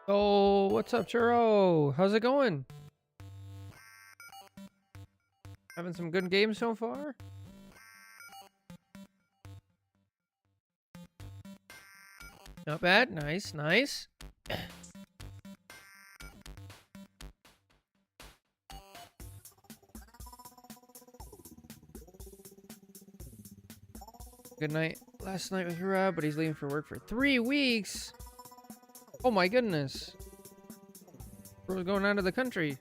Oh, what's up, Churro? How's it going? Having some good games so far? Not bad. Nice, nice. Good night last night with Rob, but he's leaving for work for 3 weeks. Oh my goodness. We're going out of the country.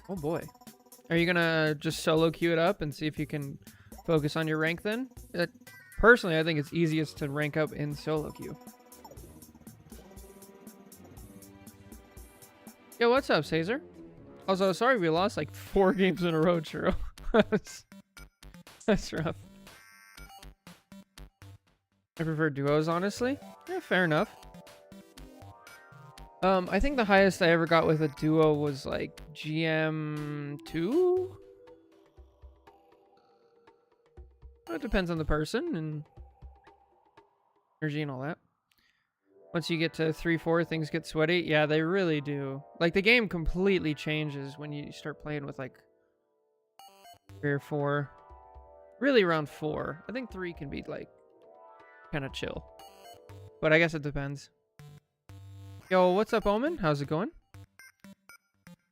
Oh boy. Are you gonna just solo queue it up and see if you can focus on your rank then? Personally, I think it's easiest to rank up in solo queue. Yo, what's up, Caesar? Also, sorry we lost like 4 games in a row, Churro. That's rough. I prefer duos, honestly. Yeah, fair enough. I think the highest I ever got with a duo was like GM2? It depends on the person and energy and all that. Once you get to 3-4, things get sweaty. Yeah, they really do. Like, the game completely changes when you start playing with like 3 or 4. Really around 4. I think 3 can be like kind of chill. But I guess it depends. Yo, what's up, Omen? How's it going?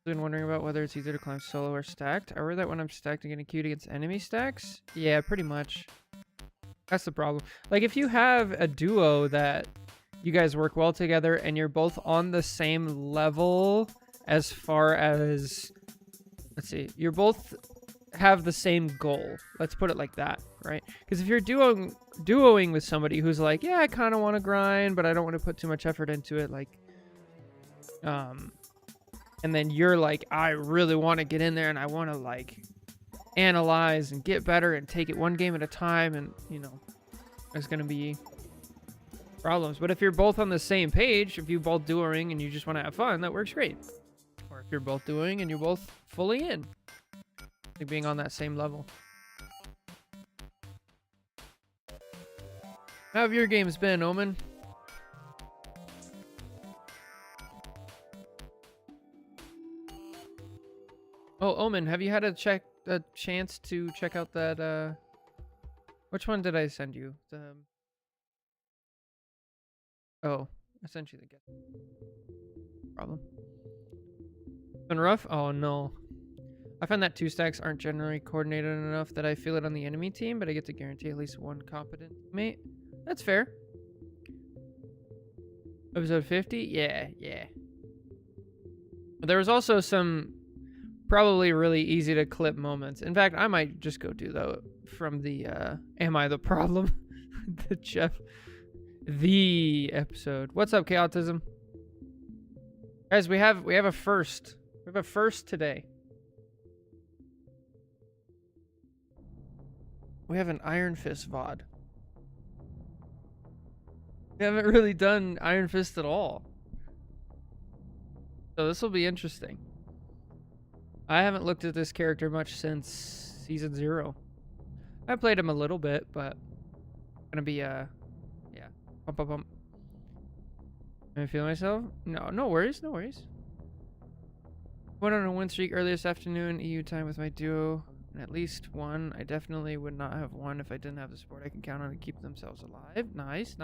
Been wondering about whether it's easier to climb solo or stacked. I worry that when I'm stacked, I'm getting queued against enemy stacks. Yeah, pretty much. That's the problem. Like, if you have a duo that you guys work well together and you're both on the same level as far as, let's see, you're both have the same goal. Let's put it like that, right? Because if you're duoing with somebody who's like, yeah, I kind of want to grind, but I don't want to put too much effort into it, like, and then you're like, I really want to get in there and I want to like analyze and get better and take it one game at a time, and you know, there's gonna be problems. But if you're both on the same page, if you both duoing and you just want to have fun, that works great. Or if you're both doing and you're both fully in, like being on that same level. How have your games been, Omen? Oh, Omen, have you had a chance to check out that, which one did I send you? Oh, I sent you the guess. Problem. Been rough? Oh, no. I find that 2 stacks aren't generally coordinated enough that I feel it on the enemy team, but I get to guarantee at least one competent mate. That's fair. Episode 50? Yeah. There was also some probably really easy to clip moments. In fact, I might just go do that from the Am I the Problem? The Jeff the episode. What's up, Chaotism? Guys, we have a first. We have a first today. We have an Iron Fist VOD. We haven't really done Iron Fist at all. So this will be interesting. I haven't looked at this character much since Season 0. I played him a little bit, but gonna be, yeah. Bump. Can I feel myself? No worries. Went on a win streak earlier this afternoon, EU time with my duo. And at least one. I definitely would not have won if I didn't have the support I can count on to keep themselves alive. Nice.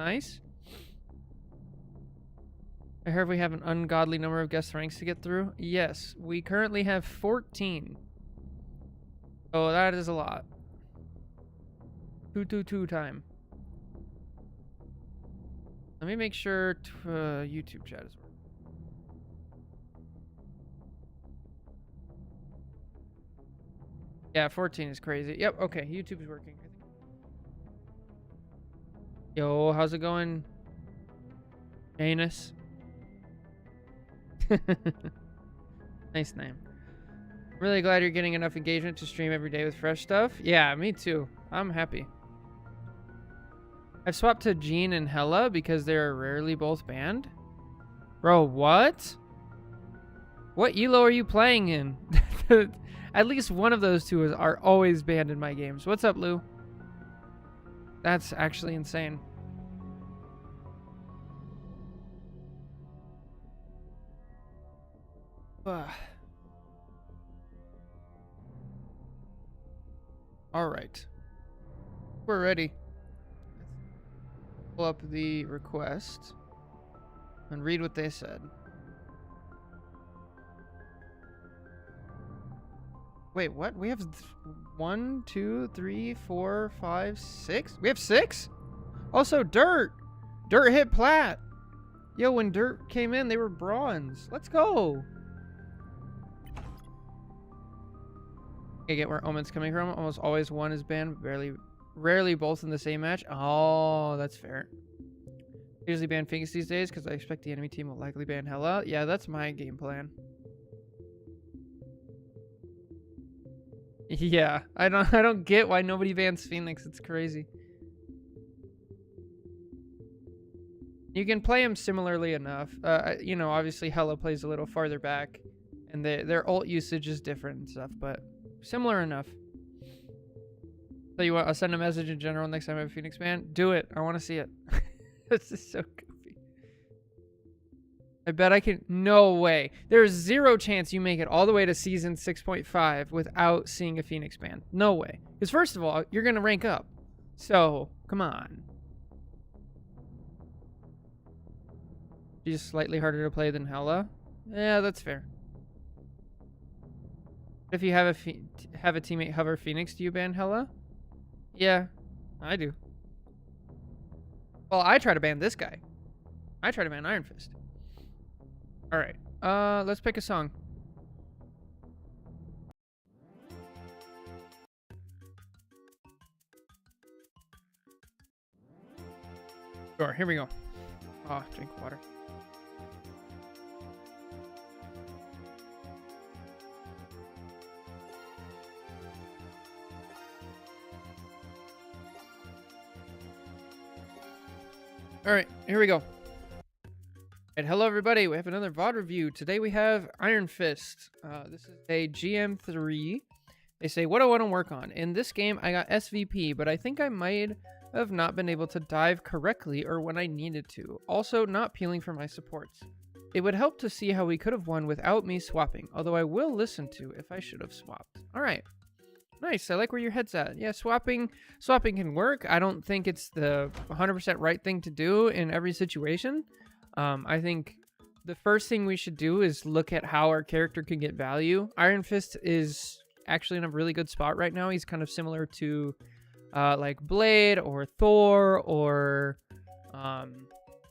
I heard we have an ungodly number of guest ranks to get through. Yes, we currently have 14. Oh, that is a lot. 2 time. Let me make sure YouTube chat is working. Yeah, 14 is crazy. Yep, okay, YouTube is working. Yo, how's it going? Anus. Nice name. Really glad you're getting enough engagement to stream every day with fresh stuff. Yeah, me too. I'm happy. I've swapped to Jean and Hella because they're rarely both banned. Bro, what? What elo are you playing in? At least one of those two are always banned in my games. What's up, Lou? That's actually insane. All right. We're ready. Pull up the request and read what they said. Wait, what? We have 1, 2, 3, 4, 5, 6? We have 6? Also, Dirt! Dirt hit Plat! Yo, when Dirt came in, they were bronze. Let's go! I get where Omen's coming from. Almost always one is banned, but rarely both in the same match. Oh, that's fair. Usually ban Phoenix these days because I expect the enemy team will likely ban Hella. Yeah, that's my game plan. Yeah, I don't get why nobody bans Phoenix. It's crazy. You can play him similarly enough. You know, obviously Hella plays a little farther back, and their ult usage is different and stuff, but similar enough. So you want? I'll send a message in general next time I have a Phoenix ban. Do it. I want to see it. This is so goofy. I bet I can. No way. There's zero chance you make it all the way to season 6.5 without seeing a Phoenix ban. No way. Because first of all, you're gonna rank up. So come on. She's slightly harder to play than Hella. Yeah, that's fair. If you have a teammate hover Phoenix, do you ban Hella? Yeah, I do. Well, I try to ban this guy. I try to ban Iron Fist. All right. Let's pick a song. Sure, here we go. Oh, drink water. All right, here we go. And hello, everybody. We have another VOD review. Today we have Iron Fist. This is a GM3. They say, what do I want to work on? In this game, I got SVP, but I think I might have not been able to dive correctly or when I needed to. Also, not peeling for my supports. It would help to see how we could have won without me swapping, although I will listen to if I should have swapped. All right. Nice. I like where your head's at. Yeah, swapping can work. I don't think it's the 100% right thing to do in every situation. I think the first thing we should do is look at how our character can get value. Iron Fist is actually in a really good spot right now. He's kind of similar to like Blade or Thor or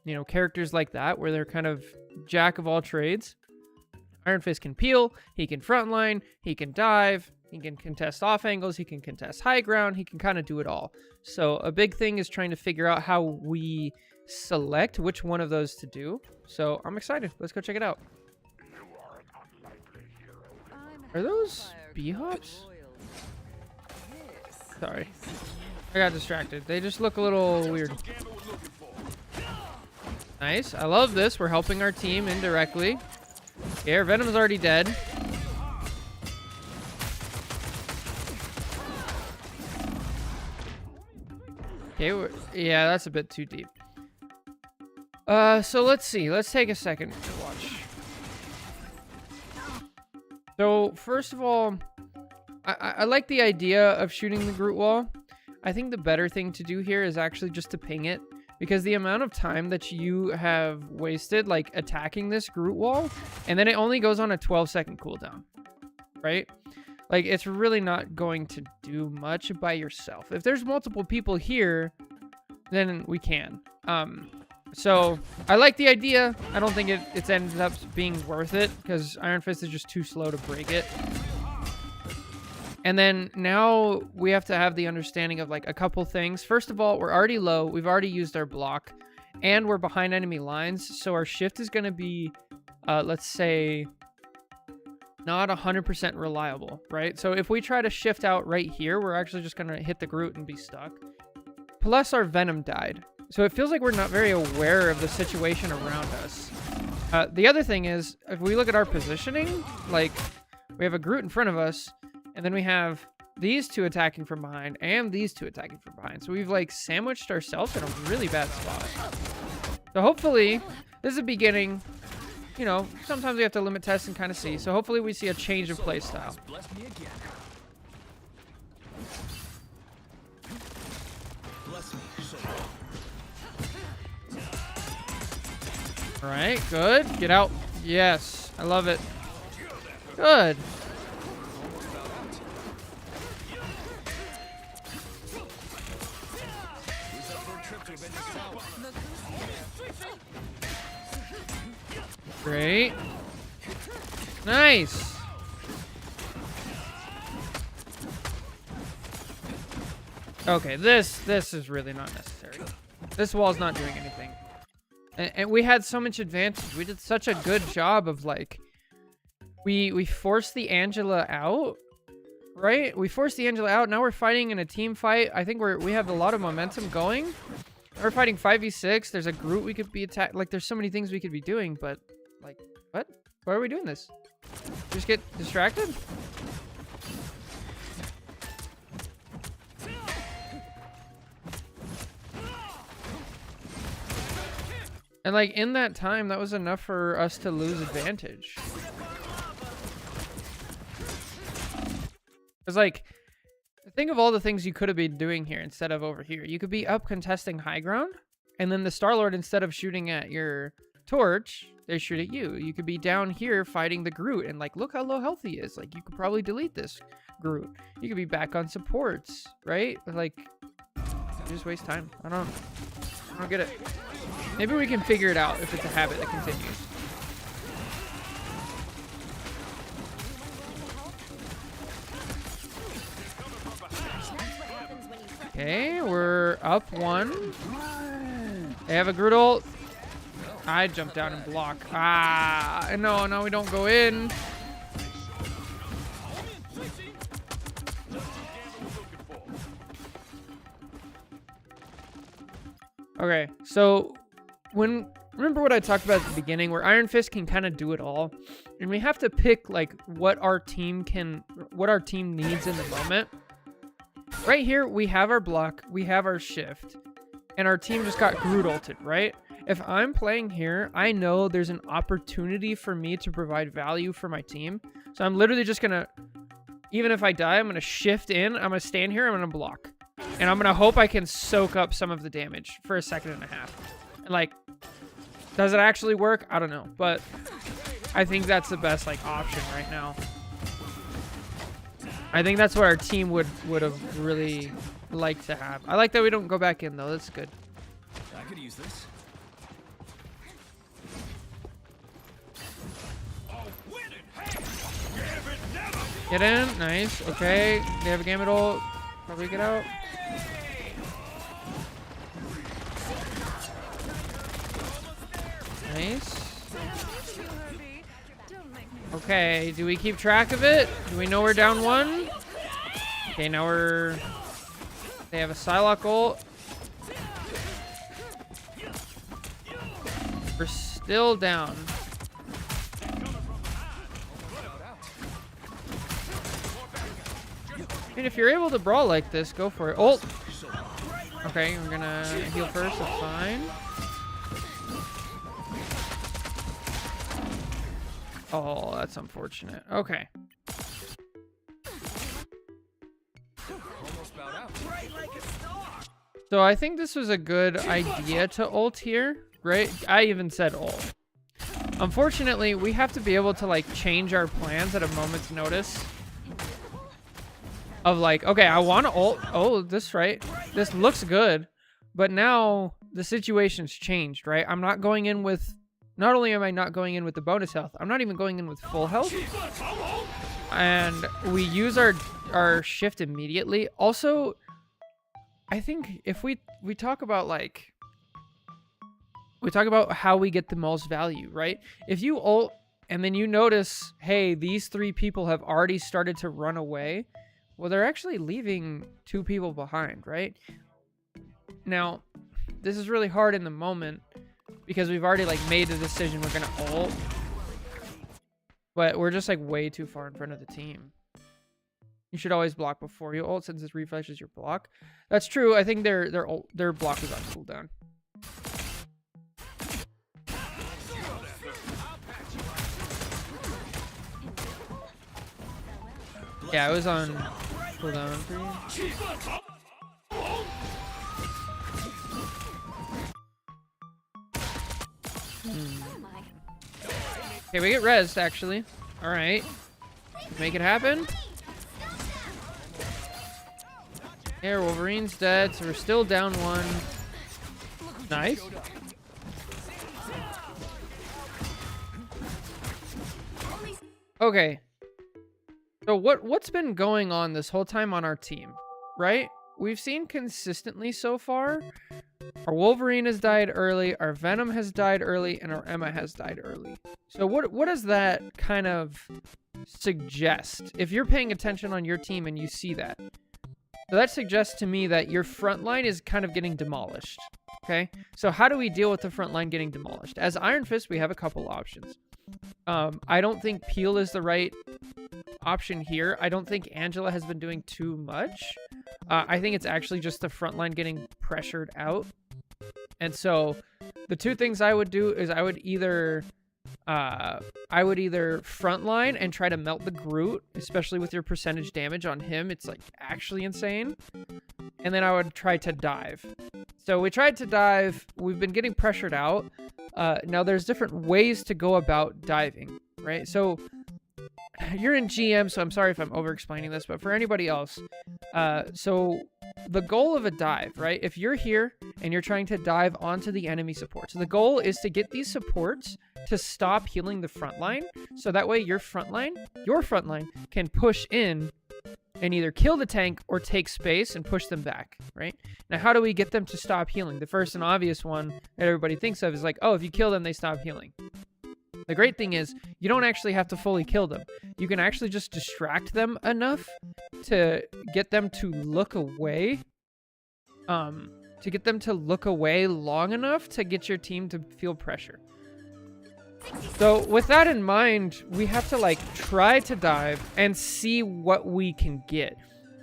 you know, characters like that where they're kind of jack of all trades. Iron Fist can peel, he can frontline, he can dive, he can contest off angles, he can contest high ground, he can kind of do it all. So a big thing is trying to figure out how we select which one of those to do. So I'm excited. Let's go check it out. Are those B-hops? Sorry. I got distracted. They just look a little weird. Nice. I love this. We're helping our team indirectly. Here, Venom's already dead. Okay, yeah, that's a bit too deep. So let's see. Let's take a second to watch. So, first of all, I like the idea of shooting the Groot wall. I think the better thing to do here is actually just to ping it. Because the amount of time that you have wasted, like, attacking this Groot wall, and then it only goes on a 12-second cooldown, right? Like, it's really not going to do much by yourself. If there's multiple people here, then we can. So, I like the idea. I don't think it's ended up being worth it, because Iron Fist is just too slow to break it. And then now we have to have the understanding of like a couple things. First of all, we're already low. We've already used our block and we're behind enemy lines. So our shift is going to be, let's say, not 100% reliable, right? So if we try to shift out right here, we're actually just going to hit the Groot and be stuck. Plus our Venom died. So it feels like we're not very aware of the situation around us. The other thing is, if we look at our positioning, like we have a Groot in front of us, and then we have these two attacking from behind and these two attacking from behind. So we've like sandwiched ourselves in a really bad spot. So hopefully this is the beginning you know, sometimes we have to limit test and kind of see. So hopefully we see a change of play style. All right, good. Get out. Yes, I love it. Good. Great. Nice. Okay, this is really not necessary. This wall's not doing anything. And we had so much advantage. We did such a good job of like we forced the Angela out, right? We forced the Angela out. Now we're fighting in a team fight. I think we have a lot of momentum going. We're fighting 5v6. There's a Groot we could be attacked. Like there's so many things we could be doing, but like what? Why are we doing this? Just get distracted? And like in that time, that was enough for us to lose advantage. It's like, think of all the things you could have been doing here instead of over here. You could be up contesting high ground, and then the Star-Lord, instead of shooting at your torch, they shoot at you. You could be down here fighting the Groot, and like, look how low health he is. Like, you could probably delete this Groot. You could be back on supports, right? Like, you just waste time. I don't get it. Maybe we can figure it out if it's a habit that continues. Okay, we're up 1. They have a Groot ult. I jump down and block. Ah, no, we don't go in. Okay, so remember what I talked about at the beginning, where Iron Fist can kind of do it all, and we have to pick like what our team needs in the moment. Right here, we have our block, we have our shift, and our team just got Groot ulted, right? If I'm playing here, I know there's an opportunity for me to provide value for my team. So I'm literally just gonna, even if I die, I'm gonna shift in, I'm gonna stand here, I'm gonna block. And I'm gonna hope I can soak up some of the damage for a 1.5 seconds. And like, does it actually work? I don't know, but I think that's the best like option right now. I think that's what our team would have really liked to have. I like that we don't go back in though. That's good. I could use this. Get in, nice. Okay, they have a Gambit ult. Probably get out. Nice. Okay, do we keep track of it? Do we know we're down 1? Okay, now they have a Psylocke ult. We're still down. I mean, if you're able to brawl like this, go for it. Ult! Okay, we're gonna heal first, that's fine. Oh, that's unfortunate. Okay. So I think this was a good idea to ult here, right? I even said ult. Unfortunately, we have to be able to like change our plans at a moment's notice. Of like, okay, I want to ult. Oh, this right. This looks good. But now the situation's changed, right? I'm not going in with... Not only am I not going in with the bonus health, I'm not even going in with full health. And we use our shift immediately. Also, I think if we talk about like... We talk about how we get the most value, right? If you ult and then you notice, hey, these 3 people have already started to run away... Well, they're actually leaving 2 people behind, right? Now, this is really hard in the moment because we've already like made the decision we're gonna ult, but we're just like way too far in front of the team. You should always block before you ult since this refreshes your block. That's true. I think their block is on cooldown. Yeah, it was on cooldown for you. Okay, we get rezzed, actually. Alright. Make it happen. There, Wolverine's dead, so we're still down 1. Nice. Okay. So what's been going on this whole time on our team, right? We've seen consistently so far, our Wolverine has died early, our Venom has died early, and our Emma has died early. So what does that kind of suggest? If you're paying attention on your team and you see that. So that suggests to me that your front line is kind of getting demolished. Okay? So how do we deal with the front line getting demolished? As Iron Fist, we have a couple options. I don't think Peel is the right option here. I don't think Angela has been doing too much. I think it's actually just the front line getting pressured out. And so the two things I would do is I would either frontline and try to melt the Groot, especially with your percentage damage on him. It's like actually insane. And then I would try to dive. So we tried to dive. We've been getting pressured out. Now there's different ways to go about diving, right? So you're in GM, so I'm sorry if I'm over explaining this, but for anybody else, so the goal of a dive, right? If you're here and you're trying to dive onto the enemy supports, the goal is to get these supports to stop healing the front line, so that way your front line can push in and either kill the tank or take space and push them back, right? Now, how do we get them to stop healing? The first and obvious one that everybody thinks of is like, oh, if you kill them, they stop healing. The great thing is you don't actually have to fully kill them. You can actually just distract them enough to get them to look away. To get them to look away long enough to get your team to feel pressure. So with that in mind, we have to like try to dive and see what we can get.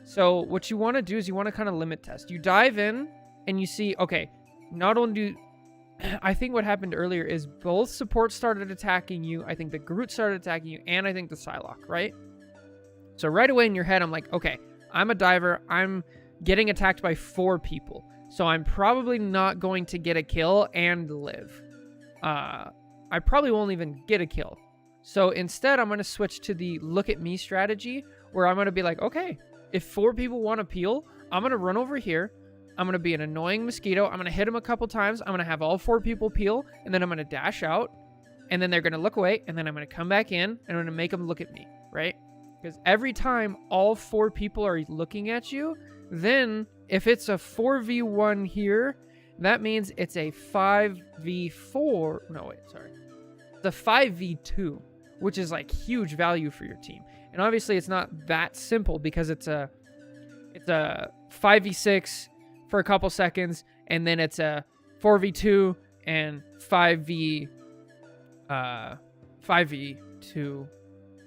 So what you want to do is you want to kind of limit test. You dive in and you see, okay, not only do... I think what happened earlier is both supports started attacking you. I think the Groot started attacking you, and I think the Psylocke, right? So right away in your head, I'm like, okay, I'm a diver. I'm getting attacked by 4 people. So I'm probably not going to get a kill and live. I probably won't even get a kill. So instead, I'm going to switch to the look at me strategy, where I'm going to be like, okay, if 4 people want to peel, I'm going to run over here. I'm going to be an annoying mosquito. I'm going to hit him a couple times. I'm going to have all 4 people peel, and then I'm going to dash out, and then they're going to look away, and then I'm going to come back in, and I'm going to make them look at me, right? Because every time all 4 people are looking at you, then if it's a 4v1 here, that means it's a 5v4. No, wait, sorry. It's a 5v2, which is like huge value for your team. And obviously it's not that simple because it's a 5v6 for a couple seconds, and then it's a 4v2 and 5v2,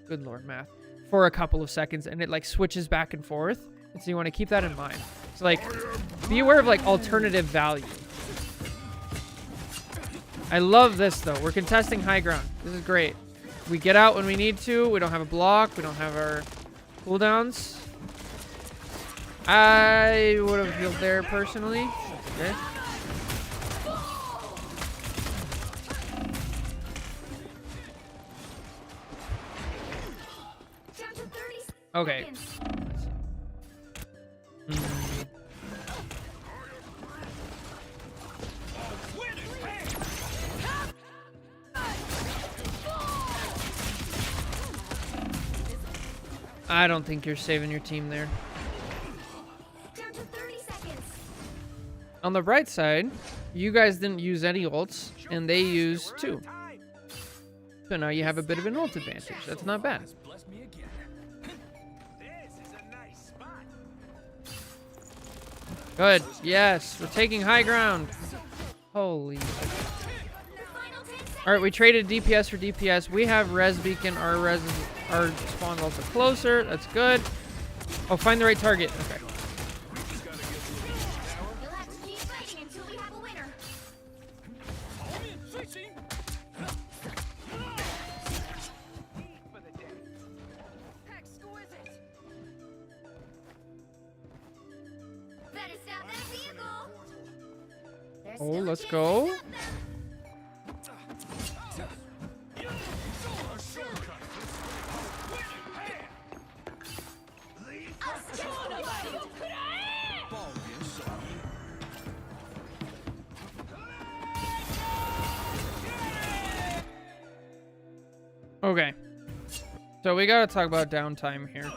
good lord math, for a couple of seconds, and it like switches back and forth. And so you want to keep that in mind. So like, be aware of like alternative value. I love this though. We're contesting high ground. This is great. We get out when we need to. We don't have a block. We don't have our cooldowns. I would have healed there personally. Okay. Okay. I don't think you're saving your team there. On the bright side, you guys didn't use any ults, and they used 2. So now you have a bit of an ult advantage. That's not bad. Good. Yes, we're taking high ground. Holy. All right, we traded DPS for DPS. We have res beacon. Our spawn vaults are closer. That's good. Oh, find the right target. Okay. Oh, let's go. Okay. So we gotta talk about downtime here.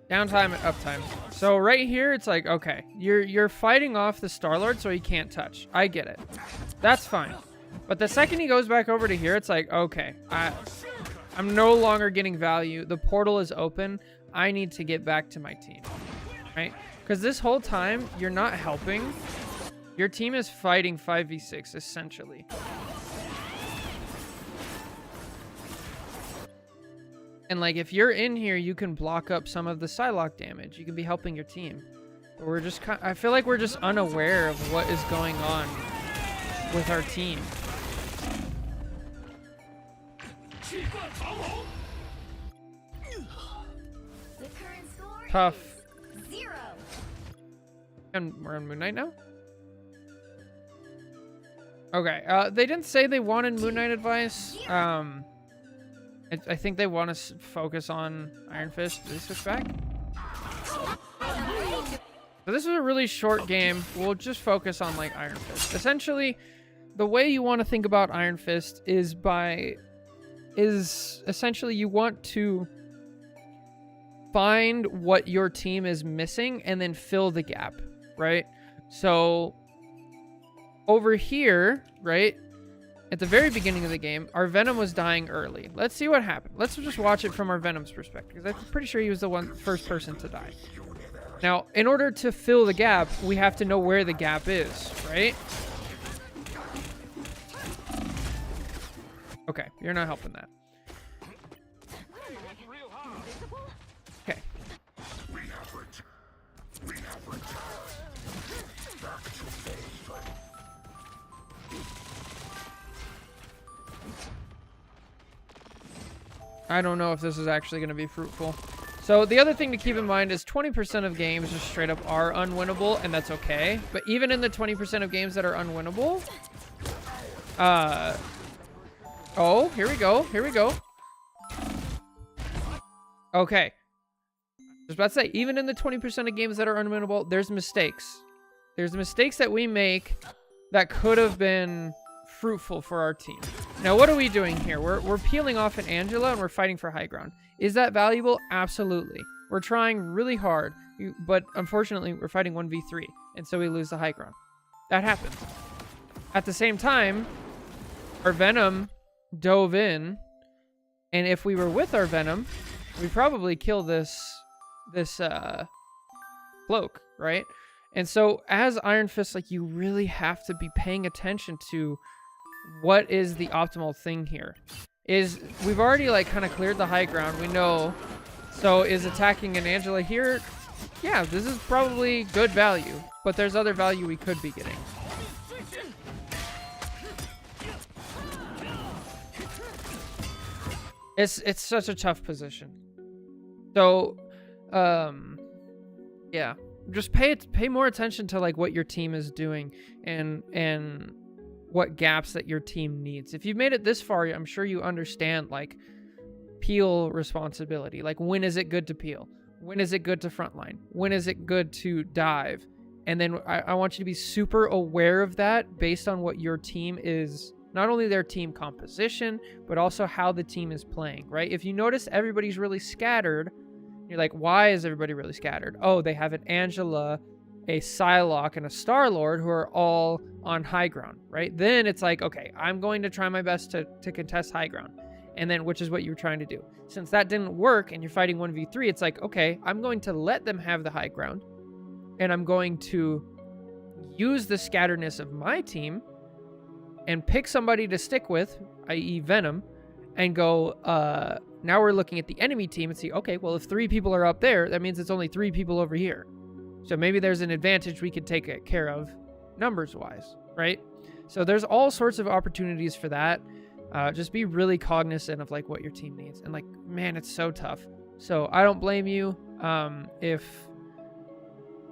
Downtime and uptime. So right here, it's like, okay, you're fighting off the Star-Lord so he can't touch. I get it. That's fine. But the second he goes back over to here, it's like, okay, I'm no longer getting value. The portal is open. I need to get back to my team, right? Because this whole time, you're not helping. Your team is fighting 5v6, essentially. And like, if you're in here, you can block up some of the Psylocke damage. You can be helping your team. But we're just I feel like we're just unaware of what is going on with our team. Tough. 0. And we're on Moon Knight now? Okay, they didn't say they wanted Moon Knight advice. I think they want to focus on Iron Fist. Did they switch back? So this is a really short game. We'll just focus on like Iron Fist. Essentially, the way you want to think about Iron Fist is essentially you want to find what your team is missing and then fill the gap, right? So over here, right, at the very beginning of the game, our Venom was dying early. Let's see what happened. Let's just watch it from our Venom's perspective, because I'm pretty sure he was the first person to die. Now, in order to fill the gap, we have to know where the gap is, right? Okay, you're not helping that. Okay. I don't know if this is actually going to be fruitful. So the other thing to keep in mind is 20% of games just straight up are unwinnable, and that's okay. But even in the 20% of games that are unwinnable, oh, here we go. Here we go. Okay. I was about to say, even in the 20% of games that are unwinnable, there's mistakes. There's mistakes that we make that could have been fruitful for our team. Now, what are we doing here? We're peeling off an Angela and we're fighting for high ground. Is that valuable? Absolutely. We're trying really hard, but unfortunately, we're fighting 1v3, and so we lose the high ground. That happens. At the same time, our Venom dove in, and if we were with our Venom, we'd probably kill this cloak, right? And so as Iron Fist, like, you really have to be paying attention to what is the optimal thing here. We've already like kind of cleared the high ground, we know. So is attacking an Angela here? Yeah, this is probably good value, but there's other value we could be getting. It's such a tough position. So, yeah, just pay more attention to like what your team is doing and what gaps that your team needs. If you've made it this far, I'm sure you understand like peel responsibility. Like, when is it good to peel? When is it good to frontline? When is it good to dive? And then I want you to be super aware of that based on what your team is, not only their team composition, but also how the team is playing, right? If you notice everybody's really scattered, you're like, why is everybody really scattered? Oh, they have an Angela, a Psylocke, and a Star-Lord who are all on high ground, right? Then it's like, okay, I'm going to try my best to contest high ground. And then, which is what you were trying to do. Since that didn't work and you're fighting 1v3, it's like, okay, I'm going to let them have the high ground. And I'm going to use the scatteredness of my team and pick somebody to stick with, i.e. Venom, and go, now we're looking at the enemy team and see, okay, well, if 3 people are up there, that means it's only 3 people over here. So maybe there's an advantage we could take care of numbers-wise, right? So there's all sorts of opportunities for that. Just be really cognizant of like what your team needs. And like, man, it's so tough. So I don't blame you. If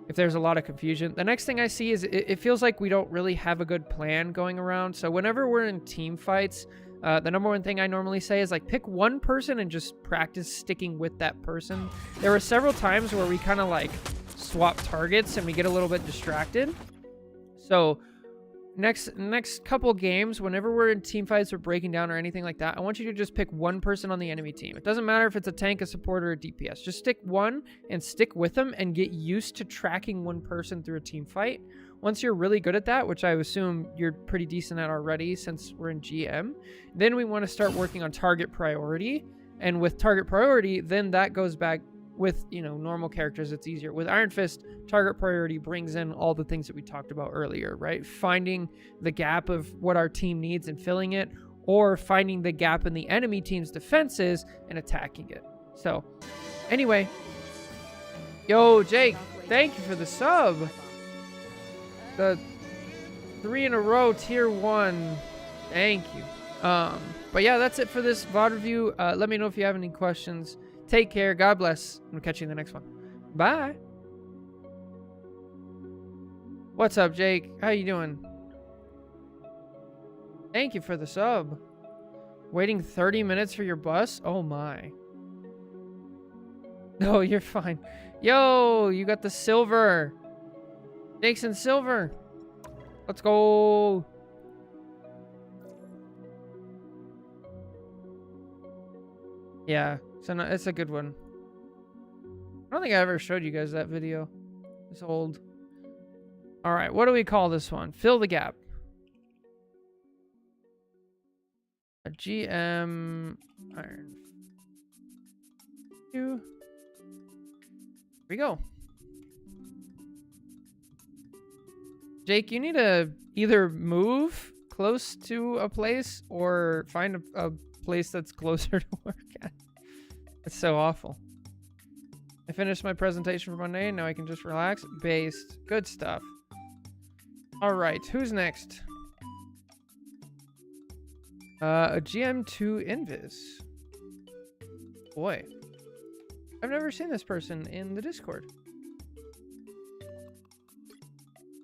if there's a lot of confusion. The next thing I see is it feels like we don't really have a good plan going around. So whenever we're in team fights, the number one thing I normally say is like pick one person and just practice sticking with that person. There were several times where we kind of like swap targets and we get a little bit distracted. So next couple games, whenever we're in team fights or breaking down or anything like that, I want you to just pick one person on the enemy team. It doesn't matter if it's a tank, a support, or a DPS. Just stick one and stick with them and get used to tracking one person through a team fight. Once you're really good at that, which I assume you're pretty decent at already since we're in GM, then we want to start working on target priority. And with target priority, then that goes back with, you know, normal characters. It's easier. With Iron Fist, target priority brings in all the things that we talked about earlier, right? Finding the gap of what our team needs and filling it, or finding the gap in the enemy team's defenses and attacking it. So anyway, yo, Jake, thank you for the sub. The 3 in a row tier 1. Thank you. But yeah, that's it for this VOD review. Let me know if you have any questions. Take care. God bless. I'll catch you in the next one. Bye. What's up, Jake? How you doing? Thank you for the sub. Waiting 30 minutes for your bus? Oh my. No, you're fine. Yo, you got the silver. Jake's in silver. Let's go. Yeah. So no, it's a good one. I don't think I ever showed you guys that video. It's old. All right, what do we call this one? Fill the gap. A GM Iron. Here we go. Jake, you need to either move close to a place or find a place that's closer to work at. It's so awful. I finished my presentation for Monday. Now I can just relax. Based. Good stuff. All right. Who's next? A GM2 Invis. Boy. I've never seen this person in the Discord.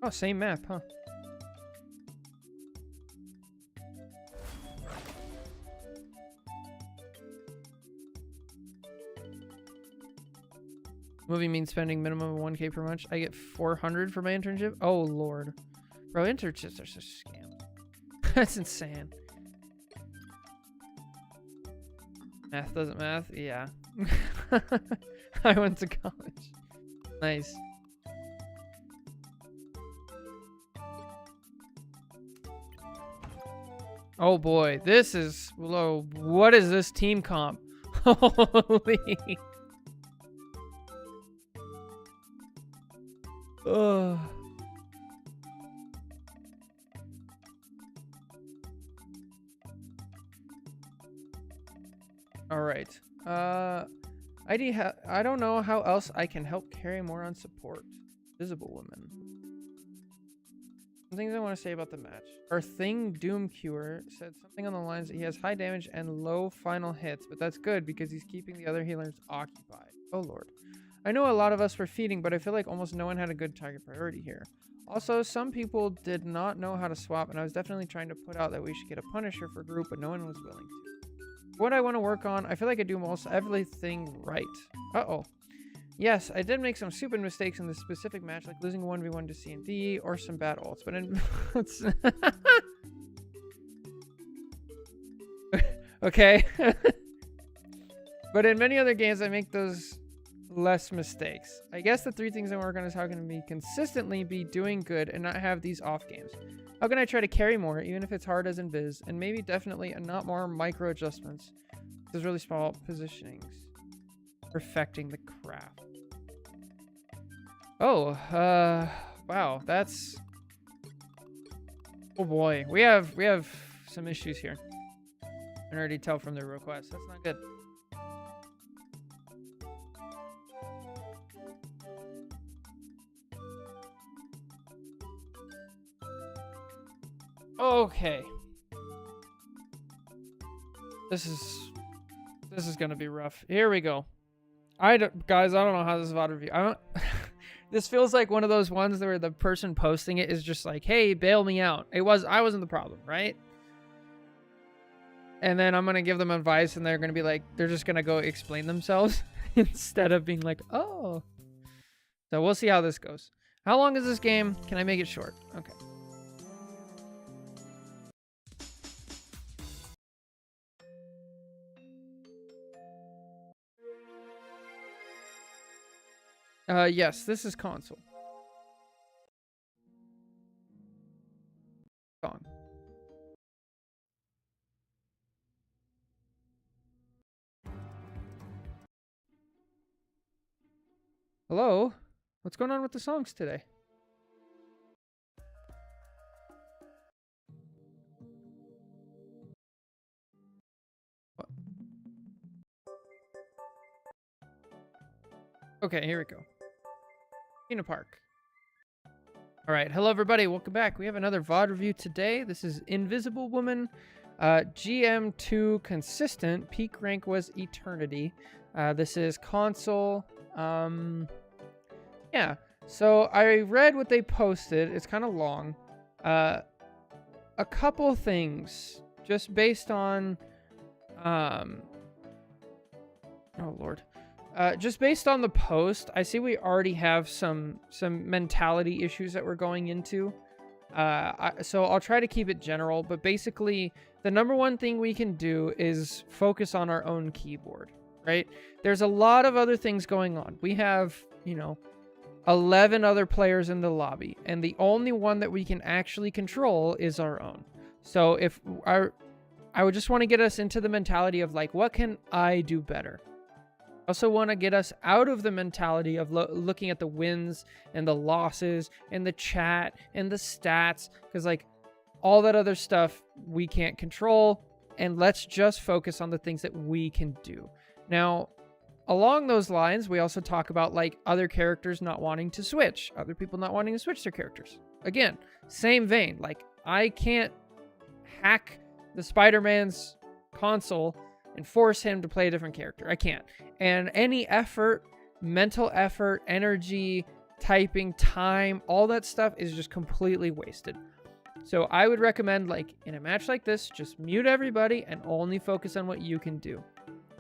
Oh, same map, huh? Movie means spending minimum of 1K per month. I get 400 for my internship. Oh lord, bro, internships are such a scam. That's insane. Math doesn't math. Yeah. I went to college. Nice. Oh boy, this is low. What is this team comp? Holy. Ugh. All right. I don't know how else I can help carry more on support. Visible women. Some things I want to say about the match. Our thing Doom Cure said something on the lines that he has high damage and low final hits, but that's good because he's keeping the other healers occupied. Oh lord. I know a lot of us were feeding, but I feel like almost no one had a good target priority here. Also, some people did not know how to swap, and I was definitely trying to put out that we should get a Punisher for group, but no one was willing to. What I want to work on, I feel like I do most everything right. Uh-oh. Yes, I did make some stupid mistakes in this specific match, like losing 1v1 to C&D or some bad ults, but in... Okay. But in many other games, I make those less mistakes. I guess the 3 things I work on is how can I consistently be doing good and not have these off games. How can I try to carry more, even if it's hard as in Biz, and maybe definitely and not more micro adjustments. There's really small positionings. Perfecting the craft. Oh, wow, that's... Oh boy, we have some issues here. I can already tell from their request. That's not good. Okay. This is gonna be rough. Here we go. Guys, I don't know how this VOD review. This feels like one of those ones where the person posting it is just like, hey, bail me out. I wasn't the problem, right? And then I'm going to give them advice and they're going to be like, they're just going to go explain themselves instead of being like, oh. So we'll see how this goes. How long is this game? Can I make it short? Okay. Yes, this is console. Gone. Hello? What's going on with the songs today? What? Okay, here we go. In a park. All right, hello everybody, welcome back. We have another VOD review today. This is Invisible Woman, GM2 consistent. Peak rank was Eternity. This is console. Yeah. So I read what they posted. It's kind of long. A couple things just based on, oh Lord. Just based on the post, I see we already have some mentality issues that we're going into. So I'll try to keep it general, but basically the number one thing we can do is focus on our own keyboard, right? There's a lot of other things going on. We have, 11 other players in the lobby, and the only one that we can actually control is our own. So I would just want to get us into the mentality of like, what can I do better? I also want to get us out of the mentality of looking at the wins and the losses and the chat and the stats, because like all that other stuff we can't control, and let's just focus on the things that we can do. Now, along those lines, we also talk about like other characters not wanting to switch, other people not wanting to switch their characters. Again, same vein, like I can't hack the Spider-Man's console and force him to play a different character. I can't. And any effort, mental effort, energy, typing, time, all that stuff is just completely wasted. So I would recommend, like, in a match like this, just mute everybody and only focus on what you can do.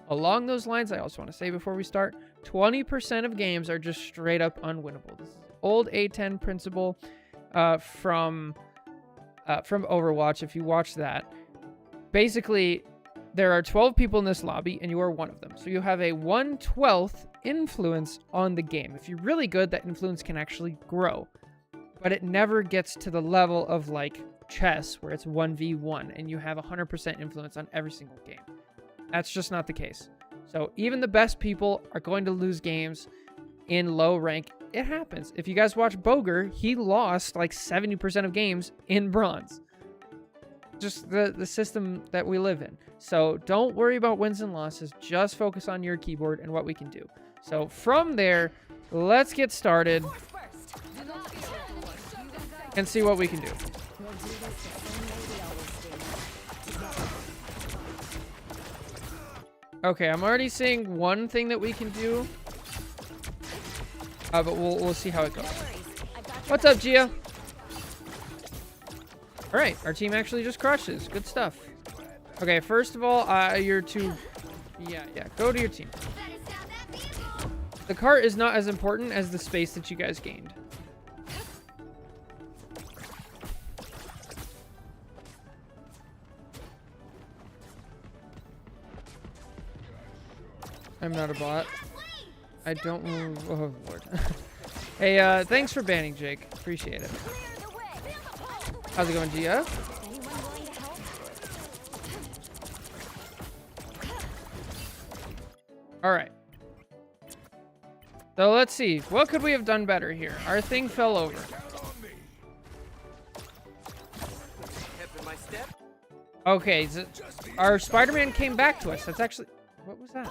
Along those lines, I also want to say before we start, 20% of games are just straight up unwinnable. This is old A10 principle from Overwatch, if you watch that. Basically, there are 12 people in this lobby, and you are one of them. So you have a 1/12 influence on the game. If you're really good, that influence can actually grow. But it never gets to the level of, like, chess, where it's 1v1, and you have 100% influence on every single game. That's just not the case. So even the best people are going to lose games in low rank. It happens. If you guys watch Boger, he lost, like, 70% of games in bronze. Just the system that we live in. So don't worry about wins and losses. Just focus on your keyboard and what we can do. So from there, let's get started and see what we can do. Okay, I'm already seeing one thing that we can do, but we'll see how it goes. What's up, Gia? All right, our team actually just crushes. Good stuff. Okay, first of all, you're too... Yeah, go to your team. The cart is not as important as the space that you guys gained. I'm not a bot. I don't... Oh, Lord. Hey, thanks for banning, Jake. Appreciate it. How's it going, Gia? All right. So let's see. What could we have done better here? Our thing fell over. Okay, so our Spider-Man came back to us. That's actually... What was that?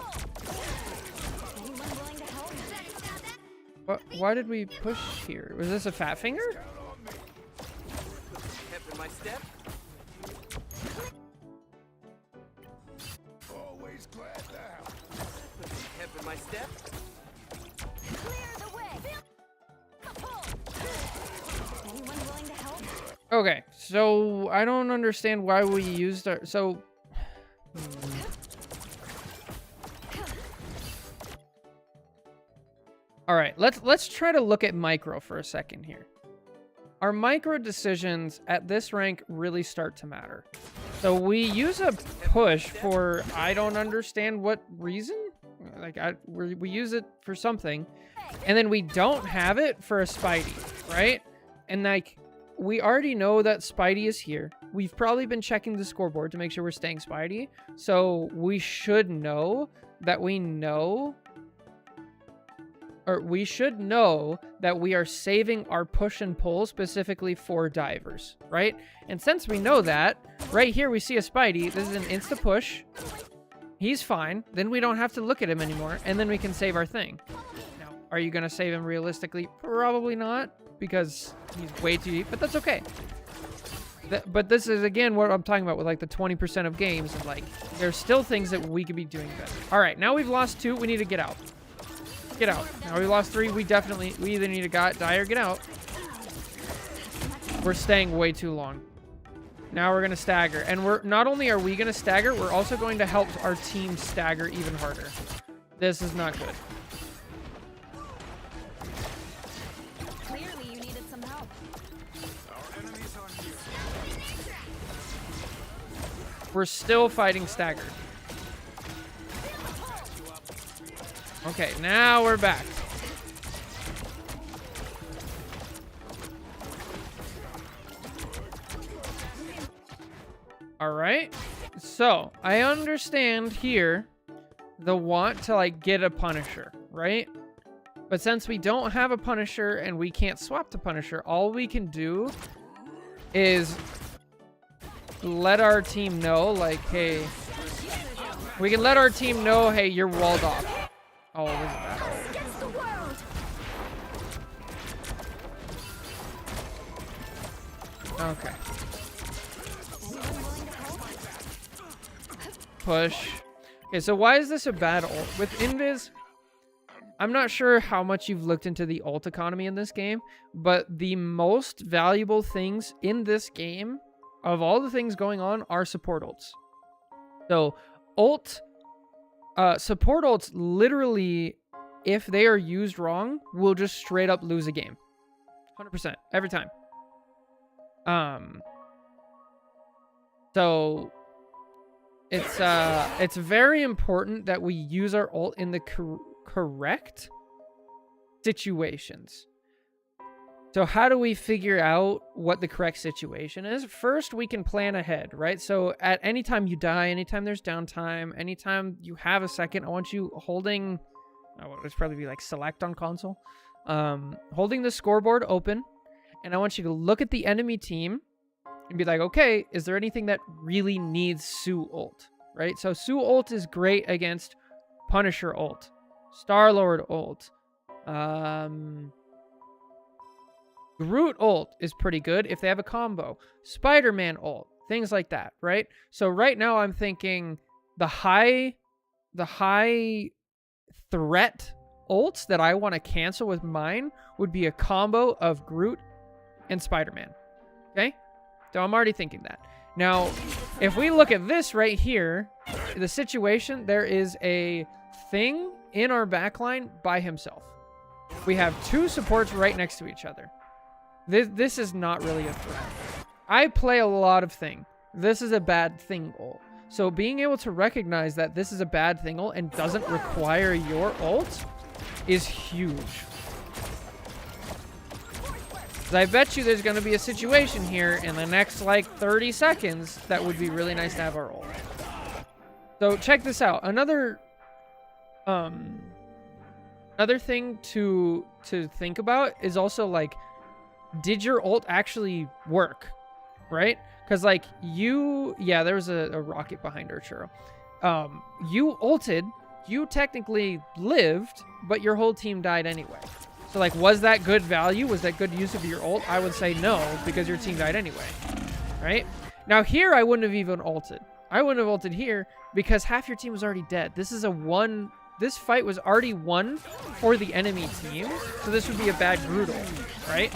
What? Why did we push here? Was this a fat finger? My step. Always glad now. Put the hip in my step. Clear the way. Okay, so I don't understand why we used our... So... All right, let's try to look at micro for a second here. Our micro decisions at this rank really start to matter. So we use a push for I don't understand what reason. Like we use it for something, and then we don't have it for a Spidey, right? And like we already know that Spidey is here. We've probably been checking the scoreboard to make sure we're staying Spidey. So we should know that we know. Or we should know that we are saving our push and pull specifically for divers, right? And since we know that, right here we see a Spidey. This is an insta push. He's fine. Then we don't have to look at him anymore, and then we can save our thing. Now, are you going to save him realistically? Probably not, because he's way too deep, but that's okay. But this is, again, what I'm talking about with, like, the 20% of games. And, like, there's still things that we could be doing better. All right, now we've lost 2. We need to get out. Get out. Now we lost 3. We either need to die or get out. We're staying way too long. Now we're going to stagger. And not only are we going to stagger, we're also going to help our team stagger even harder. This is not good. Clearly you needed some help. Our enemies are here. We're still fighting staggered. Okay, now we're back. All right. So, I understand here the want to, like, get a Punisher, right? But since we don't have a Punisher and we can't swap to Punisher, all we can do is let our team know, like, hey... We can let our team know, hey, you're walled off. Oh, this is bad. Against the world. Okay. Push. Okay, so why is this a bad ult? With Invis, I'm not sure how much you've looked into the ult economy in this game, but the most valuable things in this game, of all the things going on, are support ults. So, support ults literally, if they are used wrong, will just straight up lose a game. 100%. Every time. So it's very important that we use our ult in the correct situations. So how do we figure out what the correct situation is? First, we can plan ahead, right? So at any time you die, anytime there's downtime, anytime you have a second, I want you holding, it's probably be like select on console, holding the scoreboard open, and I want you to look at the enemy team and be like, okay, is there anything that really needs Sue ult, right? So Sue ult is great against Punisher ult, Star-Lord ult, Groot ult is pretty good if they have a combo. Spider-Man ult, things like that, right? So right now I'm thinking the high threat ults that I want to cancel with mine would be a combo of Groot and Spider-Man. Okay? So I'm already thinking that. Now, if we look at this right here, the situation, there is a thing in our backline by himself. We have 2 supports right next to each other. This is not really a threat. I play a lot of Thing. This is a bad Thing ult. So being able to recognize that this is a bad Thing ult and doesn't require your ult is huge. 'Cause I bet you there's going to be a situation here in the next, like, 30 seconds that would be really nice to have our ult. So check this out. Another thing to think about is also, like, did your ult actually work, right? Because, like, there was a rocket behind Arturo. You ulted, you technically lived, but your whole team died anyway. So, like, was that good value? Was that good use of your ult? I would say no, because your team died anyway, right? Now, here, I wouldn't have even ulted. I wouldn't have ulted here because half your team was already dead. This fight was already won for the enemy team, so this would be a bad Groot ult, right?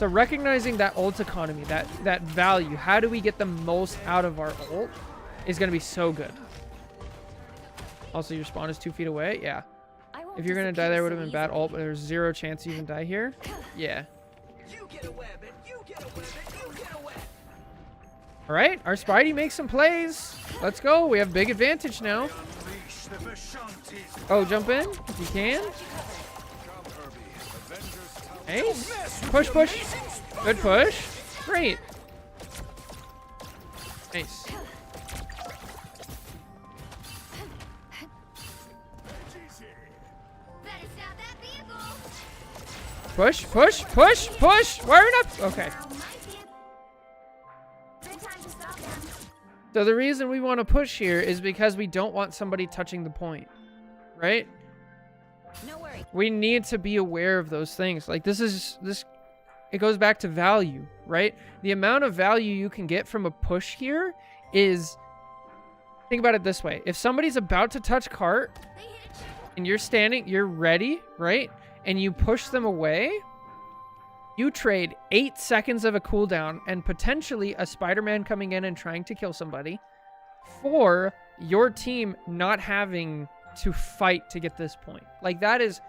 So recognizing that ult economy, that value, how do we get the most out of our ult is going to be so good. Also, your spawn is 2 feet away. Yeah. If you're going to die there, would have been bad ult, but there's 0 chance you even die here. Yeah. All right. Our Spidey makes some plays. Let's go. We have big advantage now. Oh, jump in if you can. Nice. Push, push. Good push. Great. Nice. Push, push, push, push. Wiring up. Okay. So the reason we want to push here is because we don't want somebody touching the point, right? No worry. We need to be aware of those things. Like it goes back to value, right? The amount of value you can get from a push here is, think about it this way. If somebody's about to touch cart and you're standing, you're ready, right? And you push them away, you trade 8 seconds of a cooldown and potentially a Spider-Man coming in and trying to kill somebody for your team not having to fight to get this point. Like, that is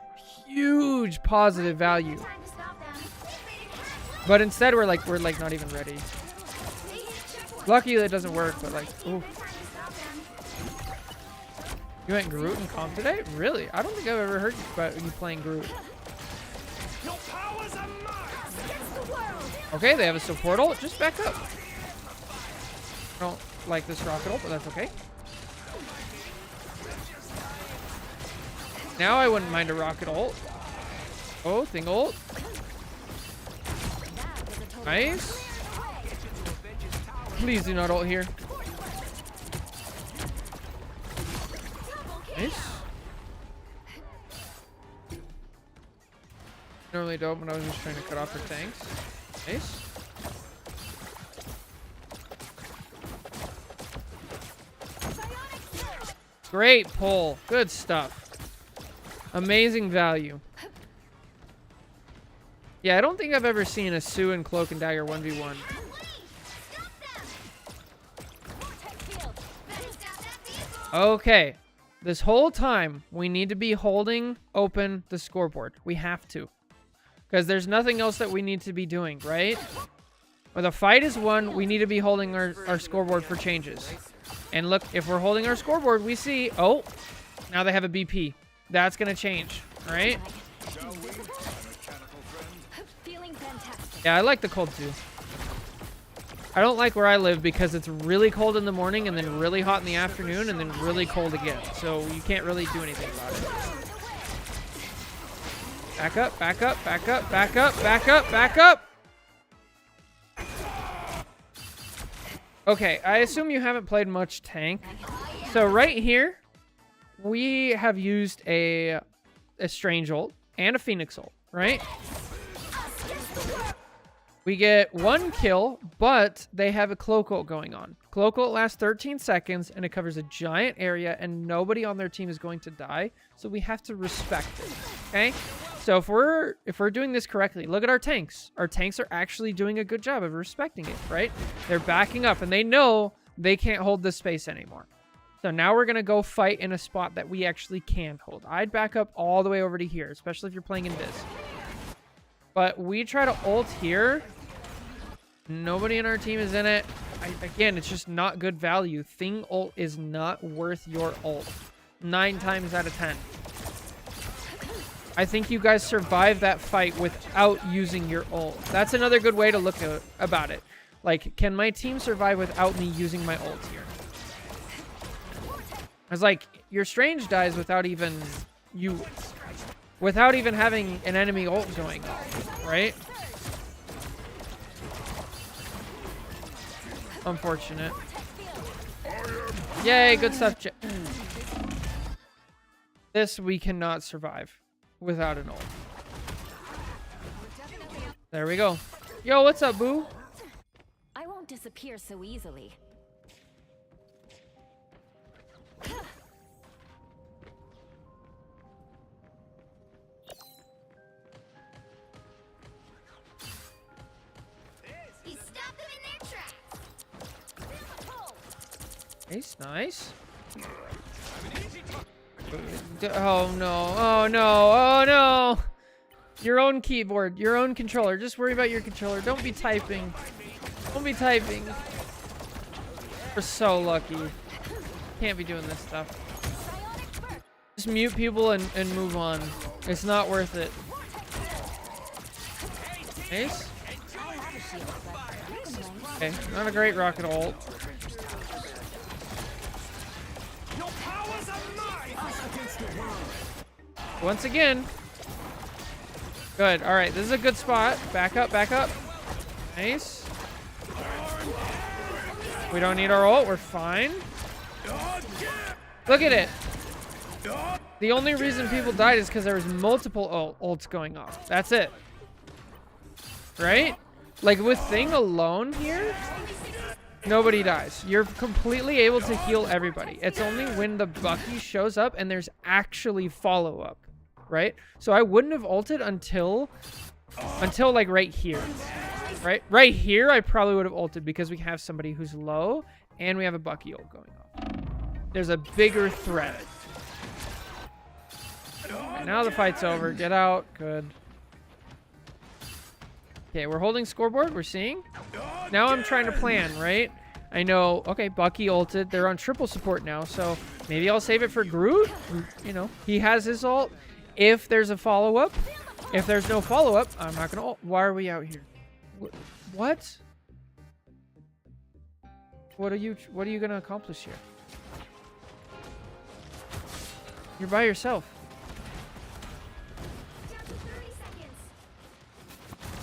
huge positive value. But instead we're like not even ready. Lucky that doesn't work, but like, ooh. You went Groot and comp today? Really? I don't think I've ever heard about you playing Groot. Okay, they have a still portal. Just back up. I don't like this rocket ult, but that's okay. Now I wouldn't mind a rocket ult. Oh, thing ult. Nice. Please do not ult here. Nice. Normally don't, but I was just trying to cut off her tanks. Nice. Great pull. Good stuff. Amazing value. Yeah, I don't think I've ever seen a Sue and Cloak and Dagger 1v1. Okay. This whole time, we need to be holding open the scoreboard. We have to. Because there's nothing else that we need to be doing, right? When the fight is won, we need to be holding our scoreboard for changes. And look, if we're holding our scoreboard, we see, oh, now they have a BP. That's going to change, all right? Yeah, I like the cold too. I don't like where I live because it's really cold in the morning and then really hot in the afternoon and then really cold again. So you can't really do anything about it. Back up, back up, back up, back up, back up, back up. Okay, I assume you haven't played much tank. So right here, we have used a Strange ult and a Phoenix ult, right? We get 1 kill, but they have a Cloak ult going on. Cloak ult lasts 13 seconds, and it covers a giant area, and nobody on their team is going to die, so we have to respect it, okay? So if we're doing this correctly, look at our tanks. Our tanks are actually doing a good job of respecting it, right? They're backing up, and they know they can't hold this space anymore. So now we're going to go fight in a spot that we actually can hold. I'd back up all the way over to here, especially if you're playing in this. But we try to ult here. Nobody in our team is in it. Again, it's just not good value. Thing ult is not worth your ult. 9 times out of 10. I think you guys survive that fight without using your ult. That's another good way to look about it. Like, can my team survive without me using my ult here? It's like, your Strange dies without even having an enemy ult going on, right? Unfortunate. Yay, good stuff. This we cannot survive without an ult. There we go. Yo, what's up, boo? I won't disappear so easily. Nice, nice. Oh no, oh no, oh no! Your own keyboard, your own controller. Just worry about your controller. Don't be typing. Don't be typing. We're so lucky. Can't be doing this stuff. Just mute people and move on. It's not worth it. Nice. Okay, not a great rocket ult. Once again. Good. All right, this is a good spot. Back up, back up. Nice. We don't need our ult. We're fine. Look at it. The only reason people died is because there was multiple ults going off. That's it. Right? Like with Thing alone here, nobody dies. You're completely able to heal everybody. It's only when the Bucky shows up and there's actually follow-up. Right? So I wouldn't have ulted until like right here. Right? Right here, I probably would have ulted because we have somebody who's low and we have a Bucky ult going off. There's a bigger threat. Okay, now the fight's over. Get out. Good. Okay, we're holding scoreboard. We're seeing. Now I'm trying to plan, right? I know, okay, Bucky ulted. They're on triple support now, so maybe I'll save it for Groot. You know, he has his ult. If there's a follow-up, if there's no follow-up, I'm not gonna ult. Why are we out here? What? What are you gonna accomplish here? You're by yourself.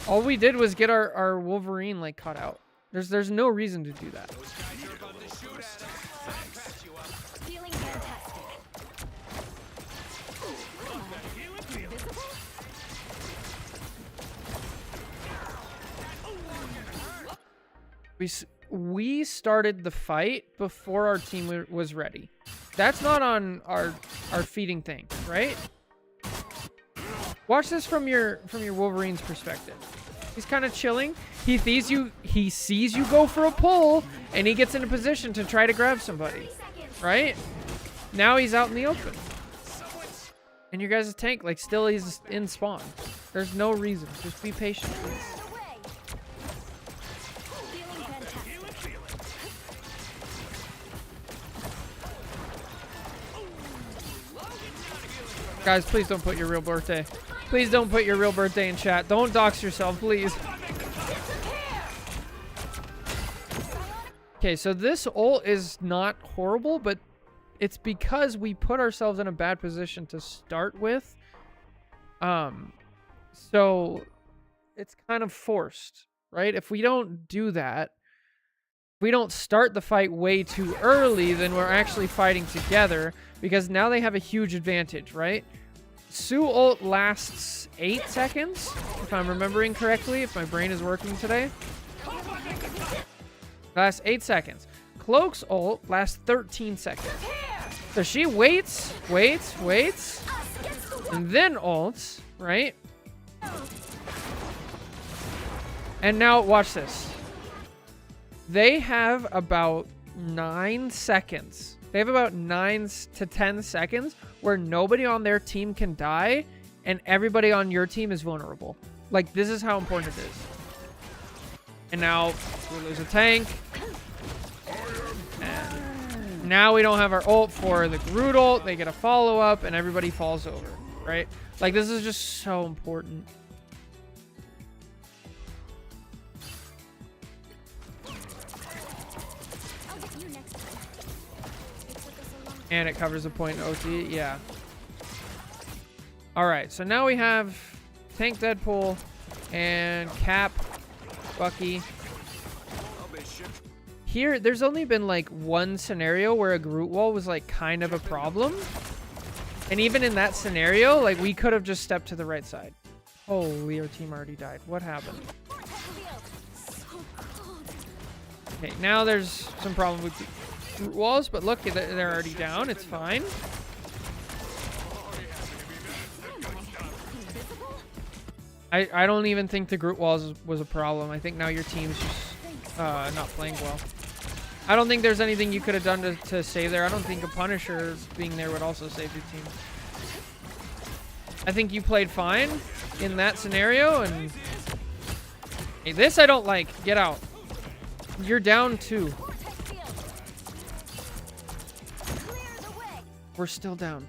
All we did was get our Wolverine like cut out. There's no reason to do that. Feeling fantastic. We started the fight before our team was ready. That's not on our feeding thing, right? Watch this from your Wolverine's perspective. He's kind of chilling. He sees you go for a pull, and he gets in a position to try to grab somebody, right? Now he's out in the open, and your guys' tank like still is in spawn. There's no reason. Just be patient, please. Guys, please don't put your real birthday. Please don't put your real birthday in chat. Don't dox yourself, please. Okay, so this ult is not horrible, but it's because we put ourselves in a bad position to start with. So it's kind of forced, right? If we don't do that, if we don't start the fight way too early, then we're actually fighting together because now they have a huge advantage, right? Sue ult lasts 8 seconds, if I'm remembering correctly, if my brain is working today. Lasts 8 seconds. Cloak's ult lasts 13 seconds. So she waits, and then ults, right? And now watch this. They have about 9 seconds. They have about 9 to 10 seconds where nobody on their team can die and everybody on your team is vulnerable. Like, this is how important it is. And now we lose a tank. And now we don't have our ult for the Groot ult. They get a follow-up and everybody falls over, right? Like, this is just so important. And it covers a point in OT. Yeah. All right. So now we have Tank Deadpool and Cap Bucky. Here, there's only been like one scenario where a Groot wall was like kind of a problem. And even in that scenario, like we could have just stepped to the right side. Holy, our team already died. What happened? Okay, now there's some problem with Groot walls, but look, they're already down. It's fine. I don't even think the Groot walls was a problem. I think now your team's just not playing well. I don't think there's anything you could have done to save there. I don't think a Punisher being there would also save your team. I think you played fine in that scenario, and hey, this I don't like. Get out. You're down 2. We're still down.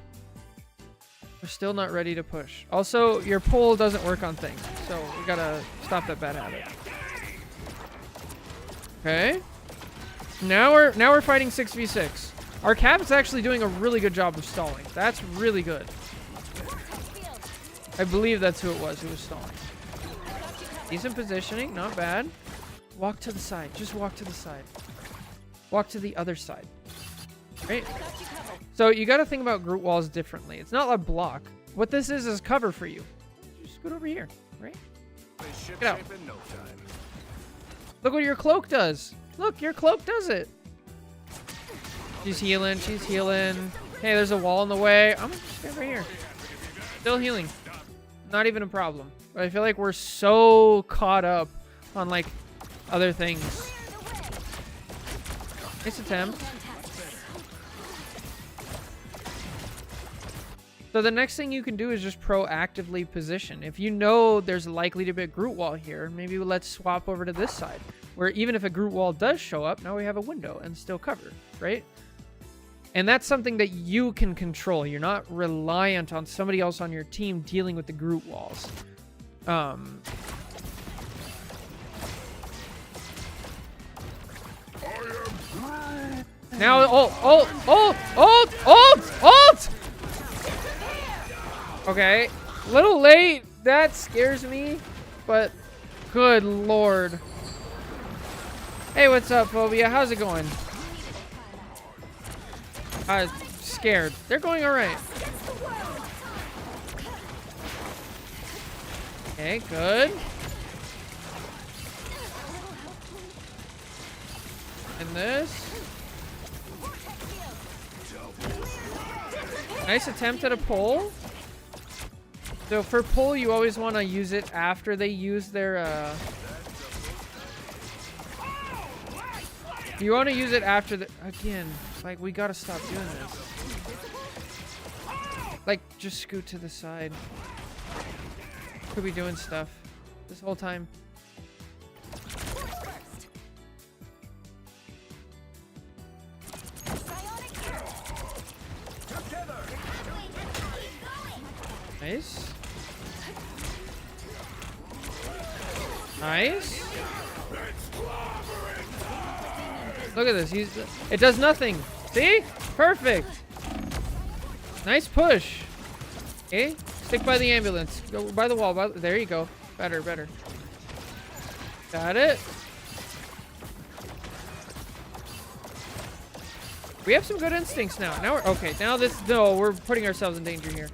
We're still not ready to push. Also, your pull doesn't work on things, so we gotta stop that bad habit. Okay. Now we're fighting 6v6. Our cap is actually doing a really good job of stalling. That's really good. I believe that's who it was who was stalling. Decent positioning, not bad. Walk to the side. Just walk to the side. Walk to the other side. Right? So you got to think about Groot walls differently. It's not a block. What this is cover for you. Just scoot over here, right? Get out. Look what your cloak does. Look, your cloak does it. She's healing. She's healing. Hey, there's a wall in the way. I'm just over here. Still healing. Not even a problem. But I feel like we're so caught up on, like, other things. Nice attempt. So the next thing you can do is just proactively position. If you know there's likely to be a Groot wall here, maybe let's swap over to this side, where even if a Groot wall does show up, now we have a window and still cover, right? And that's something that you can control. You're not reliant on somebody else on your team dealing with the Groot walls. Now, ult! Okay, a little late. That scares me, but good lord. Hey, what's up, Phobia? How's it going? Scared. They're going all right. Okay, good. And this. Nice attempt at a pull. So for pull, you always want to use it after they use their, you want to use it after the, again, like, we got to stop doing this. Like, just scoot to the side. Could be doing stuff this whole time. Nice. Nice. Look at this. It does nothing. See? Perfect. Nice push. Okay. Stick by the ambulance. Go by the wall. There you go. Better, better. Got it. We have some good instincts now. Now we're okay. Now this. No, we're putting ourselves in danger here.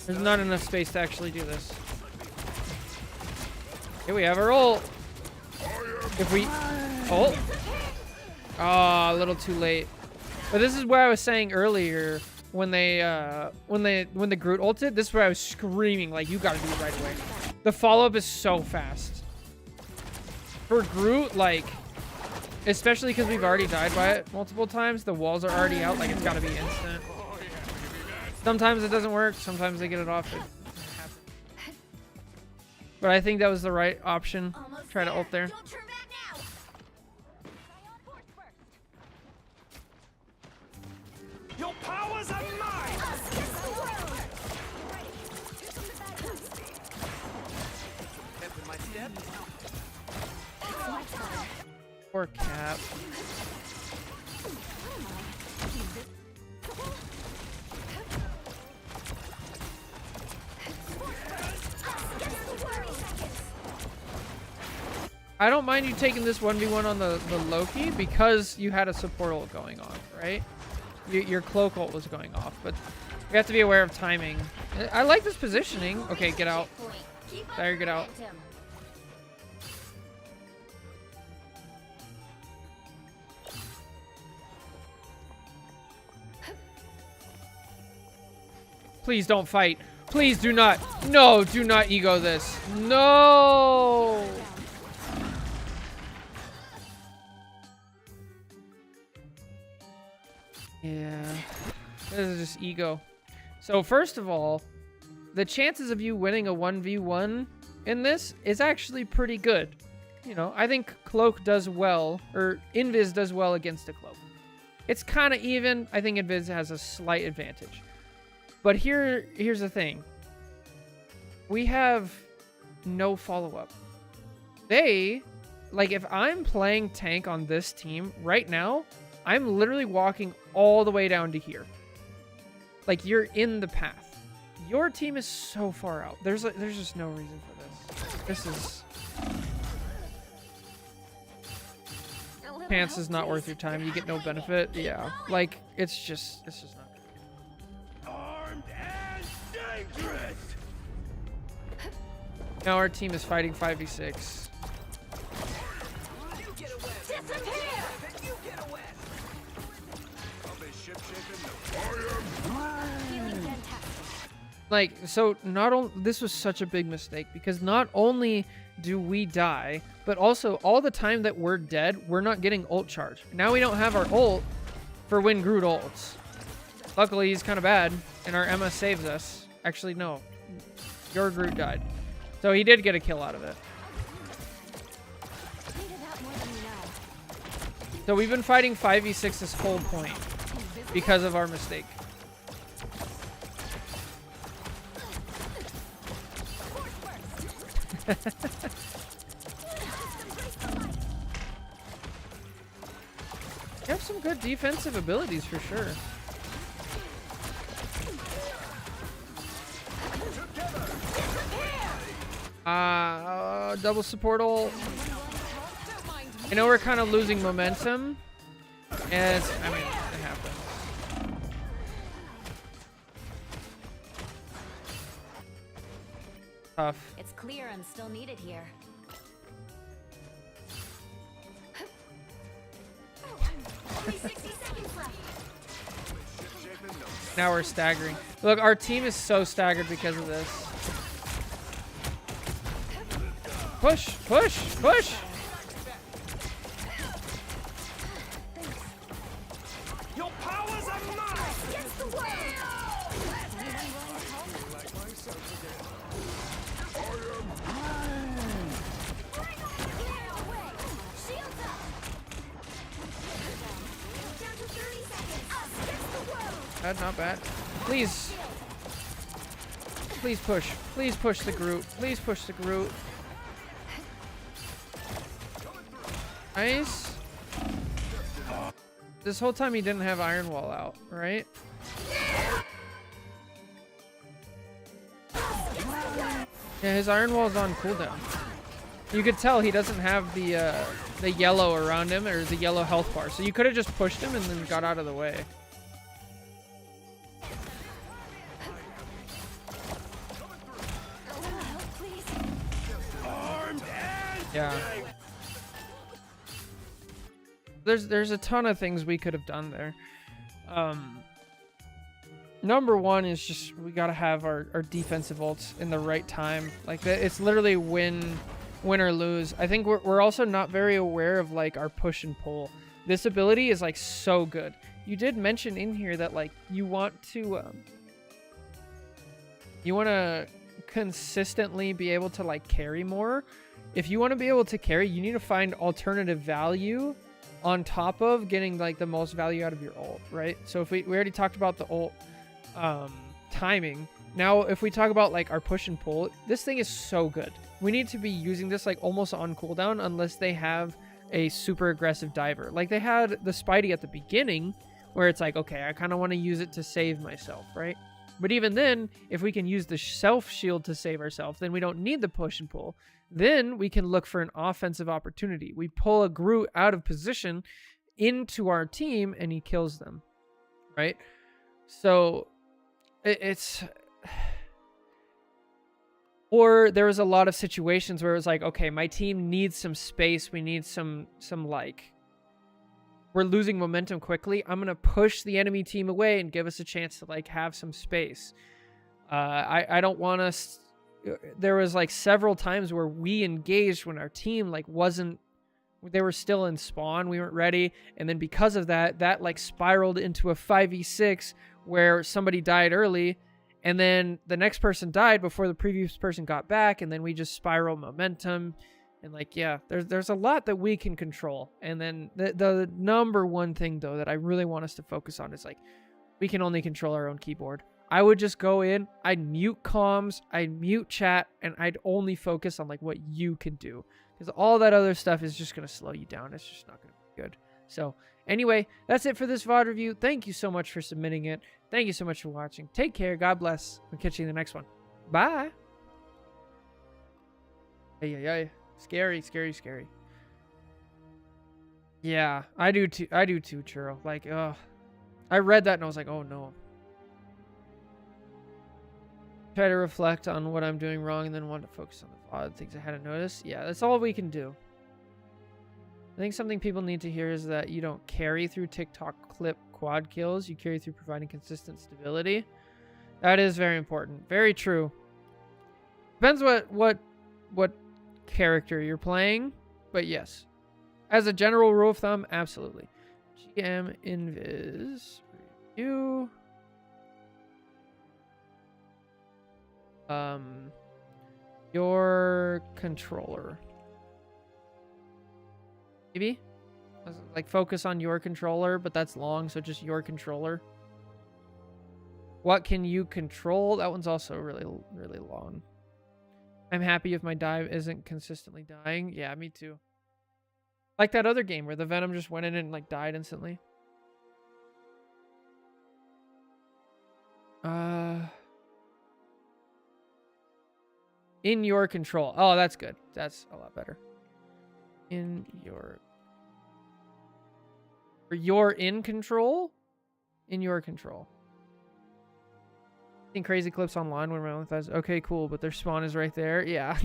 There's not enough space to actually do this. Here we have our ult. If we ult. Oh, a little too late. But this is where I was saying earlier when the Groot ulted. This is where I was screaming like, you gotta do it right away. The follow up is so fast. For Groot, like, especially because we've already died by it multiple times, the walls are already out. Like, it's gotta be instant. Sometimes it doesn't work. Sometimes they get it off. But I think that was the right option. Try to ult there. Your powers are mine. Poor Cap. I don't mind you taking this 1v1 on the Loki because you had a support ult going on, right? Your cloak ult was going off, but you have to be aware of timing. I like this positioning. Okay, get out. There, get out. Please don't fight. Please do not. No, do not ego this. No. Yeah. This is just ego. So first of all, the chances of you winning a 1v1 in this is actually pretty good. You know, I think Cloak does well, or Invis does well against a Cloak. It's kind of even. I think Invis has a slight advantage. But here's the thing. We have no follow-up. Like, if I'm playing tank on this team right now, I'm literally walking all the way down to here. Like, you're in the path. Your team is so far out. There's just no reason for this. This is... Pants is not worth your time. You get no benefit. Yeah. Like, it's just not good. Armed and dangerous. Now our team is fighting 5v6. Like, so not only this was such a big mistake because not only do we die, but also all the time that we're dead, we're not getting ult charge. Now we don't have our ult for when Groot ults. Luckily, he's kind of bad, and our Emma saves us. Actually, no. Your Groot died. So he did get a kill out of it. So we've been fighting 5v6 this whole point because of our mistake. You have some good defensive abilities for sure. Double support ult. I know we're kind of losing momentum. And I mean, it happens. Tough. It's clear I'm still needed here. Only 60 seconds left. Now we're staggering. Look, our team is so staggered because of this. Push, push, push! Your powers are mine. Against the world! Bad, not bad. Please. Please push. Please push the Groot. Please push the Groot. Nice. This whole time he didn't have Iron Wall out, right? Yeah, his Iron Wall is on cooldown. You could tell he doesn't have the yellow around him, or the yellow health bar. So you could have just pushed him and then got out of the way. Yeah. There's a ton of things we could have done there. Number one is just we gotta have our defensive ults in the right time. Like it's literally win or lose. I think we're also not very aware of like our push and pull. This ability is like so good. You did mention in here that like you want to consistently be able to like carry more. If you want to be able to carry, you need to find alternative value on top of getting like the most value out of your ult, right? So if we already talked about the ult timing. Now, if we talk about like our push and pull, this thing is so good. We need to be using this like almost on cooldown unless they have a super aggressive diver. Like they had the Spidey at the beginning where it's like, okay, I kind of want to use it to save myself, right? But even then, if we can use the self shield to save ourselves, then we don't need the push and pull. Then we can look for an offensive opportunity. We pull a Groot out of position into our team and he kills them, right? So it's... Or there was a lot of situations where it was like, okay, my team needs some space. We need some like... We're losing momentum quickly. I'm going to push the enemy team away and give us a chance to like have some space. I don't want us... There was like several times where we engaged when our team like wasn't They were still in spawn. We weren't ready. And then because of that, that like spiraled into a 5v6 where somebody died early. And then the next person died before the previous person got back. And then we just spiral momentum. And like, yeah, there's a lot that we can control. And then the number one thing, though, that I really want us to focus on is like, we can only control our own keyboard. I would just go in, I'd mute comms, I'd mute chat, and I'd only focus on like what you can do. Because all that other stuff is just going to slow you down. It's just not going to be good. So anyway, that's it for this VOD review. Thank you so much for submitting it. Thank you so much for watching. Take care. God bless. We'll catch you in the next one. Bye. Hey. Scary, scary, scary. Yeah, I do too, Churro. Like, I read that and I was like, oh no. Try to reflect on what I'm doing wrong and then want to focus on the odd things I hadn't noticed. Yeah, that's all we can do. I think something people need to hear is that you don't carry through TikTok clip quad kills. You carry through providing consistent stability. That is very important. Very true. Depends what character you're playing, but yes. As a general rule of thumb, absolutely. GM Invis review. Your controller. Maybe? Like focus on your controller, but that's long, so just your controller. What can you control? That one's also really, really long. I'm happy if my dive isn't consistently dying. Yeah, me too. Like that other game where the Venom just went in and like died instantly. In your control. Oh, that's good. That's a lot better. In your... You're in control? In your control. Seeing crazy clips online when around with us. Okay, cool, but their spawn is right there. Yeah.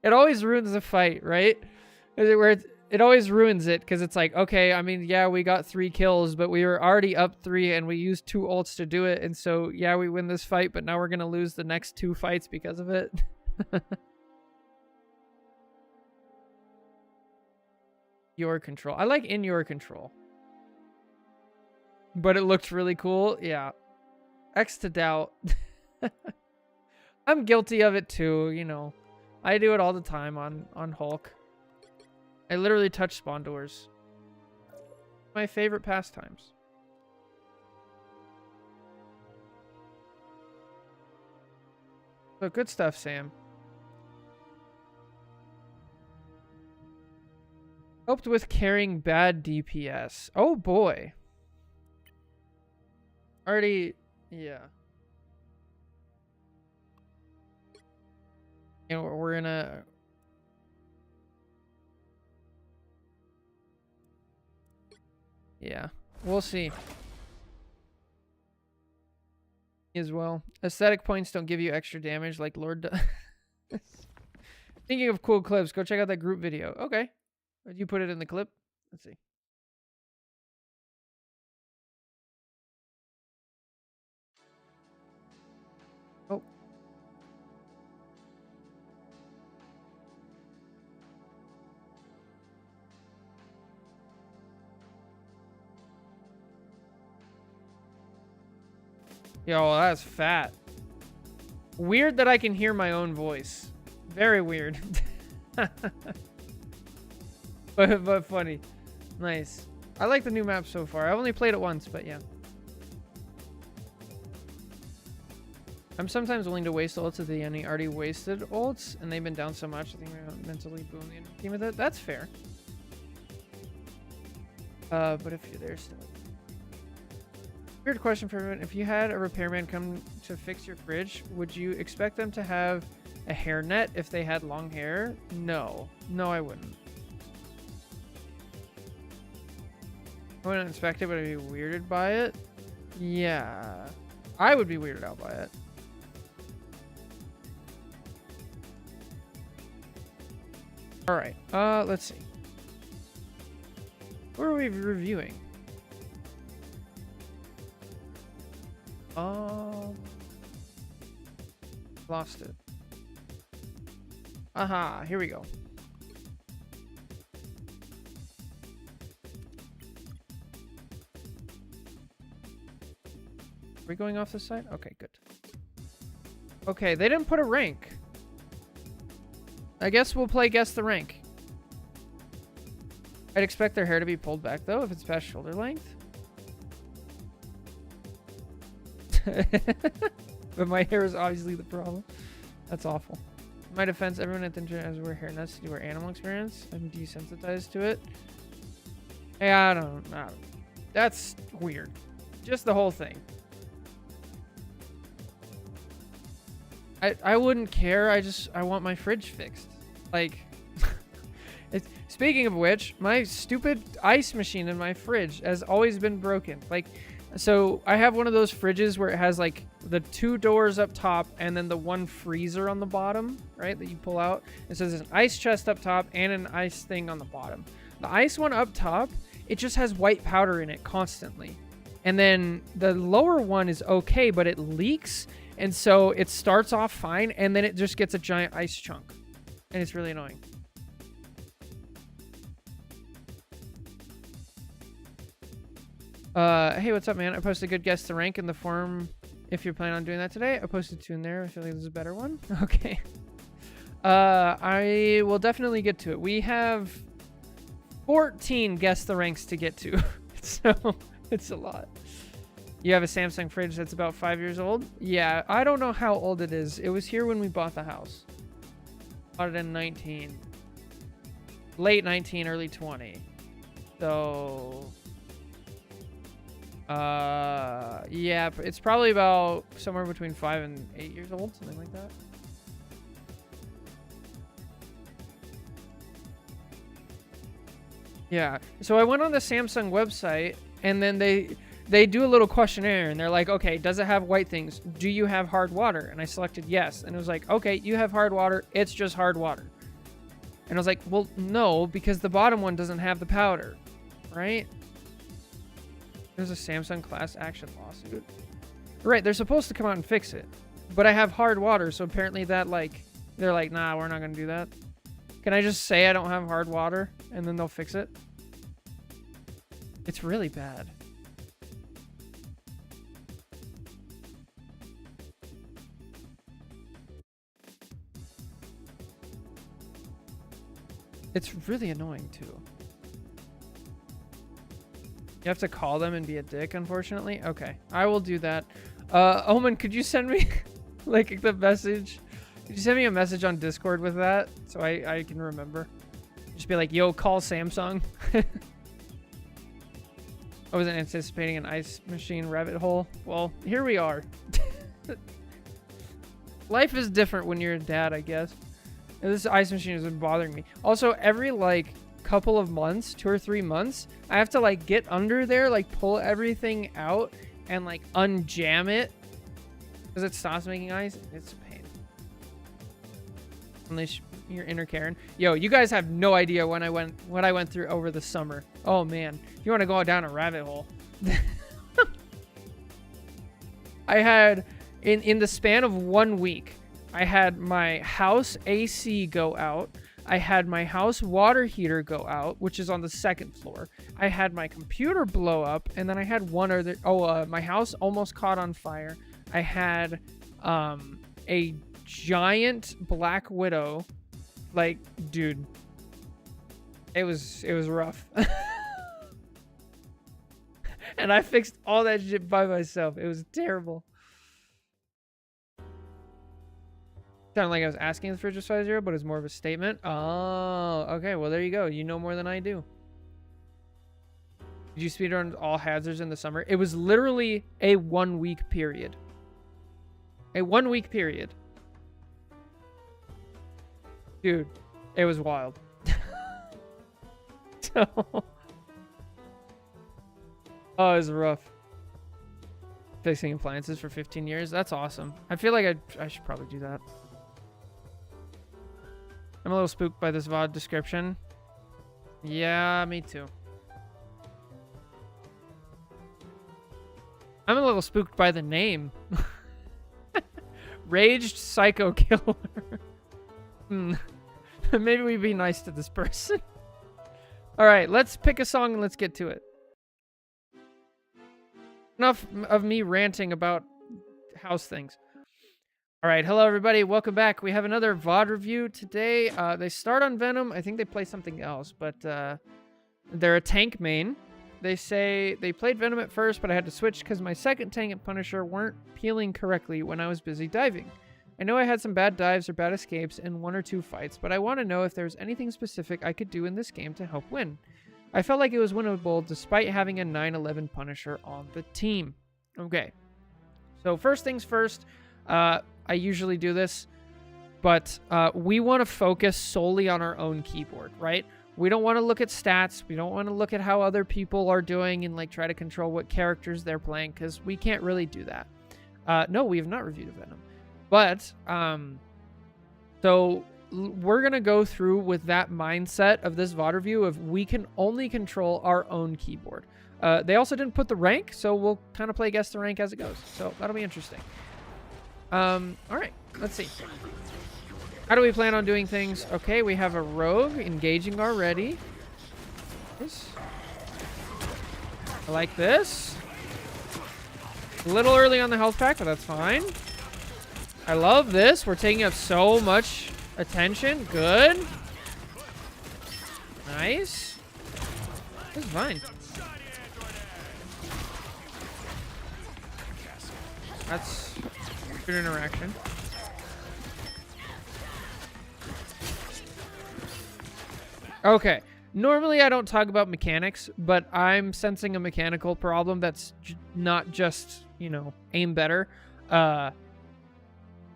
It always ruins the fight, right? It always ruins it because it's like, okay, I mean, yeah, we got 3 kills, but we were already up 3 and we used 2 ults to do it. And so, yeah, we win this fight, but now we're going to lose the next 2 fights because of it. Your control. I like in your control. But it looked really cool. Yeah. X to doubt. I'm guilty of it too, you know. I do it all the time on Hulk. I literally touch spawn doors. My favorite pastimes. So good stuff, Sam. Helped with carrying bad DPS. Oh boy. Already, yeah. And we're gonna... Yeah, we'll see. As well. Aesthetic points don't give you extra damage like Lord does. Thinking of cool clips, go check out that group video. Okay. Did you put it in the clip? Let's see. Oh. Yo, that's fat. Weird that I can hear my own voice. Very weird. but funny. Nice. I like the new map so far. I've only played it once, but yeah. I'm sometimes willing to waste ults if the enemy already wasted ults, and they've been down so much, I think we're gonna mentally boom the enemy team with it. That's fair. But if you're there still. Weird question for everyone. If you had a repairman come to fix your fridge, would you expect them to have a hairnet if they had long hair? No. No, I wouldn't. I wouldn't inspect it, but I'd be weirded by it. Yeah. I would be weirded out by it. Alright. Let's see. What are we reviewing? Lost it. Aha, here we go. Are we going off this side? Okay, good. Okay, they didn't put a rank. I guess we'll play guess the rank. I'd expect their hair to be pulled back, though, if it's past shoulder length. But my hair is obviously the problem. That's awful. In my defense, everyone at the gym has wear hair nuts to do our animal experience. I'm desensitized to it. Yeah, I don't know. That's weird. Just the whole thing. I wouldn't care. I want my fridge fixed. Like, speaking of which, my stupid ice machine in my fridge has always been broken. Like, so I have one of those fridges where it has like the 2 doors up top and then the 1 freezer on the bottom, right? That you pull out. It says there's an ice chest up top and an ice thing on the bottom. The ice one up top, it just has white powder in it constantly. And then the lower one is okay, but it leaks. And so it starts off fine and then it just gets a giant ice chunk. And it's really annoying. Hey, what's up, man? I posted a good guess the rank in the forum if you're planning on doing that today. I posted 2 in there. I feel like there's a better one. Okay. I will definitely get to it. We have 14 guess the ranks to get to. So it's a lot. You have a Samsung fridge that's about 5 years old? Yeah, I don't know how old it is. It was here when we bought the house. Bought it in 19. Late 19, early 20. So... yeah, it's probably about somewhere between 5 and 8 years old, something like that. Yeah, so I went on the Samsung website and then they do a little questionnaire and they're like, okay, does it have white things? Do you have hard water? And I selected yes. And it was like, okay, you have hard water. It's just hard water. And I was like, well, no, because the bottom one doesn't have the powder, right? There's a Samsung class action lawsuit. Right, they're supposed to come out and fix it. But I have hard water, so apparently that, like, they're like, nah, we're not going to do that. Can I just say I don't have hard water, and then they'll fix it? It's really bad. It's really annoying, too. You have to call them and be a dick, unfortunately. Okay, I will do that. Omen, could you send me like the message? Could you send me a message on Discord with that so I can remember? Just be like, yo, call Samsung. I wasn't anticipating an ice machine rabbit hole. Well, here we are. Life is different when you're a dad, I guess. And this ice machine has been bothering me. Also, every like couple of months, 2 or 3 months, I have to like get under there, like pull everything out and like unjam it because it stops making ice. It's a pain. Unless you're inner Karen. Yo, you guys have no idea what I went through over the summer. Oh man, you want to go down a rabbit hole? I had in the span of 1 week, I had my house AC go out. I had my house water heater go out, which is on the 2nd floor. I had my computer blow up, and then I had one other... my house almost caught on fire. I had a giant black widow. Like, dude, it was rough. And I fixed all that shit by myself. It was terrible. Sounded like I was asking if the fridge was size 0, but it's more of a statement. Oh, okay. Well, there you go. You know more than I do. Did you speedrun all hazards in the summer? It was literally a 1 week period. A 1 week period. Dude, it was wild. So, oh, it was rough. Fixing appliances for 15 years. That's awesome. I feel like I should probably do that. I'm a little spooked by this VOD description. Yeah, me too. I'm a little spooked by the name. Raged Psycho Killer. Maybe we'd be nice to this person. All right, let's pick a song and let's get to it. Enough of me ranting about house things. All right, hello everybody, welcome back. We have another VOD review today. They start on Venom. I think they play something else, but they're a tank main. They say they played Venom at first, but I had to switch because my second tank and Punisher weren't peeling correctly when I was busy diving. I know I had some bad dives or bad escapes in 1 or 2 fights, but I want to know if there's anything specific I could do in this game to help win. I felt like it was winnable despite having a 9/11 Punisher on the team. Okay, so first things first, I usually do this, but we want to focus solely on our own keyboard, right? We don't want to look at stats. We don't want to look at how other people are doing and like try to control what characters they're playing because we can't really do that. No, we have not reviewed Venom. But, so we're going to go through with that mindset of this VOD review of we can only control our own keyboard. They also didn't put the rank, so we'll kind of play guess the rank as it goes. So that'll be interesting. All right, let's see. How do we plan on doing things? Okay, we have a rogue engaging already. I like this. A little early on the health pack, but that's fine. I love this. We're taking up so much attention. Good. Nice. This is fine. That's good interaction. Okay. Normally I don't talk about mechanics, but I'm sensing a mechanical problem that's not just, you know, aim better.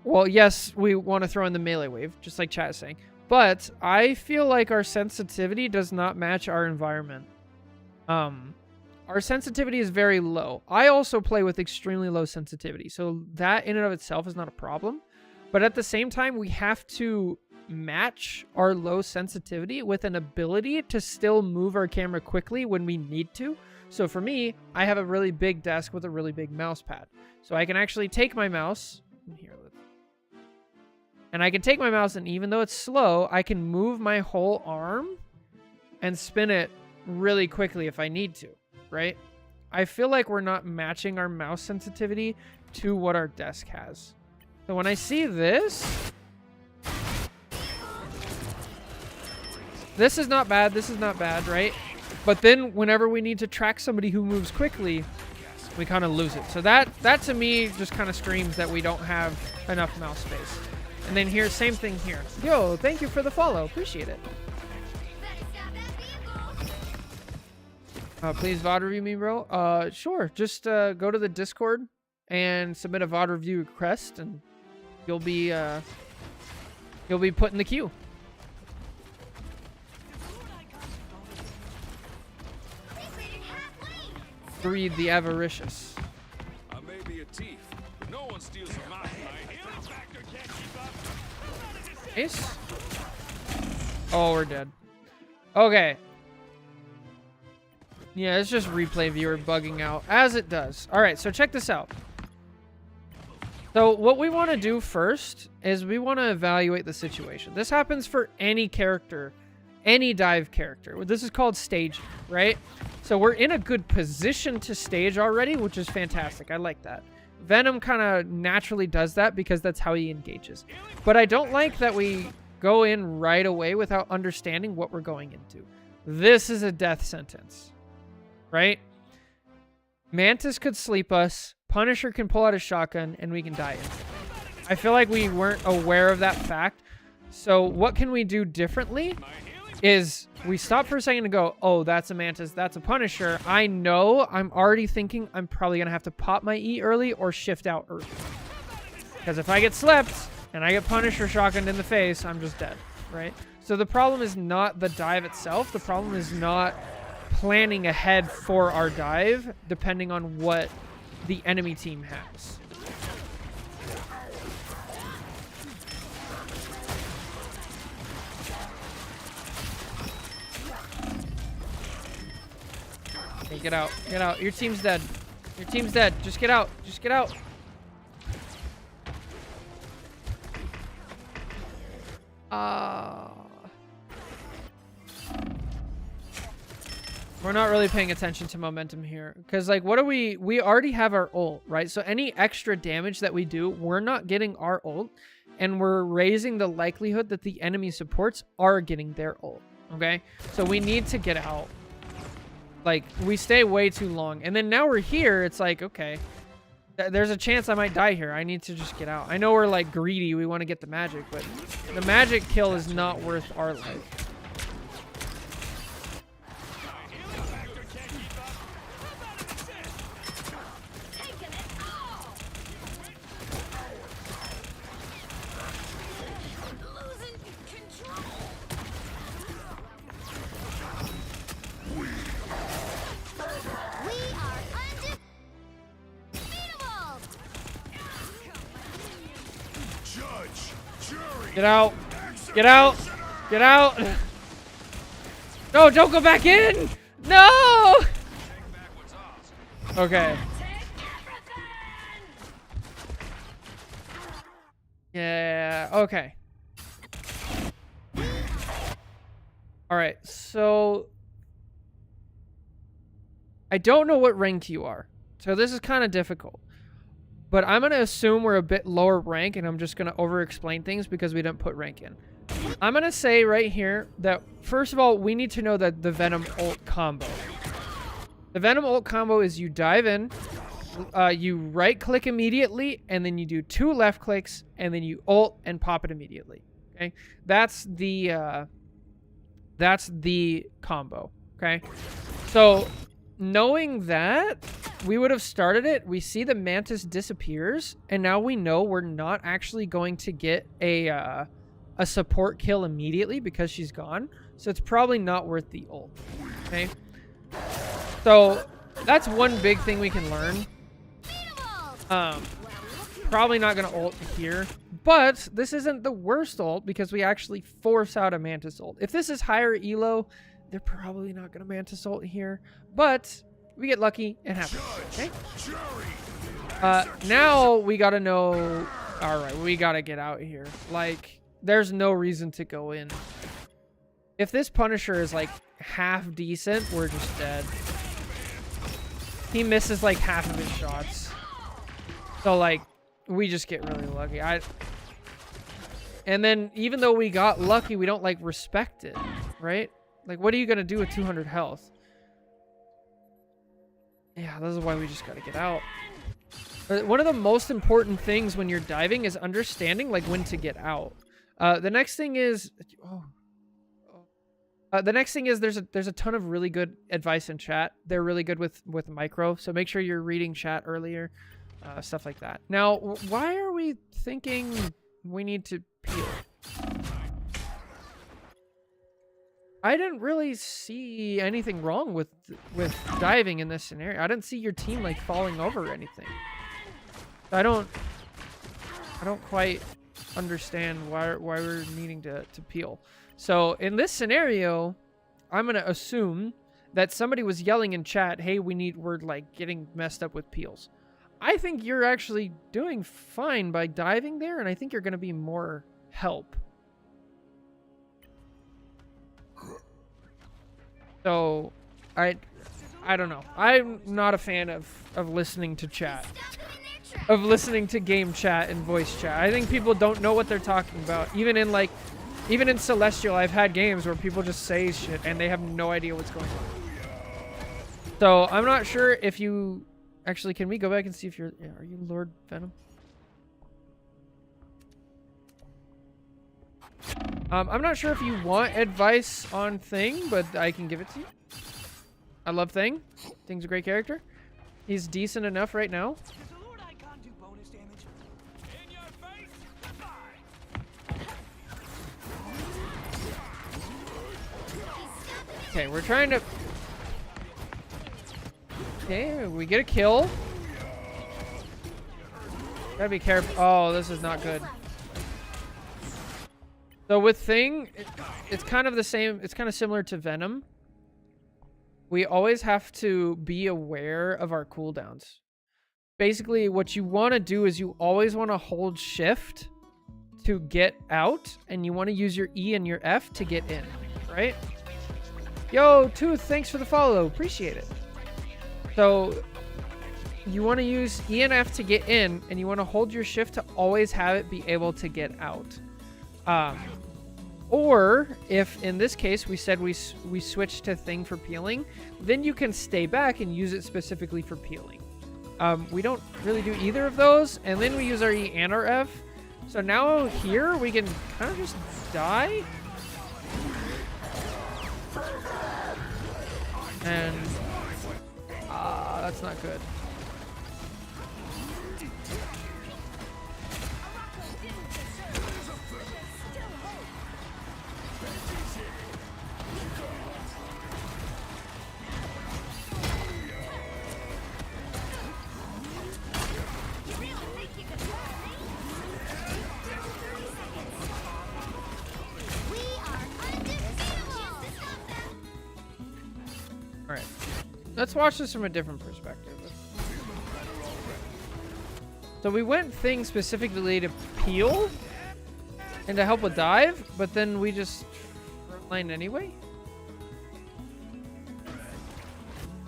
Well, yes, we want to throw in the melee wave, just like chat is saying. But I feel like our sensitivity does not match our environment. Our sensitivity is very low. I also play with extremely low sensitivity, so that in and of itself is not a problem. But at the same time, we have to match our low sensitivity with an ability to still move our camera quickly when we need to. So for me, I have a really big desk with a really big mouse pad. So I can actually take my mouse, and I can take my mouse, and even though it's slow, I can move my whole arm and spin it really quickly if I need to, right? I feel like we're not matching our mouse sensitivity to what our desk has. So when I see this, this is not bad, right? But then whenever we need to track somebody who moves quickly, we kind of lose it. So that to me just kind of screams that we don't have enough mouse space. And then here, same thing here. Yo, thank you for the follow. Appreciate it. Please VOD review me, bro. Sure. Just go to the Discord and submit a VOD review request, and you'll be put in the queue. Breed the avaricious. I may be a thief, but no one steals from my healing factor can't keep up. Ace? Oh, we're dead. Okay. Yeah, it's just replay viewer bugging out, as it does. All right, so check this out. So what we want to do first is we want to evaluate the situation. This happens for any character, any dive character. This is called staging, right? So we're in a good position to stage already, which is fantastic. I like that. Venom kind of naturally does that because that's how he engages. But I don't like that we go in right away without understanding what we're going into. This is a death sentence, right? Mantis could sleep us, Punisher can pull out a shotgun, and we can die instantly. I feel like we weren't aware of that fact. So what can we do differently is we stop for a second and go, oh, that's a Mantis, that's a Punisher. I know I'm already thinking I'm probably going to have to pop my E early or shift out early. Because if I get slept and I get Punisher shotgunned in the face, I'm just dead, right? So the problem is not the dive itself. The problem is not planning ahead for our dive, depending on what the enemy team has. Okay, get out. Get out. Your team's dead. Your team's dead. Just get out. Just get out. We're not really paying attention to momentum here. Because, like, what do we already have our ult, right? So any extra damage that we do, we're not getting our ult. And we're raising the likelihood that the enemy supports are getting their ult, okay? So we need to get out. Like, we stay way too long. And then now we're here, it's like, okay. There's a chance I might die here. I need to just get out. I know we're, like, greedy. We want to get the magic. But the magic kill is not worth our life. Get out. Get out. Get out. No, don't go back in. No. Okay. Yeah, okay. All right, so I don't know what rank you are. So this is kind of difficult. But I'm going to assume we're a bit lower rank, and I'm just going to over-explain things because we didn't put rank in. I'm going to say right here that, first of all, we need to know that the Venom ult combo. The Venom ult combo is you dive in, you right-click immediately, and then you do 2 left clicks, and then you ult and pop it immediately. Okay? That's the combo. Okay? So, knowing that, we would have started it. We see the Mantis disappears, and now we know we're not actually going to get a support kill immediately because she's gone. So it's probably not worth the ult. Okay? So that's one big thing we can learn. Probably not going to ult here. But this isn't the worst ult because we actually force out a Mantis ult. If this is higher elo, they're probably not going to Mantis ult here. But we get lucky. It happens. Okay? Now we got to know... Alright, we got to get out here. Like, there's no reason to go in. If this Punisher is, like, half decent, we're just dead. He misses, like, half of his shots. So, like, we just get really lucky. And then, even though we got lucky, we don't, like, respect it. Right? Like, what are you going to do with 200 health? Yeah, this is why we just got to get out. One of the most important things when you're diving is understanding, like, when to get out. The next thing is... the next thing is there's a ton of really good advice in chat. They're really good with micro, so make sure you're reading chat earlier. Stuff like that. Now, why are we thinking we need to peel? I didn't really see anything wrong with diving in this scenario. I didn't see your team, like, falling over or anything. I don't quite understand why we're needing to peel. So in this scenario, I'm gonna assume that somebody was yelling in chat, "Hey, we're like getting messed up with peels." I think you're actually doing fine by diving there, and I think you're gonna be more help. So, I don't know. I'm not a fan of listening to chat. Of listening to game chat and voice chat. I think people don't know what they're talking about. Even in Celestial, I've had games where people just say shit and they have no idea what's going on. So, I'm not sure if you... Actually, can we go back and see if you're... Yeah, are you Lord Venom? I'm not sure if you want advice on Thing, but I can give it to you. I love Thing. Thing's a great character. He's decent enough right now. Okay, we're trying to... Okay, we get a kill. Gotta be careful. Oh, this is not good. So with Thing, it's kind of the same. It's kind of similar to Venom. We always have to be aware of our cooldowns. Basically, what you want to do is you always want to hold shift to get out, and you want to use your E and your F to get in, right? Yo, Tooth, thanks for the follow. Appreciate it. So you want to use E and F to get in, and you want to hold your shift to always have it be able to get out. Or if in this case we said we switched to thing for peeling, then you can stay back and use it specifically for peeling. We don't really do either of those, and then we use our E and our F. So now here we can kind of just die. And that's not good. Alright, let's watch this from a different perspective. So we went thing specifically to peel and to help with dive, but then we just frontline anyway?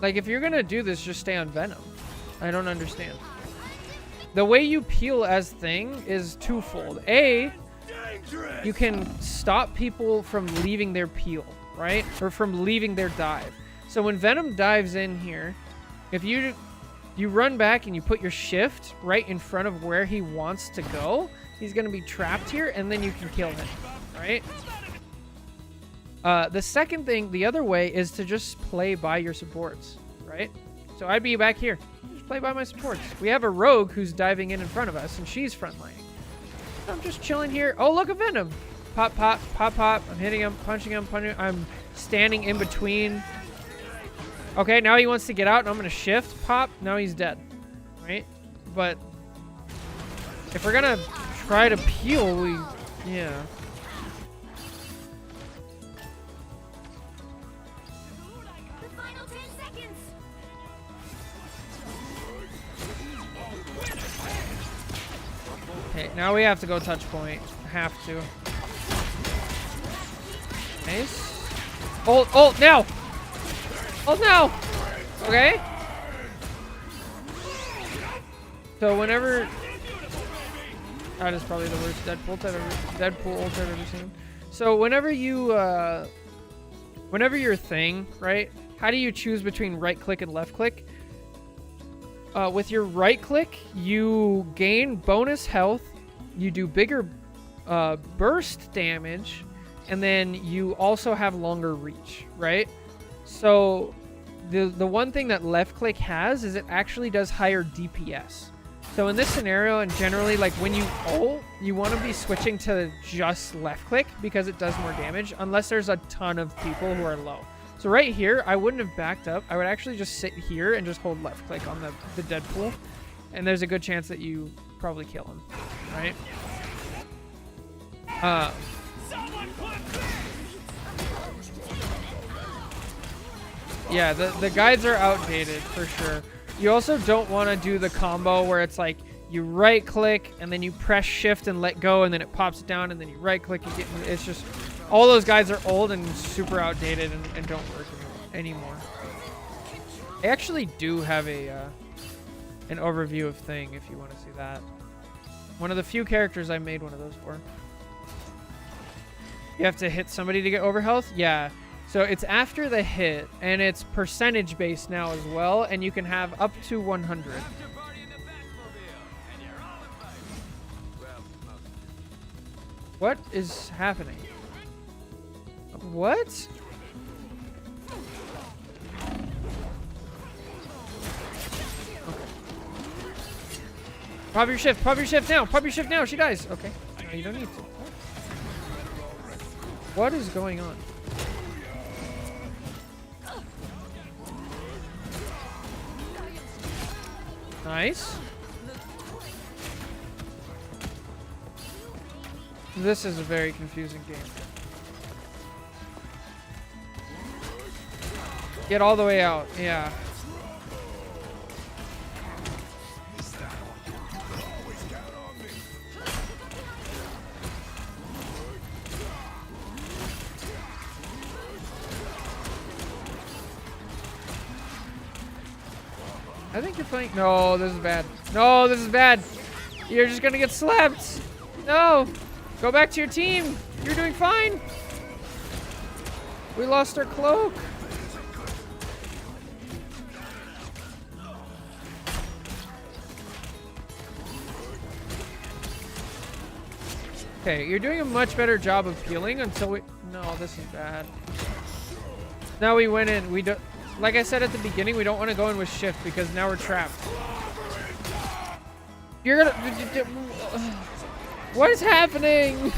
Like, if you're gonna do this, just stay on Venom. I don't understand. The way you peel as thing is twofold. A, you can stop people from leaving their peel, right? Or from leaving their dive. So when Venom dives in here, if you run back and you put your shift right in front of where he wants to go, he's going to be trapped here, and then you can kill him, right? The second thing, the other way, is to just play by your supports, right? So I'd be back here. Just play by my supports. We have a rogue who's diving in front of us, and she's frontlining. I'm just chilling here. Oh, look at Venom. Pop, pop, pop, pop. I'm hitting him, punching him, punching him. I'm standing in between. Okay, now he wants to get out, and I'm going to shift, pop. Now he's dead, right? But if we're going to try to peel, yeah. The final 10 seconds. Okay, now we have to go touch point. Have to. Nice. Ult, now! Oh no! Okay. So whenever, that is probably the worst Deadpool ult I've ever seen. So whenever you're thing, right? How do you choose between right click and left click? With your right click, you gain bonus health, you do bigger burst damage, and then you also have longer reach, right? So the one thing that left click has is it actually does higher DPS. So in this scenario, and generally, like when you ult, you want to be switching to just left click because it does more damage, unless there's a ton of people who are low. So right here, I wouldn't have backed up. I would actually just sit here and just hold left click on the Deadpool, and there's a good chance that you probably kill him, right? Yeah, the guides are outdated for sure. You also don't want to do the combo where it's like you right click and then you press shift and let go and then it pops it down and then you right click and get, it's just, all those guides are old and super outdated and don't work anymore. I actually do have an overview of thing if you want to see that. One of the few characters I made one of those for. You have to hit somebody to get overhealth? Yeah. So it's after the hit, and it's percentage based now as well, and you can have up to 100. What is happening? What? Okay. Pop your shift now, pop your shift now, she dies. Okay, no, you don't need to. What is going on? Nice. This is a very confusing game. Get all the way out. Yeah. I think you're playing. No, this is bad. No, this is bad. You're just gonna get slapped. No, go back to your team. You're doing fine. We lost our cloak. Okay, you're doing a much better job of healing until we... No, this is bad. Now we went in. We don't... Like I said at the beginning, we don't want to go in with shift because now we're trapped. You're gonna... What is happening?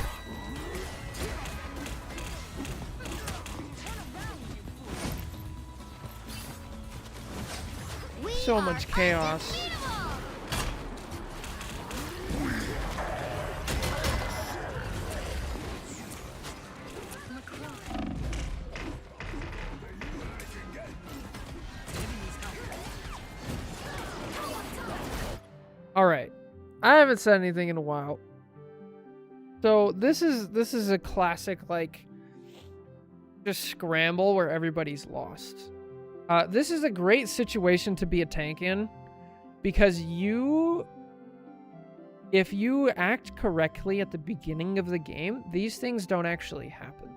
So much chaos. All right, I haven't said anything in a while. So this is a classic, like, just scramble where everybody's lost. This is a great situation to be a tank in because if you act correctly at the beginning of the game, these things don't actually happen.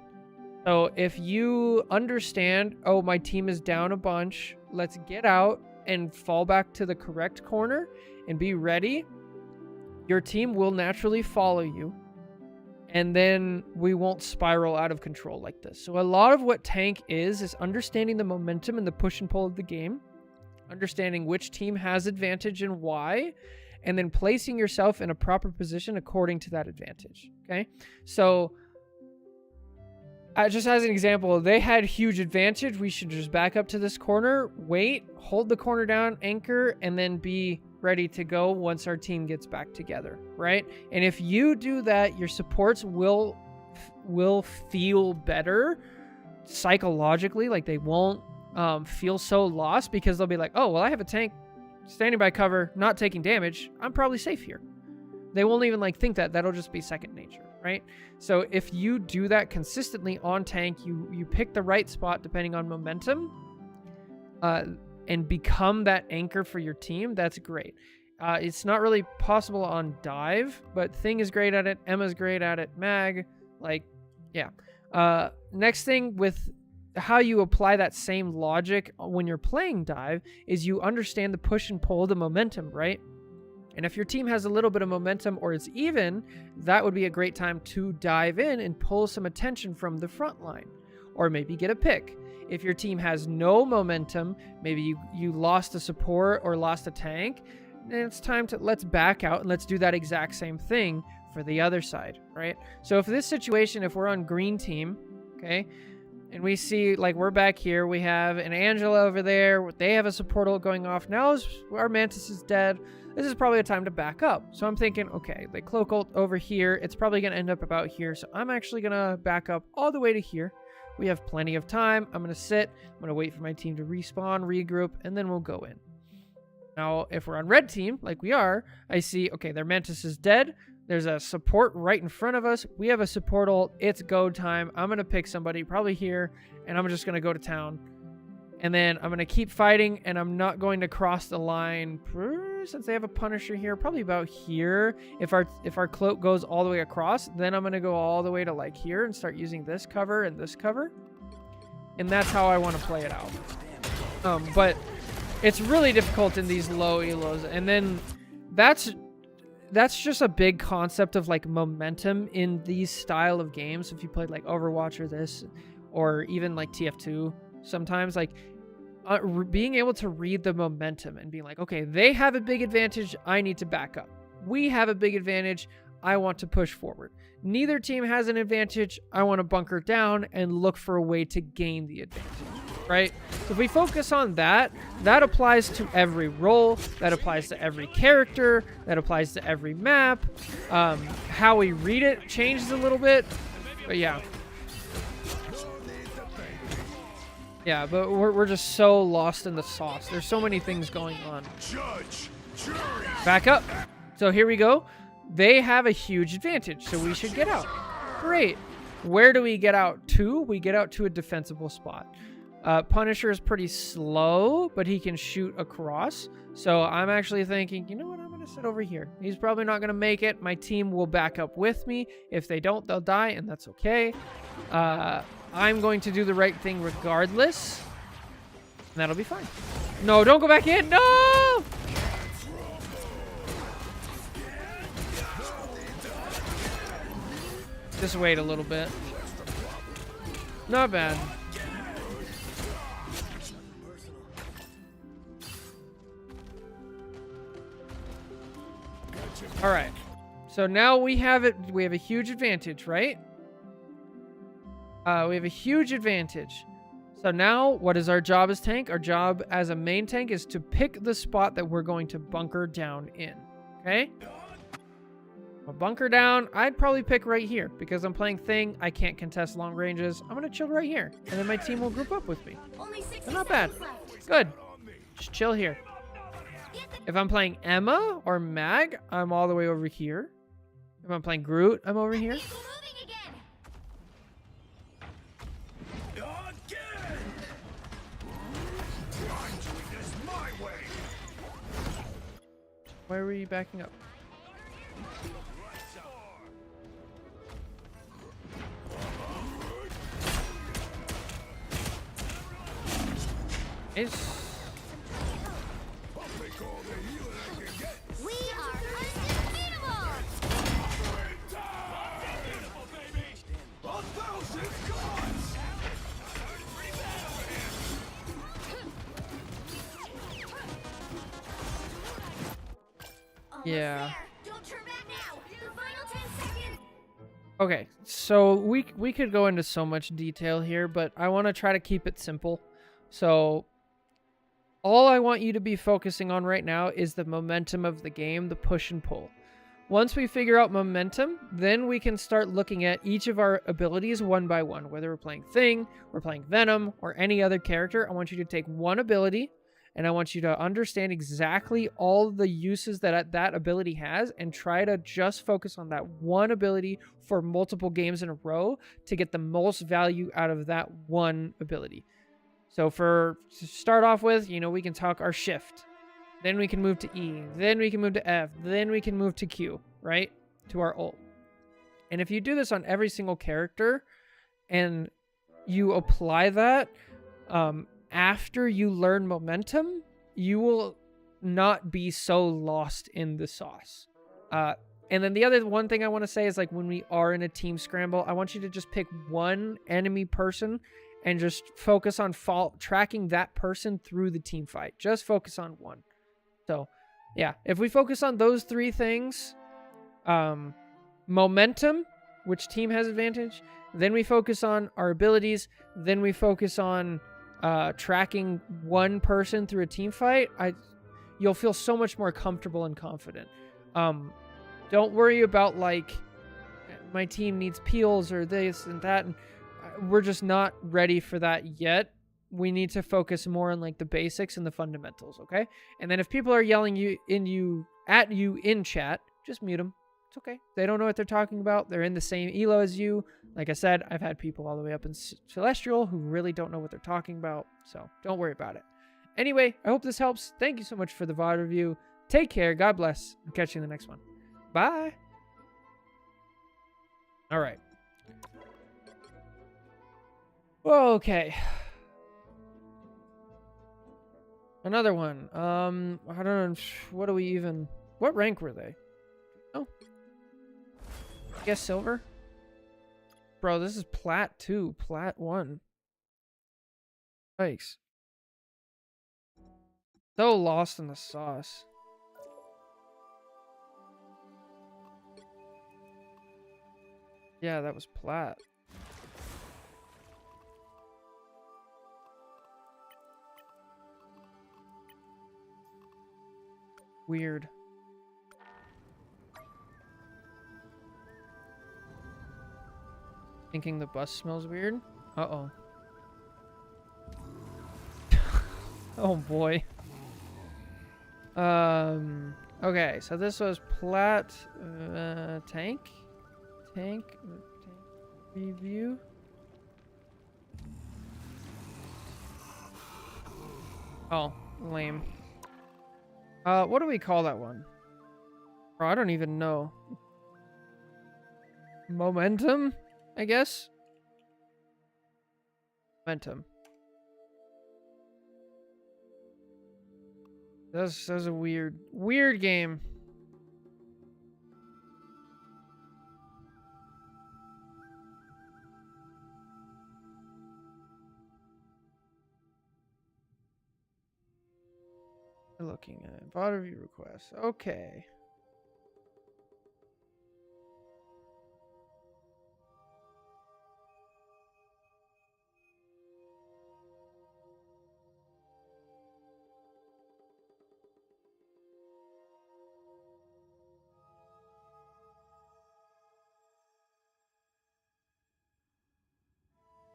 So if you understand, oh, my team is down a bunch, let's get out and fall back to the correct corner and be ready, your team will naturally follow you. And then we won't spiral out of control like this. So a lot of what tank is understanding the momentum and the push and pull of the game, understanding which team has advantage and why, and then placing yourself in a proper position according to that advantage. Okay, so just as an example, they had huge advantage. We should just back up to this corner, wait, hold the corner down, anchor, and then be ready to go once our team gets back together, right? And if you do that, your supports will feel better psychologically. Like they won't feel so lost because they'll be like, oh, well, I have a tank standing by cover, not taking damage. I'm probably safe here. They won't even like think that. That'll just be second nature, right? So if you do that consistently on tank, you pick the right spot depending on momentum, and become that anchor for your team, that's great. It's not really possible on dive, but Thing is great at it. Emma's great at it. Mag, like, yeah. Next thing with how you apply that same logic when you're playing dive is you understand the push and pull, the momentum, right? And if your team has a little bit of momentum or it's even, that would be a great time to dive in and pull some attention from the front line, or maybe get a pick. If your team has no momentum, maybe you lost a support or lost a tank, then it's time to let's back out and let's do that exact same thing for the other side, right? So if this situation, if we're on green team, okay, and we see like we're back here, we have an Angela over there, they have a support ult going off. Now our Mantis is dead. This is probably a time to back up. So I'm thinking, okay, the cloak ult over here, it's probably going to end up about here. So I'm actually going to back up all the way to here. We have plenty of time. I'm going to sit. I'm going to wait for my team to respawn, regroup, and then we'll go in. Now, if we're on red team, like we are, I see, okay, their Mantis is dead. There's a support right in front of us. We have a support ult. It's go time. I'm going to pick somebody probably here, and I'm just going to go to town. And then I'm going to keep fighting, and I'm not going to cross the line since they have a Punisher here, probably about here. If our cloak goes all the way across, then I'm going to go all the way to like here and start using this cover and this cover. And that's how I want to play it out. But it's really difficult in these low elos. And then that's just a big concept of like momentum in these style of games. If you played like Overwatch or this, or even like TF2, sometimes like being able to read the momentum and being like, okay, they have a big advantage, I need to back up. We have a big advantage, I want to push forward. Neither team has an advantage, I want to bunker down and look for a way to gain the advantage, right? So if we focus on that, that applies to every role, that applies to every character, that applies to every map. How we read it changes a little bit, but yeah. Yeah, but we're just so lost in the sauce. There's so many things going on. Back up. So here we go. They have a huge advantage, so we should get out. Great. Where do we get out to? We get out to a defensible spot. Punisher is pretty slow, but he can shoot across. So I'm actually thinking, you know what? I'm going to sit over here. He's probably not going to make it. My team will back up with me. If they don't, they'll die, and that's okay. I'm going to do the right thing regardless. And that'll be fine. No, don't go back in. No! Just wait a little bit. Not bad. All right. So now we have it. We have a huge advantage, right? We have a huge advantage. So now, what is our job as tank? Our job as a main tank is to pick the spot that we're going to bunker down in. Okay? I'll bunker down. I'd probably pick right here because I'm playing Thing. I can't contest long ranges. I'm going to chill right here. And then my team will group up with me. Only 60 They're not bad. seconds left. Good. Just chill here. If I'm playing Emma or Mag, I'm all the way over here. If I'm playing Groot, I'm over here. Vehicle moving again. Why were you backing up? We are undefeatable. Yeah. Almost there. Don't turn back now. The final 10 seconds. Okay, so we could go into so much detail here, but I want to try to keep it simple. So all I want you to be focusing on right now is the momentum of the game, the push and pull. Once we figure out momentum, then we can start looking at each of our abilities one by one. Whether we're playing Thing, we're playing Venom, or any other character, I want you to take one ability, and I want you to understand exactly all the uses that that ability has and try to just focus on that one ability for multiple games in a row to get the most value out of that one ability. So to start off with, we can talk our shift. Then we can move to E. Then we can move to F. Then we can move to Q, right? To our ult. And if you do this on every single character and you apply that, after you learn momentum, you will not be so lost in the sauce. And then the other one thing I want to say is, like, when we are in a team scramble, I want you to just pick one enemy person and just focus on tracking that person through the team fight. Just focus on one. So, yeah, if we focus on those three things, momentum, which team has advantage, then we focus on our abilities, then we focus on tracking one person through a team fight, you'll feel so much more comfortable and confident. Don't worry about, like, my team needs peels or this and that. And we're just not ready for that yet. We need to focus more on, like, the basics and the fundamentals, okay? And then if people are yelling at you in chat, just mute them. It's okay. They don't know what they're talking about. They're in the same elo as you. Like I said, I've had people all the way up in Celestial who really don't know what they're talking about, so don't worry about it. Anyway, I hope this helps. Thank you so much for the VOD review. Take care. God bless. I'll catch you in the next one. Bye. All right. Okay. Another one. I don't know. What rank were they? Oh. I guess silver? Bro, this is plat 2. Plat 1. Thanks. So lost in the sauce. Yeah, that was plat. Weird. Thinking the bus smells weird? Uh-oh. Oh boy. Okay, so this was plat tank review. Oh, lame. What do we call that one? Oh, I don't even know. Momentum, I guess? Momentum. That's a weird game. Looking at VOD review requests. Okay.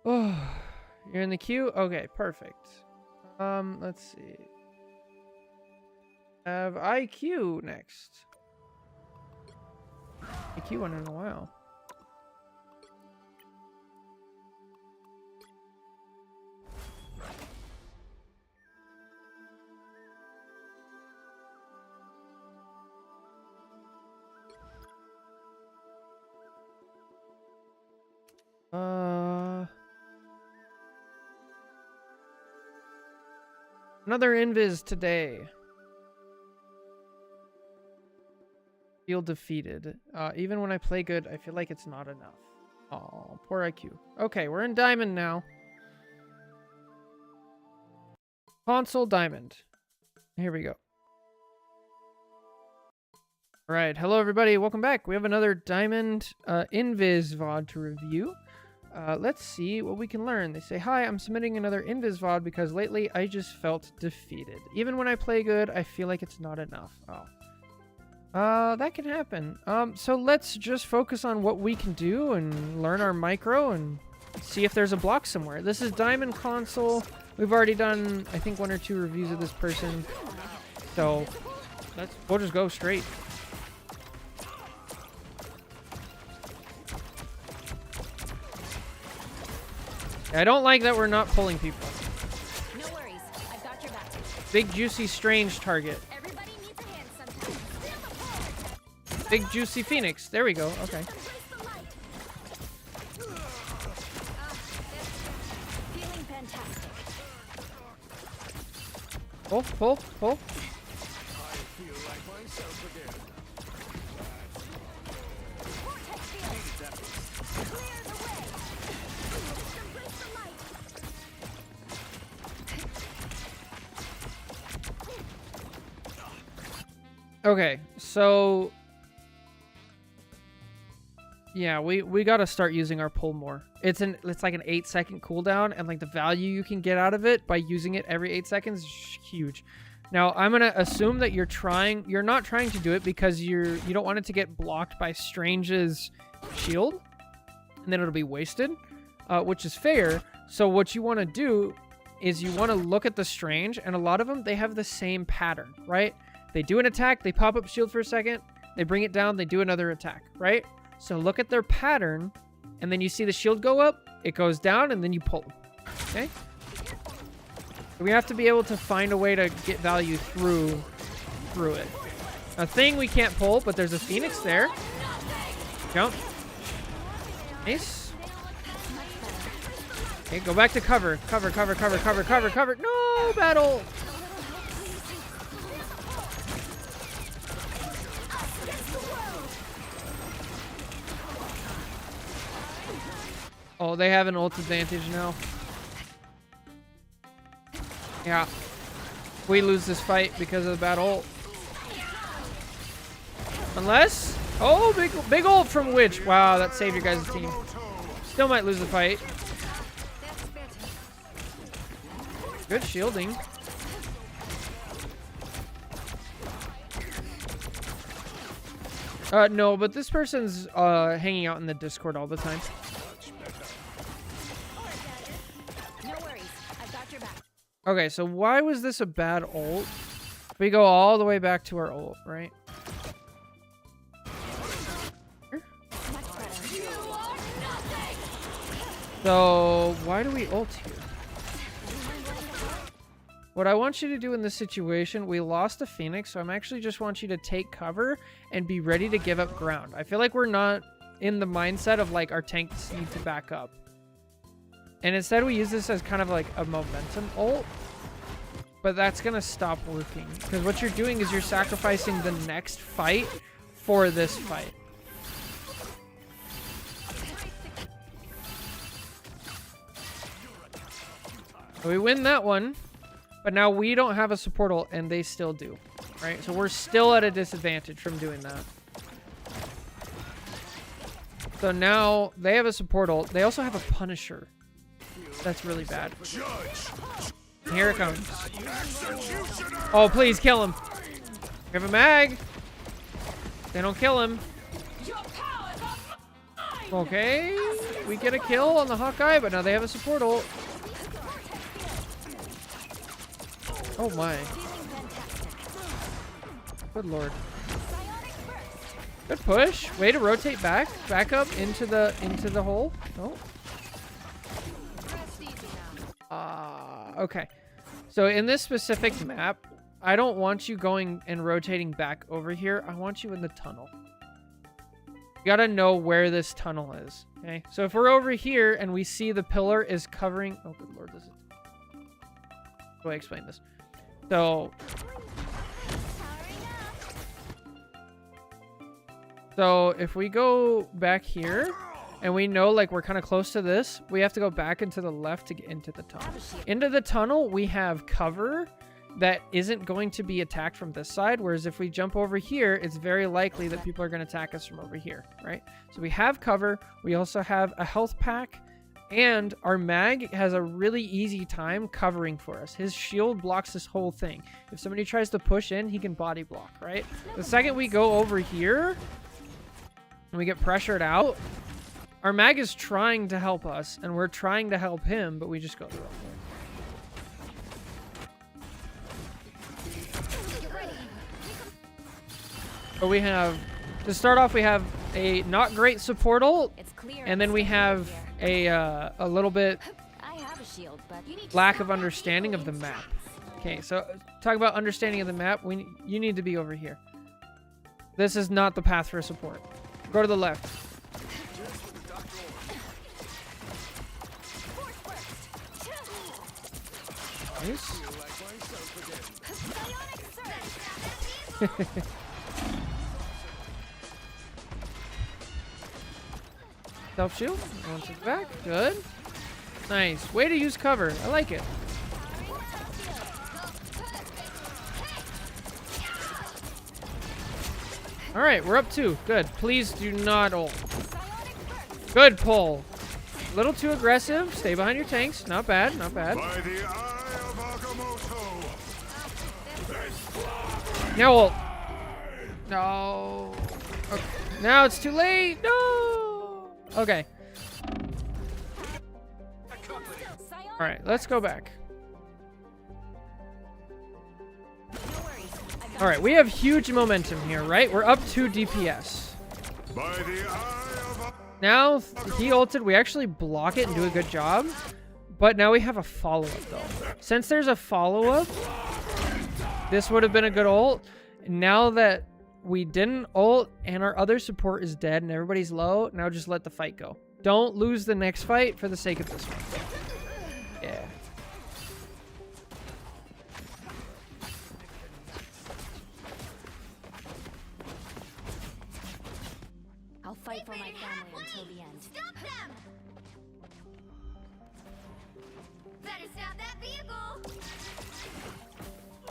Oh, you're in the queue? Okay, perfect. Let's see. Have IQ next. IQ one in a while. Another invis today. Feel defeated. Even when I play good, I feel like it's not enough. Oh, poor IQ. Okay, we're in Diamond now. Console Diamond. Here we go. All right, hello everybody, welcome back. We have another Diamond Invis VOD to review. Let's see what we can learn. They say, hi, I'm submitting another Invis VOD because lately I just felt defeated. Even when I play good, I feel like it's not enough. Oh. That can happen. So let's just focus on what we can do and learn our micro and see if there's a block somewhere. This is Diamond Console. We've already done, I think, 1 or 2 reviews of this person. So we'll just go straight. I don't like that we're not pulling people. No worries. I've got your back. Big, juicy, strange target. Everybody needs a hand sometimes. Feel the pull. Big, juicy phoenix. There we go. Okay. Embrace the light. Feeling fantastic. Pull, pull, pull. I feel like myself again. Vortex field. Clear the way. Embrace the light. Okay, so yeah, we got to start using our pull more. It's like an 8-second cooldown, and like the value you can get out of it by using it every 8 seconds is huge. Now, I'm going to assume that you're not trying to do it because you don't want it to get blocked by Strange's shield, and then it'll be wasted, which is fair. So what you want to do is you want to look at the Strange, and a lot of them, they have the same pattern, right? They do an attack, they pop up shield for a second, they bring it down, they do another attack, right? So look at their pattern, and then you see the shield go up, it goes down, and then you pull. Okay? We have to be able to find a way to get value through it. A thing we can't pull, but there's a Phoenix there. Jump. Nice. Okay, go back to cover. Cover, cover, cover, cover, cover, cover. No, battle! Oh, they have an ult advantage now. Yeah. We lose this fight because of the bad ult. Unless... Oh, big ult from Witch. Wow, that saved your guys' team. Still might lose the fight. Good shielding. No, but this person's hanging out in the Discord all the time. Okay, so why was this a bad ult? We go all the way back to our ult, right? So, why do we ult here? What I want you to do in this situation, we lost a Phoenix, so I'm actually just want you to take cover and be ready to give up ground. I feel like we're not in the mindset of like our tanks need to back up. And instead we use this as kind of like a momentum ult. But that's going to stop working. Because what you're doing is you're sacrificing the next fight for this fight. So we win that one. But now we don't have a support ult and they still do. Right? So we're still at a disadvantage from doing that. So now they have a support ult. They also have a Punisher. That's really bad. Here it comes. Oh, please kill him. We have a mag. They don't kill him. Okay. We get a kill on the Hawkeye, but now they have a support ult. Oh my. Good lord. Good push. Way to rotate back. Back up into the hole. Oh. Okay. So in this specific map, I don't want you going and rotating back over here. I want you in the tunnel. You gotta know where this tunnel is. Okay. So if we're over here and we see the pillar is covering. Oh, good lord. This is. How do I explain this? So if we go back here and we know like we're kind of close to this, we have to go back into the left to get into the tunnel. Into the tunnel, we have cover that isn't going to be attacked from this side. Whereas if we jump over here, it's very likely that people are going to attack us from over here, right? So we have cover. We also have a health pack. And our mag has a really easy time covering for us. His shield blocks this whole thing. If somebody tries to push in, he can body block, right? The second we go over here and we get pressured out, our mag is trying to help us, and we're trying to help him, but we just go the wrong way. But we have, to start off, we have a not great support ult, and then we have a little bit lack of understanding of the map. Okay, so talk about understanding of the map. You need to be over here. This is not the path for support. Go to the left. Nice. Self shield. One to the back. Good. Nice. Way to use cover. I like it. All right, we're up 2. Good. Please do not ult. Good pull. A little too aggressive. Stay behind your tanks. Not bad. Not bad. By the eye of Agamotto. Now ult. No. Okay. Now it's too late. No. Okay. All right, let's go back. All right, we have huge momentum here, right? We're up 2 DPS. By the eye of Now he ulted. We actually block it and do a good job. But now we have a follow-up, though. Since there's a follow-up, this would have been a good ult. Now that we didn't ult and our other support is dead and everybody's low, now just let the fight go. Don't lose the next fight for the sake of this one. Yeah. I'll fight for my family until the end. Stop them! Better stop that vehicle!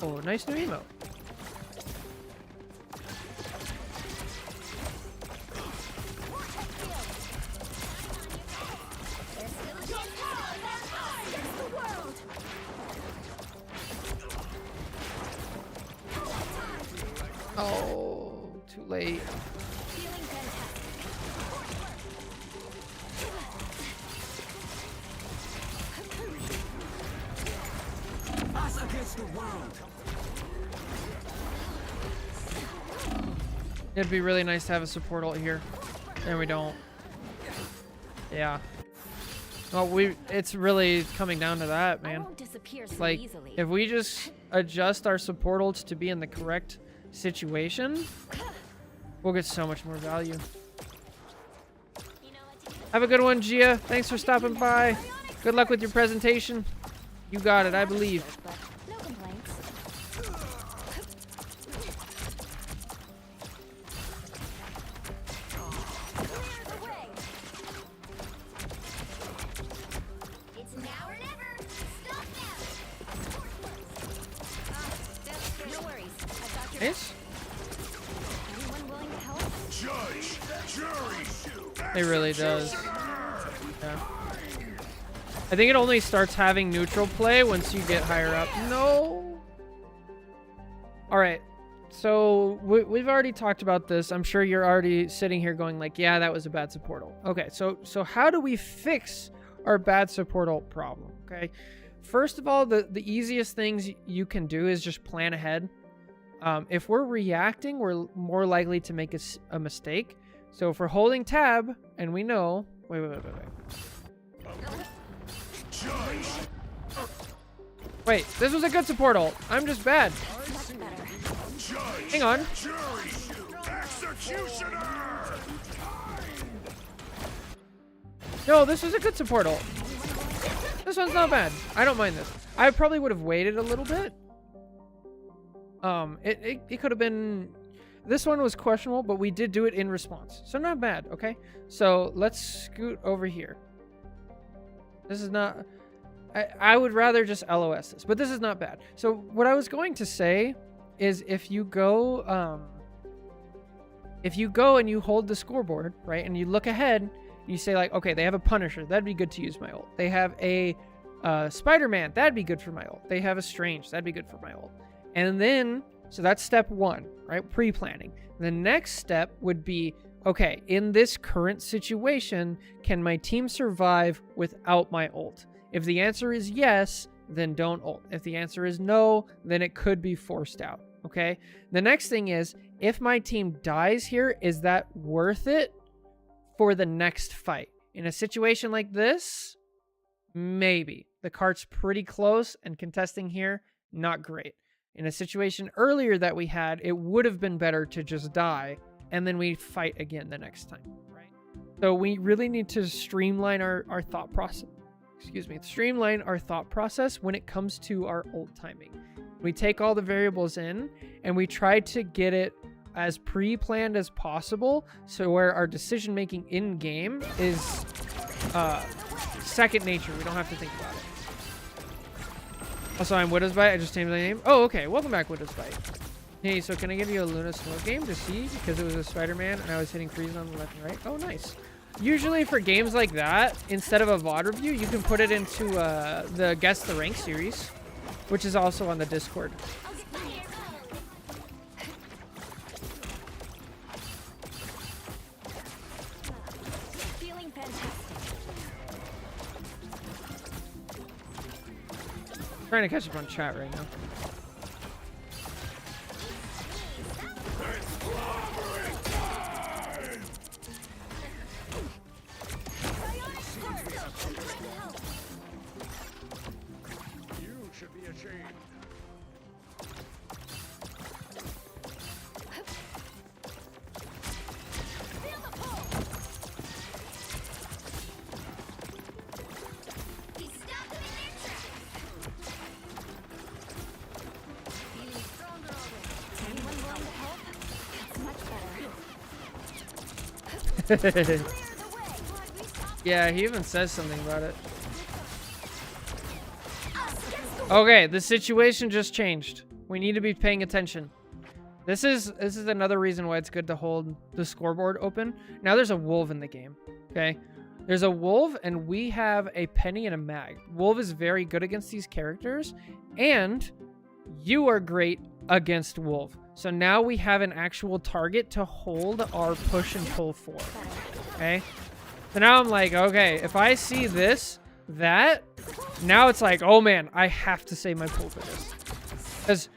Oh, nice new emote. Oh, too late. Us against the world. It'd be really nice to have a support ult here. And we don't. Yeah. Well, it's really coming down to that, I man. won't disappear so Like, easily. if we just adjust our support ults to be in the correct situation, we'll get so much more value. You know what to do. Have a good one, Gia. Thanks for stopping by. Good luck with your presentation. You got it, I believe. But no complaints. Clear the way. It's now or never. Stop them. No worries. I've got your Nice. Anyone willing to help? Judge, jury, It really does. Yeah. I think it only starts having neutral play once you get higher up. No. All right. So we've already talked about this. I'm sure you're already sitting here going like, yeah, that was a bad support ult. Okay. So how do we fix our bad support ult problem? Okay. First of all, the easiest things you can do is just plan ahead. If we're reacting, we're more likely to make a mistake. So if we're holding tab and we know, wait. Wait, this was a good support ult. I'm just bad. Much better. Hang on. jury, executioner. No, this was a good support ult. This one's not bad. I don't mind this. I probably would have waited a little bit. It could have been... This one was questionable, but we did do it in response. So not bad, okay? So let's scoot over here. This is not... I would rather just LOS this, but this is not bad. So what I was going to say is if you go and you hold the scoreboard, right, and you look ahead, you say like, okay, they have a Punisher. That'd be good to use my ult. They have a Spider-Man. That'd be good for my ult. They have a Strange. That'd be good for my ult. And then, so that's step one, right? Pre-planning. The next step would be, okay, in this current situation, can my team survive without my ult? If the answer is yes, then don't ult. If the answer is no, then it could be forced out, okay? The next thing is, if my team dies here, is that worth it for the next fight? In a situation like this, maybe. The cart's pretty close, and contesting here, not great. In a situation earlier that we had, it would have been better to just die, and then we fight again the next time, right? So we really need to streamline our thought process. Streamline our thought process when it comes to our ult timing. We take all the variables in, and we try to get it as pre-planned as possible, so where our decision-making in-game is second nature. We don't have to think about it. Also, I'm Widow's Bite. I just changed my name. Oh, okay. Welcome back, Widow's Bite. Hey, so can I give you a Luna Smoke game to see? Because it was a Spider-Man, and I was hitting freeze on the left and right. Oh, nice. Usually for games like that, instead of a VOD review, you can put it into the Guess the Rank series, which is also on the Discord. Feeling fantastic. Trying to catch up on chat right now. You should be ashamed. Feel the pull. He's stopped them in their tracks. Feeling stronger already. Anyone willing to help? That's much better. Clear the way. Yeah, he even says something about it. Okay, the situation just changed. We need to be paying attention. This is another reason why it's good to hold the scoreboard open. Now there's a wolf in the game, okay? There's a wolf, and we have a penny and a mag. Wolf is very good against these characters, and you are great against wolf. So now we have an actual target to hold our push and pull for, okay? So now I'm like, okay, if I see this, now it's like, oh man, I have to save my pull for this.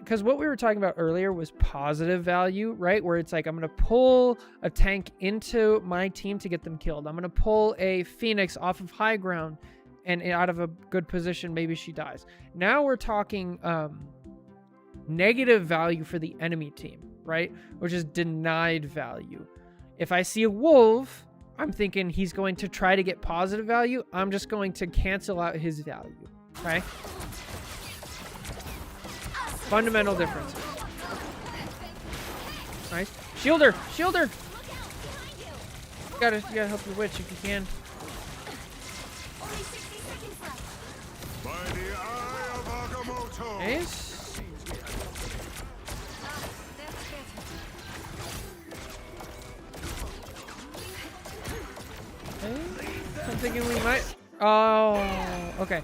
because what we were talking about earlier was positive value, right? Where it's like, I'm going to pull a tank into my team to get them killed. I'm going to pull a Phoenix off of high ground and out of a good position. Maybe she dies. Now we're talking negative value for the enemy team, right? Which is denied value. If I see a wolf, I'm thinking he's going to try to get positive value. I'm just going to cancel out his value, okay? Fundamental differences. Nice. Shield her! Shield her! You gotta help your witch if you can. Only 60 seconds left. By the eye of Agamotto. Nice. Okay. I'm thinking we might... Oh, okay.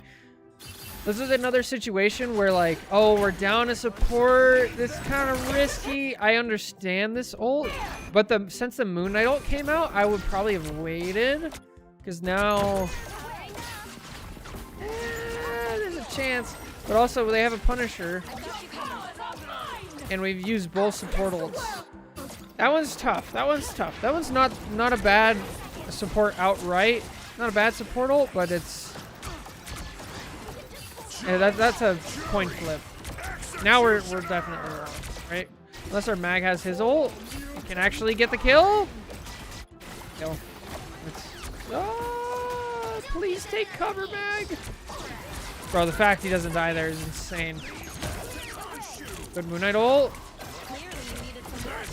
This is another situation where, like, oh, we're down a support. This is kind of risky. I understand this ult, but since the Moon Knight ult came out, I would probably have waited, because now there's a chance. But also, they have a Punisher, and we've used both support ults. That one's tough. That one's tough. That one's not a bad support outright. Not a bad support ult, but it's... Yeah, that's a point flip. Now we're definitely wrong, right? Unless our mag has his ult, we can actually get the kill. Kill. Oh, please take cover, mag. Bro, the fact he doesn't die there is insane. Good Moon Knight ult. Clearly you needed some work.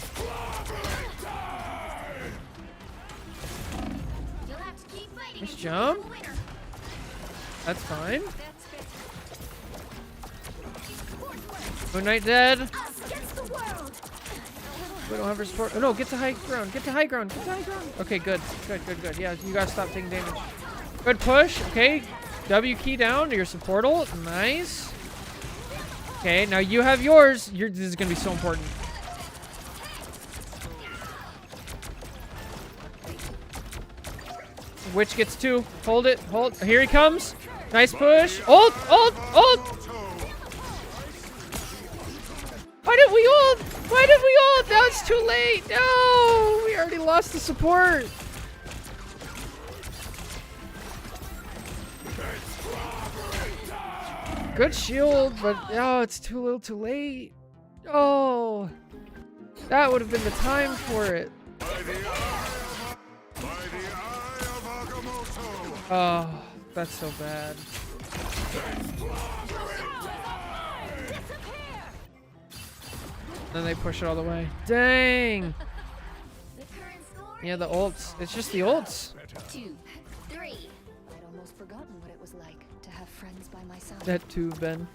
You'll have to keep fighting. Nice until jump. you have a winner. That's fine. That's fair. Moon Knight dead. Us against the world. We don't have her support. Oh no, get to high ground. Get to high ground. Get to high ground. Okay, good. Good. Yeah, you gotta stop taking damage. Good push. Okay. W key down to your support ult. Nice. Okay, now you have yours. This is gonna be so important. Witch gets 2. Hold it. Hold. Here he comes. Nice push. Ult. Why did we ult? Now it's too late. No, we already lost the support. Good shield, but oh, it's too little too late. Oh, that would have been the time for it. Oh, that's so bad. Then they push it all the way. Dang. The current score Yeah, the ults. It's just the ults. 2-3. I'd almost forgotten what it was like to have friends by my side. That too, Ben.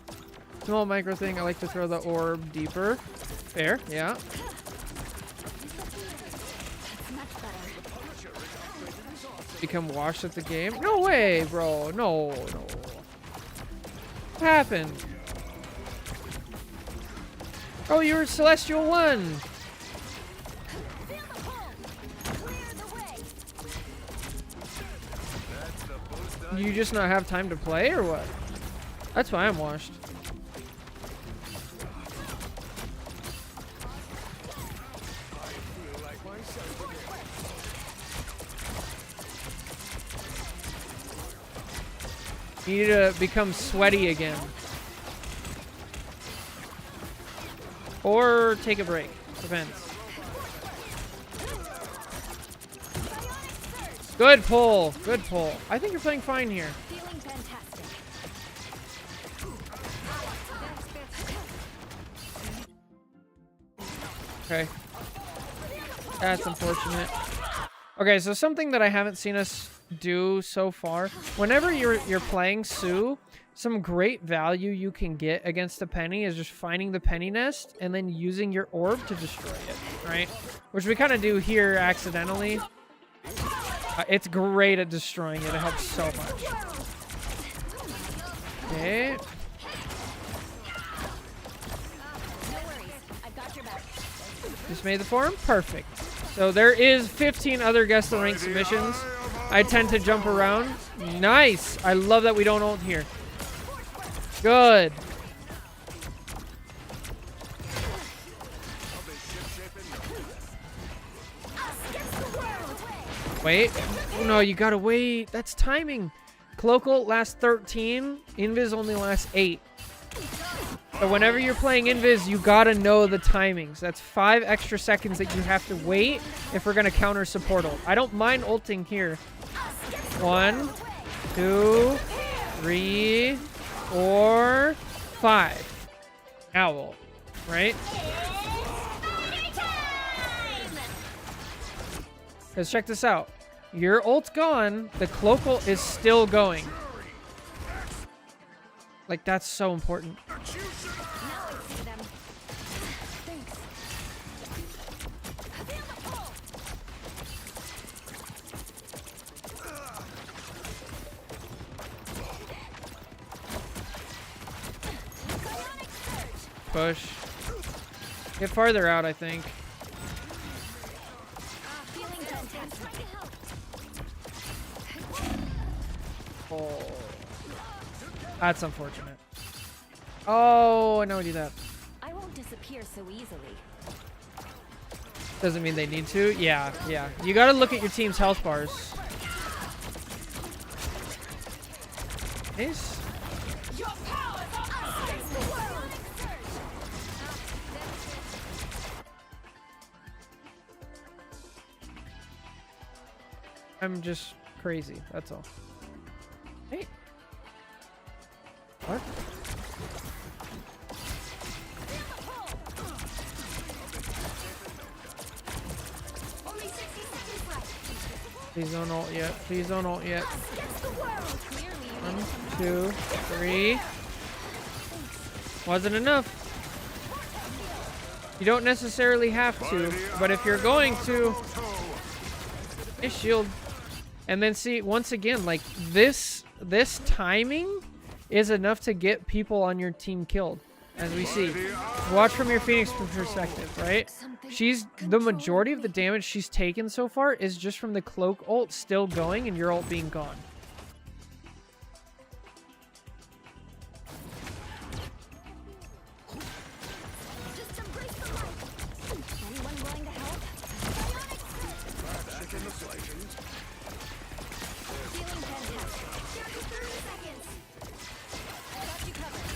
Small micro thing. I like to throw the orb deeper. Fair, yeah. That's much better. Become washed at the game. No way, bro. No. What happened? Oh, you were Celestial 1. Feel the pull. Clear the way. You just not have time to play or what? That's why I'm washed. You need to become sweaty again. Or take a break. Depends. Good pull. Good pull. I think you're playing fine here. Feeling fantastic. Okay. That's unfortunate. Okay, so something that I haven't seen us do so far. Whenever you're playing Sue, some great value you can get against a penny is just finding the penny nest and then using your orb to destroy it, right? Which we kind of do here accidentally. It's great at destroying it. It helps so much. Okay. No worries. I've got your back. Just made the form? Perfect. So there is 15 other guess the rank submissions. I tend to jump around. Nice. I love that we don't ult here. Good. Wait. No, you gotta wait. That's timing. Cloak ult lasts 13. Invis only lasts 8. So whenever you're playing Invis, you gotta know the timings. That's 5 extra seconds that you have to wait if we're gonna counter support ult. I don't mind ulting here. 1, 2, 3, 4, 5. Now ult, right? Because check this out. Your ult's gone. The cloak ult is still going. Like, that's so important. Now I see them. Thanks. Feel the pull. Bionic surge. Push. Get farther out, I think. Feeling fantastic. Oh. That's unfortunate. Oh, I know we do that. I won't disappear so easily. Doesn't mean they need to. Yeah, yeah. You gotta look at your team's health bars. Nice. Your power against the world. I'm just crazy. That's all. Hey. What? Only 60 seconds left. Please don't ult yet. Please don't ult yet. Against the world. Clearly, you need 1, 2, 3. Wasn't enough. You don't necessarily have to, but if you're going to, nice shield. And then see, once again, like this timing is enough to get people on your team killed, as we see. Watch from your Phoenix perspective, right? She's the majority of the damage she's taken so far is just from the cloak ult still going and your ult being gone. just embrace the light. Anyone willing to help? Bionic surge. Feeling fantastic. 30 seconds. Got you covered.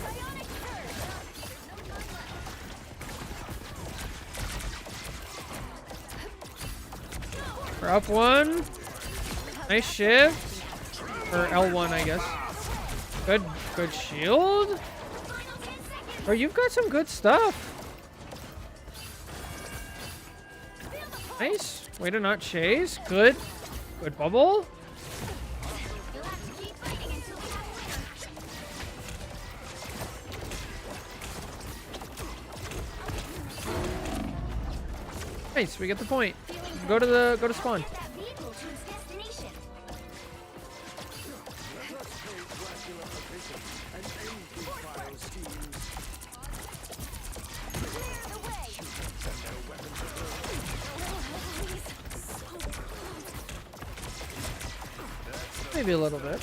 Bionic surge. No time left. We're up 1. Nice shift. Or L1, I guess. Good shield. Or you've got some good stuff. Nice. Way to not chase. Good. Good bubble. You'll have to keep fighting until we have Nice. We get the point. Go to spawn. that vehicle to its destination. Clear the way. Maybe a little bit.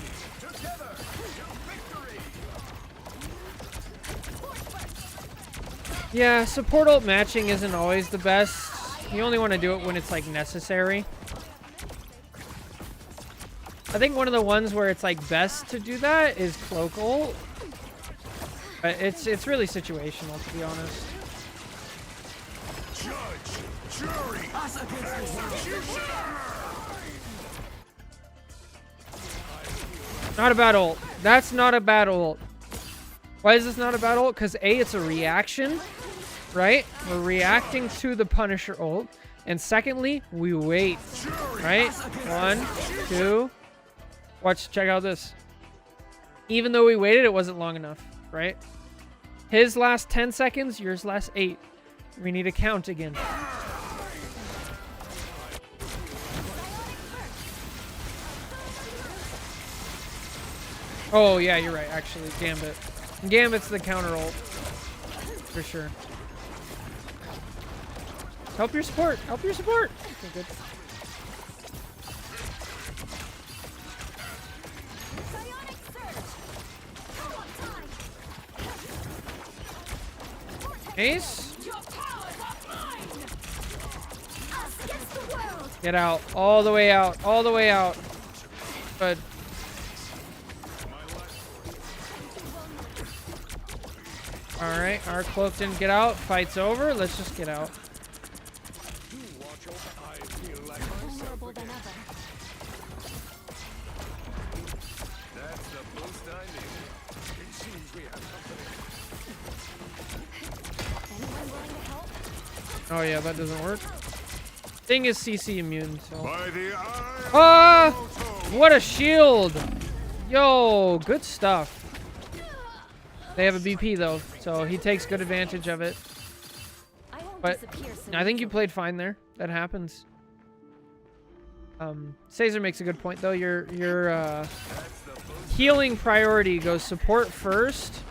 Yeah, support ult matching isn't always the best. You only want to do it when it's like necessary. I think one of the ones where it's like best to do that is cloak ult. But it's really situational, to be honest. Judge, jury, Us against the world. Not a bad ult. That's not a bad ult. Why is this not a bad ult? Because A, it's a reaction, right? We're reacting to the Punisher ult. And secondly, we wait, right? 1, 2. Watch, check out this. Even though we waited, it wasn't long enough, right? His last 10 seconds, yours last 8. We need to count again. Oh, yeah, you're right, actually. Gambit. Gambit's the counter ult. For sure. Help your support. Help your support. Okay, good. Bionic surge. Come on, time. Ace. Your powers are mine. Us against the world. Get out. All the way out. All the way out. Good. Alright, our cloak didn't get out. Fight's over. Let's just get out. Vulnerable than ever. That's the boost I needed. It seems we have company. Anyone willing to help? Oh yeah, that doesn't work. Thing is CC immune, so. By the eye Ah! of Moto. What a shield! Yo, good stuff. They have a BP though, so he takes good advantage of it. I won't But disappear so I think you easily. played fine there. That happens. Caesar makes a good point though. Your healing priority goes support first,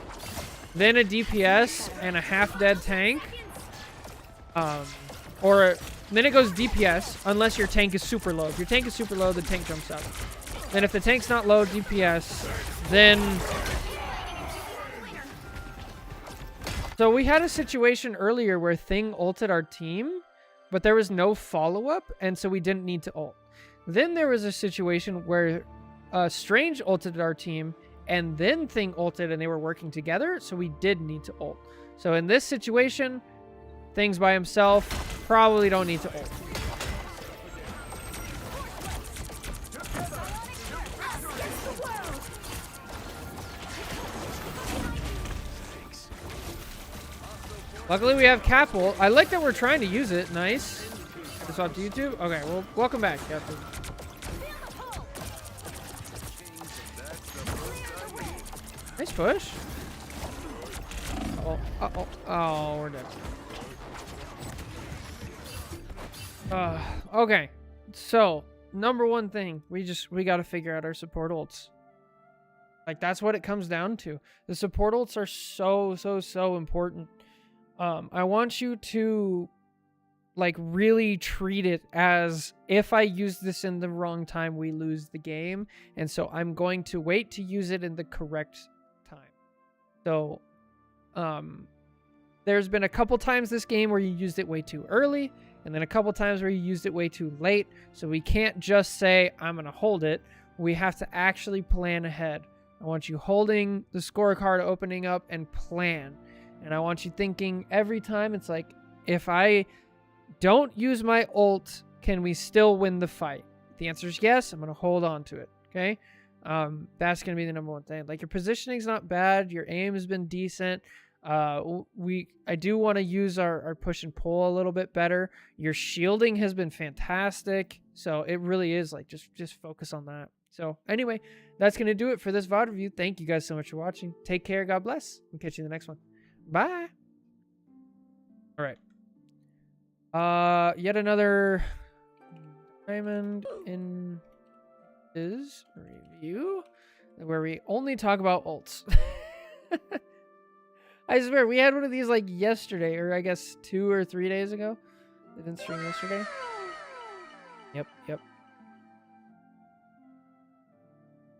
then a DPS and a half-dead tank. Or then it goes DPS unless your tank is super low. If your tank is super low, the tank jumps up. Then if the tank's not low, DPS, then... So we had a situation earlier where Thing ulted our team, but there was no follow-up, and so we didn't need to ult. Then there was a situation where Strange ulted our team, and then Thing ulted, and they were working together, so we did need to ult. So in this situation, Thing's by himself, probably don't need to ult. Luckily we have Capel. I like that we're trying to use it. Nice. It's off to YouTube? Okay, well, welcome back, Captain. Nice push. Oh, we're dead. Okay. So, number one thing, we got to figure out our support ults. Like, that's what it comes down to. The support ults are so important. I want you to, like, really treat it as if I use this in the wrong time, we lose the game. And so I'm going to wait to use it in the correct time. So, there's been a couple times this game where you used it way too early, and then a couple times where you used it way too late. So we can't just say, I'm going to hold it. We have to actually plan ahead. I want you holding the scorecard, opening up, and plan. And I want you thinking every time, it's like, if I don't use my ult, can we still win the fight? If the answer is yes, I'm going to hold on to it. Okay? That's going to be the number one thing. Like, your positioning's not bad. Your aim has been decent. I do want to use our push and pull a little bit better. Your shielding has been fantastic. So it really is like, just focus on that. So anyway, that's going to do it for this VOD review. Thank you guys so much for watching. Take care. God bless. We'll catch you in the next one. Bye. All right. Yet another Diamond in his review where we only talk about ults. I swear, we had one of these like yesterday, or I guess 2 or 3 days ago. They didn't stream yesterday. Yep.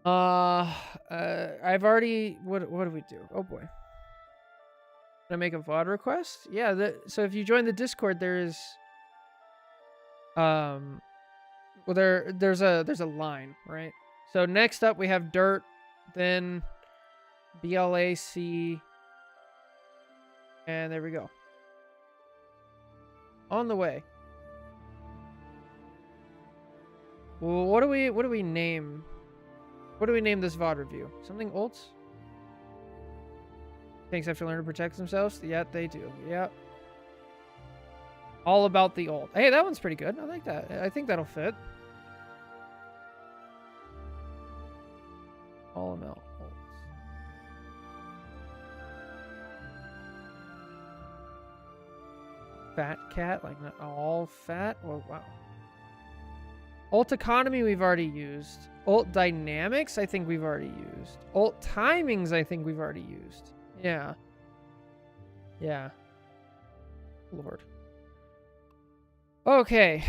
I've already, what do we do? Oh boy. Can I make a VOD request? Yeah, so if you join the Discord, there is, well, there's a line, right? So next up we have Dirt, then BLAC, and there we go. On the way. Well, what do we name? What do we name this VOD review? Something ults? Tanks have to learn to protect themselves? Yeah, they do. Yep. All about the ult. Hey, that one's pretty good. I like that. I think that'll fit. All about ults. Fat cat, like not all fat. Oh, wow. Ult economy we've already used. Ult dynamics I think we've already used. Ult timings I think we've already used. Yeah. Yeah. Lord. Okay.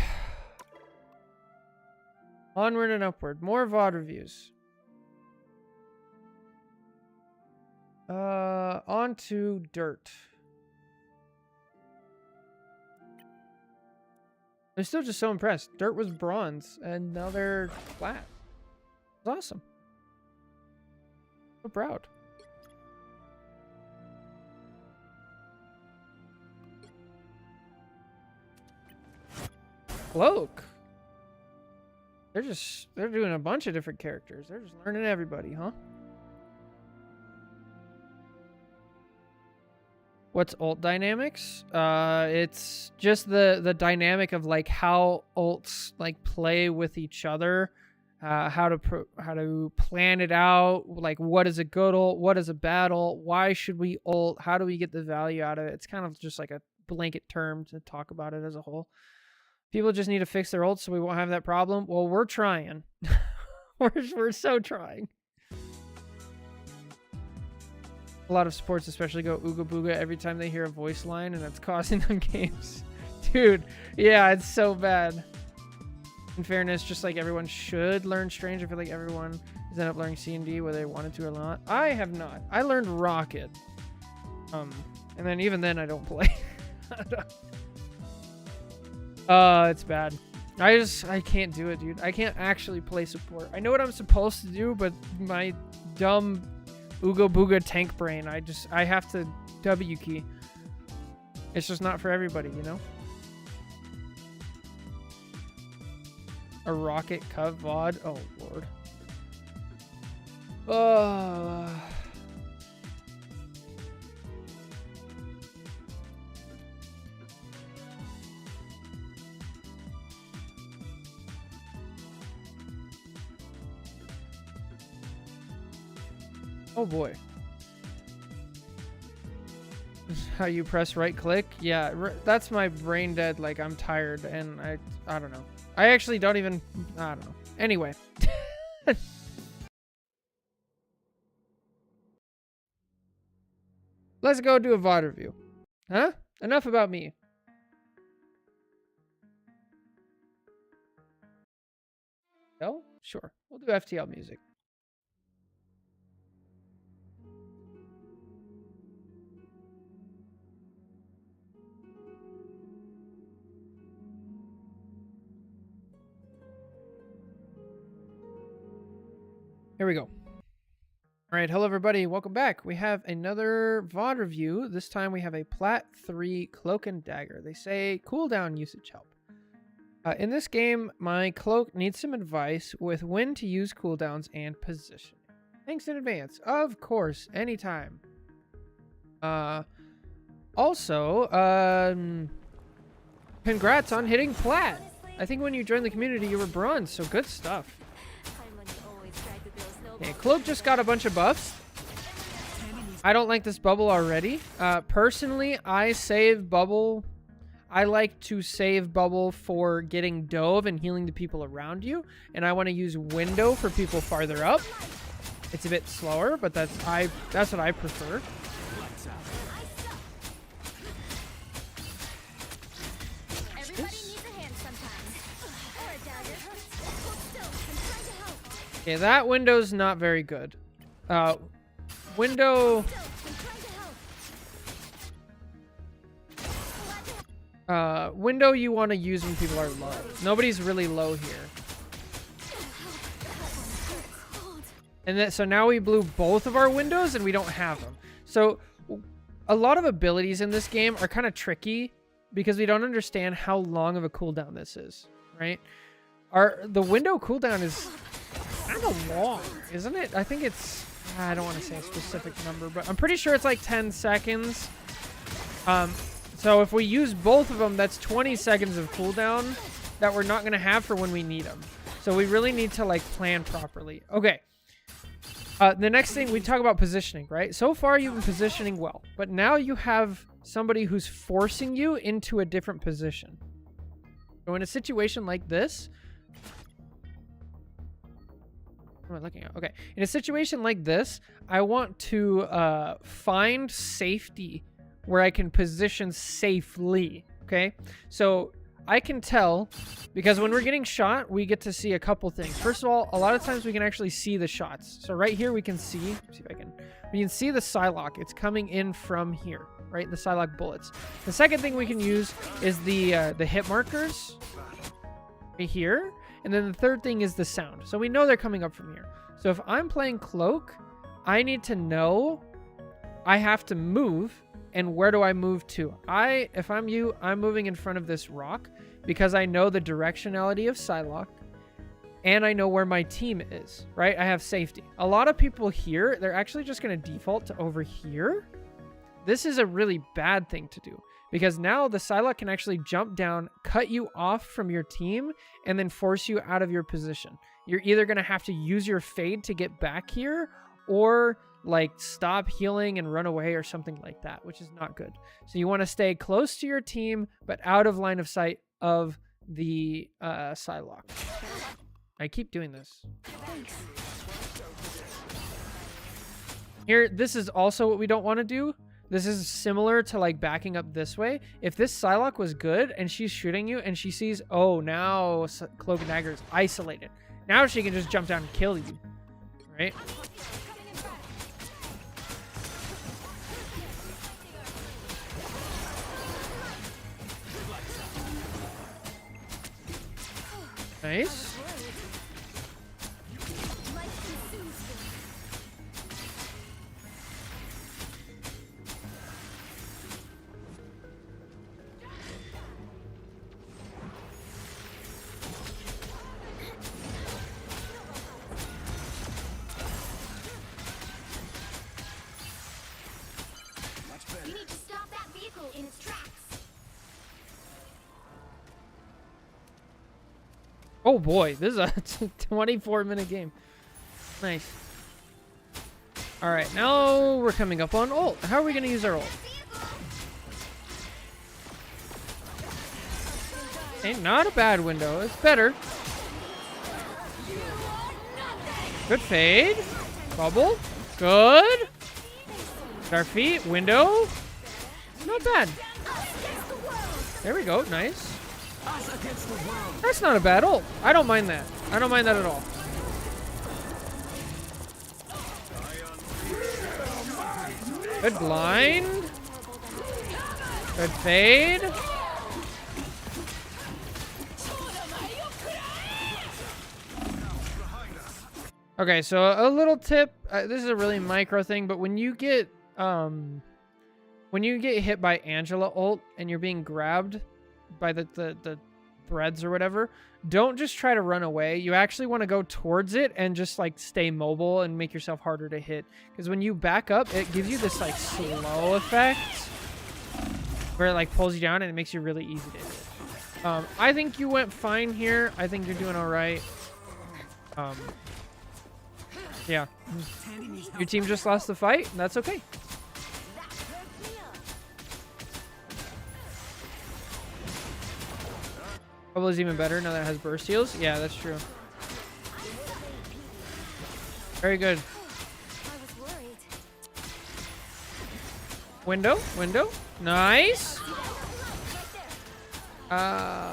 Onward and upward. More VOD reviews. On to Dirt. I'm still just so impressed. Dirt was bronze, and now they're flat. It's awesome. So proud. Cloak. They're doing a bunch of different characters. They're just learning everybody, huh? What's ult dynamics? It's just the dynamic of like how ults like play with each other, how to plan it out, like what is a good ult, what is a bad ult, why should we ult, how do we get the value out of it? It's kind of just like a blanket term to talk about it as a whole. People just need to fix their ults so we won't have that problem. Well, we're trying. we're so trying. A lot of supports especially go ooga booga every time they hear a voice line, and that's causing them games. Dude, yeah, it's so bad. In fairness, just like everyone should learn Strange, I feel like everyone has ended up learning C&D whether they wanted to or not. I have not. I learned Rocket. And then even then I don't play. It's bad. I can't do it, dude. I can't actually play support. I know what I'm supposed to do, but my dumb Ooga Booga tank brain, I have to W key. It's just not for everybody, you know? A rocket cut VOD? Oh, Lord. Oh boy. How you press right click? Yeah, that's my brain dead. Like, I'm tired and I don't know. I actually don't even, I don't know. Anyway. Let's go do a VOD review. Huh? Enough about me. No? Sure. We'll do FTL music. Here we go. All right, hello everybody, welcome back. We have another VOD review. This time we have a Plat 3 Cloak and Dagger. They say cooldown usage help. In this game, my cloak needs some advice with when to use cooldowns and positioning. Thanks in advance. Of course, anytime. Also, congrats on hitting Plat. I think when you joined the community, you were bronze, so good stuff. Okay, Cloak just got a bunch of buffs. I don't like this bubble already. Personally, I save bubble. I like to save bubble for getting dove and healing the people around you. And I want to use window for people farther up. It's a bit slower, but that's what I prefer. Okay, that window's not very good. Window you want to use when people are low. Nobody's really low here. And then, so now we blew both of our windows and we don't have them. So a lot of abilities in this game are kind of tricky because we don't understand how long of a cooldown this is, right? The window cooldown is kind of long, isn't it? I think it's, I don't want to say a specific number, but I'm pretty sure it's like 10 seconds. So if we use both of them, that's 20 seconds of cooldown that we're not going to have for when we need them. So we really need to like plan properly. Okay. The next thing, we talk about positioning, right? So far you've been positioning well, but now you have somebody who's forcing you into a different position. So in a situation like this, what am I looking at? Okay. In a situation like this, I want to find safety where I can position safely. Okay. So I can tell because when we're getting shot, we get to see a couple things. First of all, a lot of times we can actually see the shots. So right here we can see, let's see if I can, we can see the Psylocke. It's coming in from here, right? The Psylocke bullets. The second thing we can use is the hit markers. right here. And then the third thing is the sound. So we know they're coming up from here. So if I'm playing cloak, I need to know I have to move, and where do I move to? If I'm you, I'm moving in front of this rock because I know the directionality of Psylocke and I know where my team is, right? I have safety. A lot of people here, they're actually just going to default to over here. This is a really bad thing to do because now the Psylocke can actually jump down, cut you off from your team, and then force you out of your position. You're either going to have to use your fade to get back here or like stop healing and run away or something like that, which is not good. So you want to stay close to your team, but out of line of sight of the Psylocke. I keep doing this. Here, this is also what we don't want to do. This is similar to like backing up this way. If this Psylocke was good and she's shooting you and she sees, oh, now Cloak and Dagger is isolated. Now she can just jump down and kill you, right? Nice. You need to stop that vehicle in its tracks. Oh boy, this is a 24-minute game. Nice. All right, now we're coming up on ult. How are we going to use our ult? Ain't not a bad window. It's better. Good fade. Bubble. Good. Our feet. Window. Not bad. There we go. Nice. That's not a bad ult. I don't mind that. I don't mind that at all. Good blind. Good fade. Okay, so a little tip. This is a really micro thing, but when you get hit by Angela ult and you're being grabbed by the threads or whatever, don't just try to run away. You actually want to go towards it and just like stay mobile and make yourself harder to hit, because when you back up, it gives you this like slow effect where it like pulls you down and it makes you really easy to hit. I think you went fine here. I think you're doing all right. Yeah, your team just lost the fight, and that's okay. Bubble is even better now that it has burst heals. Yeah, that's true. Very good. Window, window. Nice. That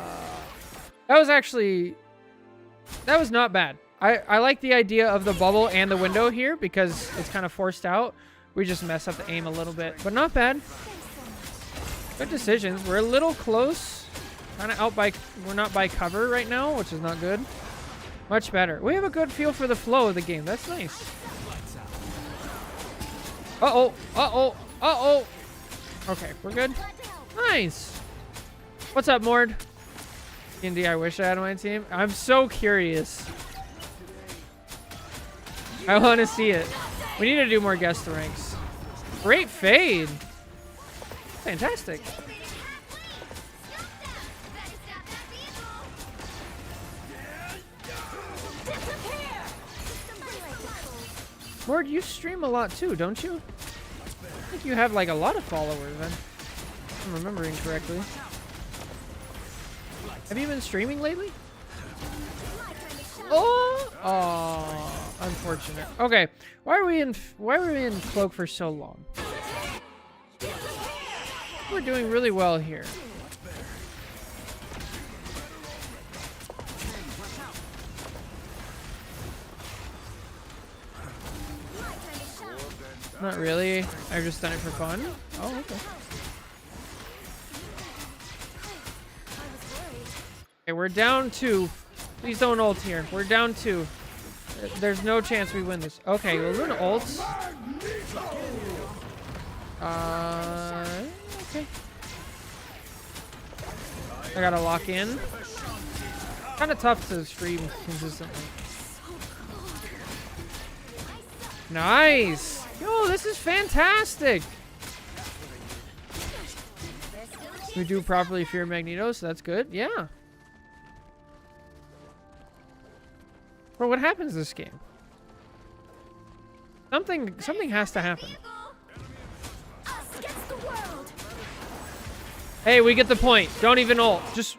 was not bad. I like the idea of the bubble and the window here because it's kind of forced out. We just mess up the aim a little bit, but not bad. Good decisions. We're a little close. Kind of out by, we're not by cover right now, which is not good. Much better. We have a good feel for the flow of the game. That's nice. Uh-oh. Uh-oh. Uh-oh. Okay, we're good. Nice. What's up, Mord? D&D, I wish I had on my team. I'm so curious. I want to see it. We need to do more guest ranks. Great fade. Fantastic. Mord, you stream a lot too, don't you? I think you have like a lot of followers then. If I'm remembering correctly. Have you been streaming lately? Oh, unfortunate. Okay, why are we in cloak for so long? We're doing really well here. Not really. I've just done it for fun. Oh, okay. Okay, we're down 2. Please don't ult here. We're down 2. There's no chance we win this. Okay, we'll do an ult. Okay. I gotta lock in. Kind of tough to stream consistently. Nice! Yo, this is fantastic! We do properly fear Magneto, so that's good. Yeah. Bro, what happens this game? Something has to happen. Us against the world. Hey, we get the point. Don't even ult. Just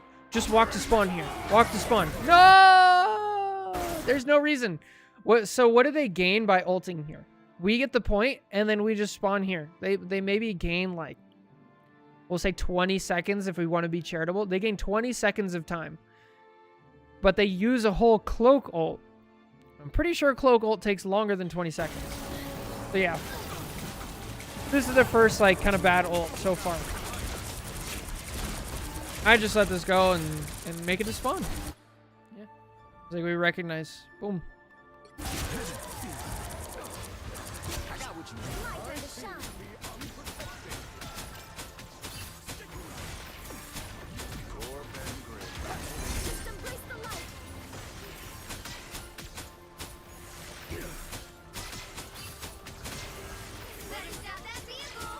walk to spawn here. Walk to spawn. No! There's no reason. So what do they gain by ulting here? We get the point, and then we just spawn here. They maybe gain, like, we'll say 20 seconds if we want to be charitable. They gain 20 seconds of time. But they use a whole cloak ult. I'm pretty sure cloak ult takes longer than 20 seconds. So yeah. This is the first, like, kind of bad ult so far. I just let this go and make it to spawn. Yeah. It's like we recognize. Boom. My turn to shine. Just embrace the light. Better stop that vehicle.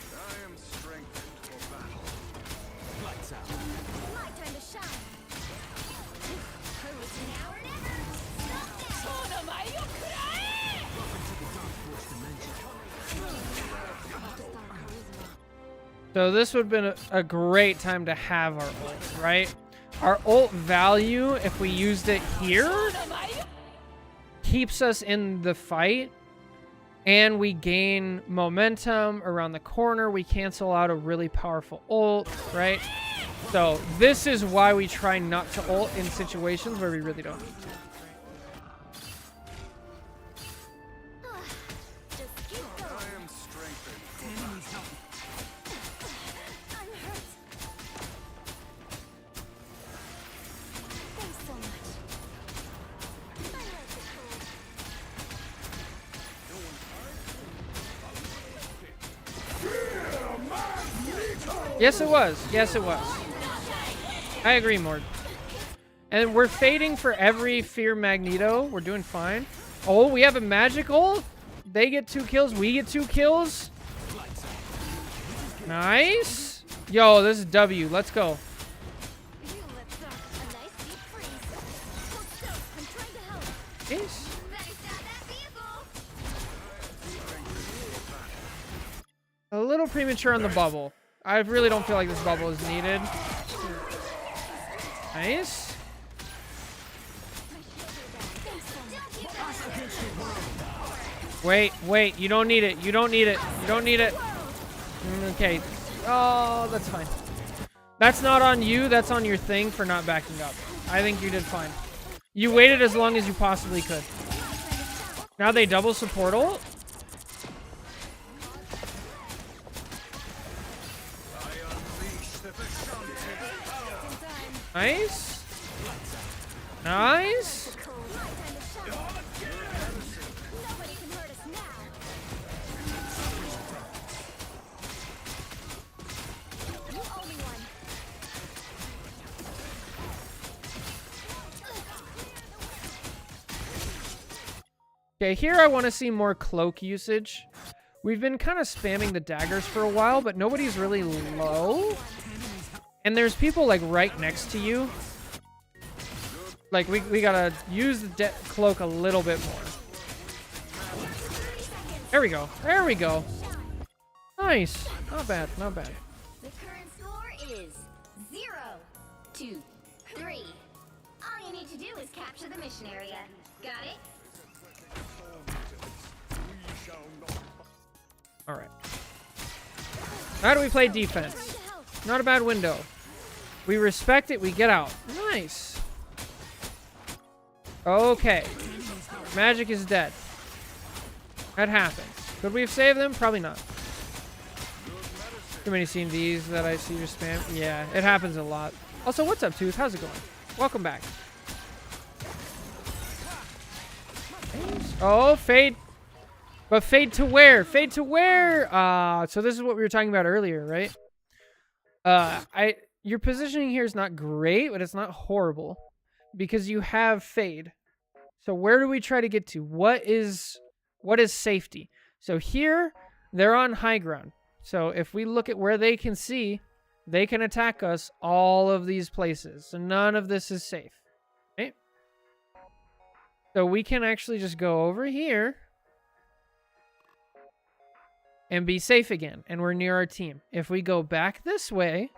I am strengthened for battle. Lights out. My turn to shine. Who's now or never? Stop now. So this would have been a great time to have our ult, right? Our ult value, if we used it here, keeps us in the fight. And we gain momentum around the corner. We cancel out a really powerful ult, right? So this is why we try not to ult in situations where we really don't need to. Just keep going. I am strengthened. I'm hurt. Thanks so much. I like it cold. Yes, it was. Yes, it was. I agree, Mord. And we're fading for every Fear Magneto. We're doing fine. Oh, we have a magical. They get 2 kills. We get 2 kills. Nice. Yo, this is W. Let's go. You lift up a nice deep freeze. Hold still. I'm trying to help. Jeez. Better stop that vehicle. A little premature on the bubble. I really don't feel like this bubble is needed. Nice. Wait. You don't need it. You don't need it. You don't need it. Okay. Oh, that's fine. That's not on you. That's on your thing for not backing up. I think you did fine. You waited as long as you possibly could. Now they double support ult. Nice. Nice. Nobody can hurt us now. You owe me one. Okay, here I want to see more cloak usage. We've been kind of spamming the daggers for a while, but nobody's really low. And there's people, like, right next to you. Like, we gotta use the cloak a little bit more. There we go. There we go. Nice. Not bad. Not bad. The current score is 0-2-3. All you need to do is capture the mission area. Got it? All right. How do we play defense? Not a bad window. We respect it. We get out. Nice. Okay. Magic is dead. That happens. Could we have saved them? Probably not. Too many CNDs that I see just spam. Yeah, it happens a lot. Also, what's up, Tooth? How's it going? Welcome back. Oh, fade. But fade to where? Fade to where? So this is what we were talking about earlier, right? Your positioning here is not great, but it's not horrible because you have fade. So where do we try to get to? What is safety? So here, they're on high ground. So if we look at where they can see, they can attack us all of these places. So none of this is safe. Okay? So we can actually just go over here and be safe again. And we're near our team. If we go back this way,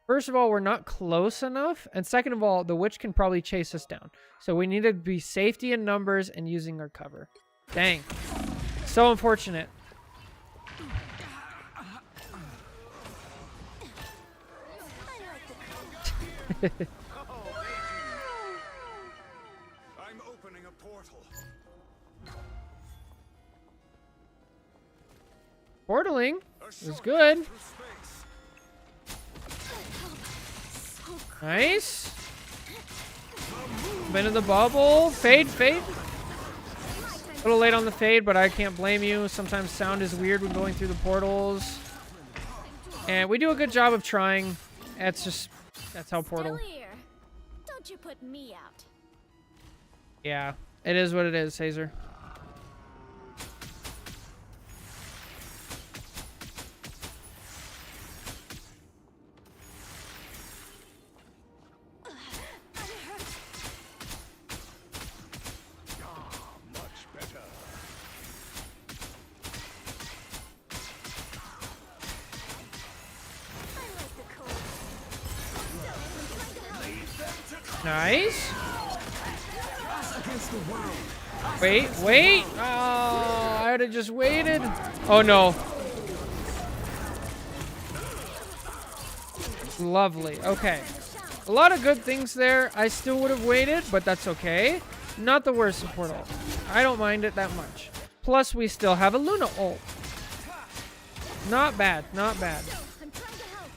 first of all, we're not close enough. And second of all, the witch can probably chase us down. So we need to be safety in numbers and using our cover. Dang. So unfortunate. I'm opening a portal. Portaling is good. Nice. Been in the bubble. Fade, fade. A little late on the fade, but I can't blame you. Sometimes sound is weird when going through the portals. And we do a good job of trying. That's how portal. Still here. Don't you put me out. Yeah, it is what it is, Hazer. Nice. Wait, wait. Oh, I would have just waited. Oh, no. Lovely. Okay. A lot of good things there. I still would have waited, but that's okay. Not the worst support ult. I don't mind it that much. Plus, we still have a Luna ult. Not bad. Not bad. I'm trying to help.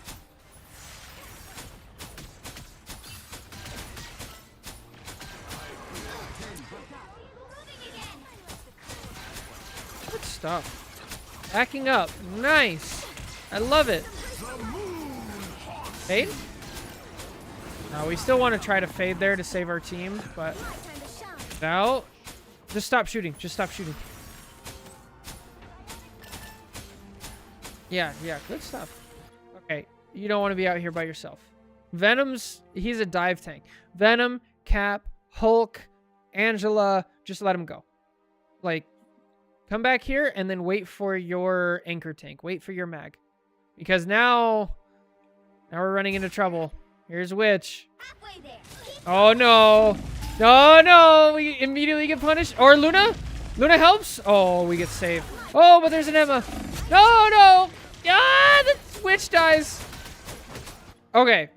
Good stuff. Backing up. Nice. I love it. Fade? No, we still want to try to fade there to save our team, but no. Just stop shooting. Just stop shooting. Yeah, yeah, good stuff. Okay, you don't want to be out here by yourself. Venom's, he's a dive tank. Venom, Cap, Hulk, Angela, just let him go. Like, come back here and then wait for your anchor tank. Wait for your mag. Because now we're running into trouble. Here's Witch. Oh, no. No, no. We immediately get punished. Or Luna? Luna helps? Oh, we get saved. Oh, but there's an Emma. No, no. Ah, the Witch dies. Okay.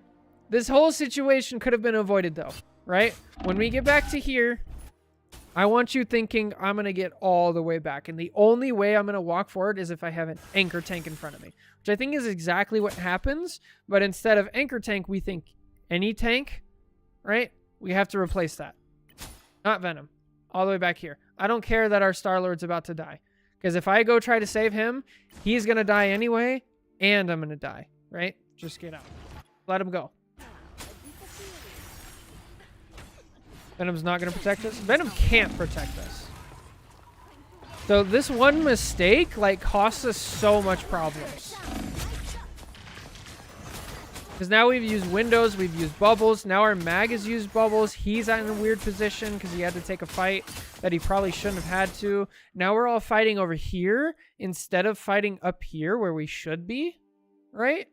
This whole situation could have been avoided, though. Right? When we get back to here, I want you thinking I'm going to get all the way back. And the only way I'm going to walk forward is if I have an anchor tank in front of me. Which I think is exactly what happens. But instead of anchor tank, we think any tank. Right? We have to replace that. Not Venom. All the way back here. I don't care that our Star-Lord's about to die. Because if I go try to save him, he's going to die anyway. And I'm going to die. Right? Just get out. Let him go. Venom's not going to protect us. Venom can't protect us. So this one mistake, like, costs us so much problems. Because now we've used windows, we've used bubbles. Now our mag has used bubbles. He's in a weird position because he had to take a fight that he probably shouldn't have had to. Now we're all fighting over here instead of fighting up here where we should be. Right?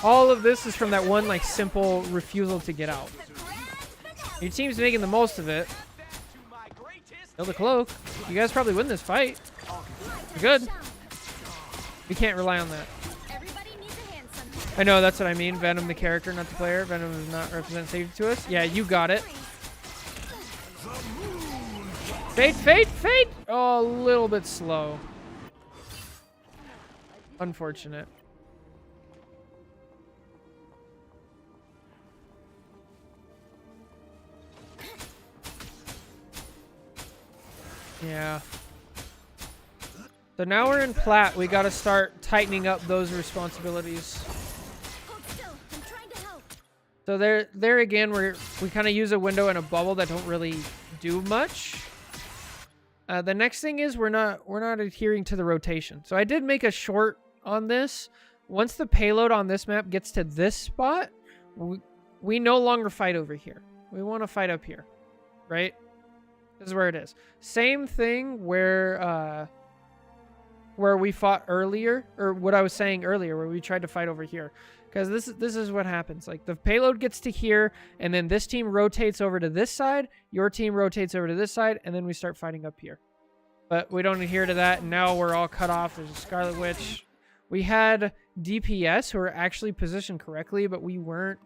All of this is from that one, like, simple refusal to get out. Your team's making the most of it. Kill the cloak. You guys probably win this fight. You're good. We can't rely on that. I know, that's what I mean. Venom the character, not the player. Venom does not represent safety to us. Yeah, you got it. Fade, fade, fade! Oh, a little bit slow. Unfortunate. Yeah. So now we're in plat. We got to start tightening up those responsibilities. Hold still. I'm trying to help. So there again, we kind of use a window and a bubble that don't really do much. The next thing is we're not adhering to the rotation. So I did make a short on this. Once the payload on this map gets to this spot, we no longer fight over here. We want to fight up here, right? This is where it is. Same thing where we fought earlier, or what I was saying earlier, where we tried to fight over here. Because this is what happens. Like, the payload gets to here, and then this team rotates over to this side, your team rotates over to this side, and then we start fighting up here. But we don't adhere to that, and now we're all cut off. There's a Scarlet Witch. We had DPS who were actually positioned correctly, but we weren't.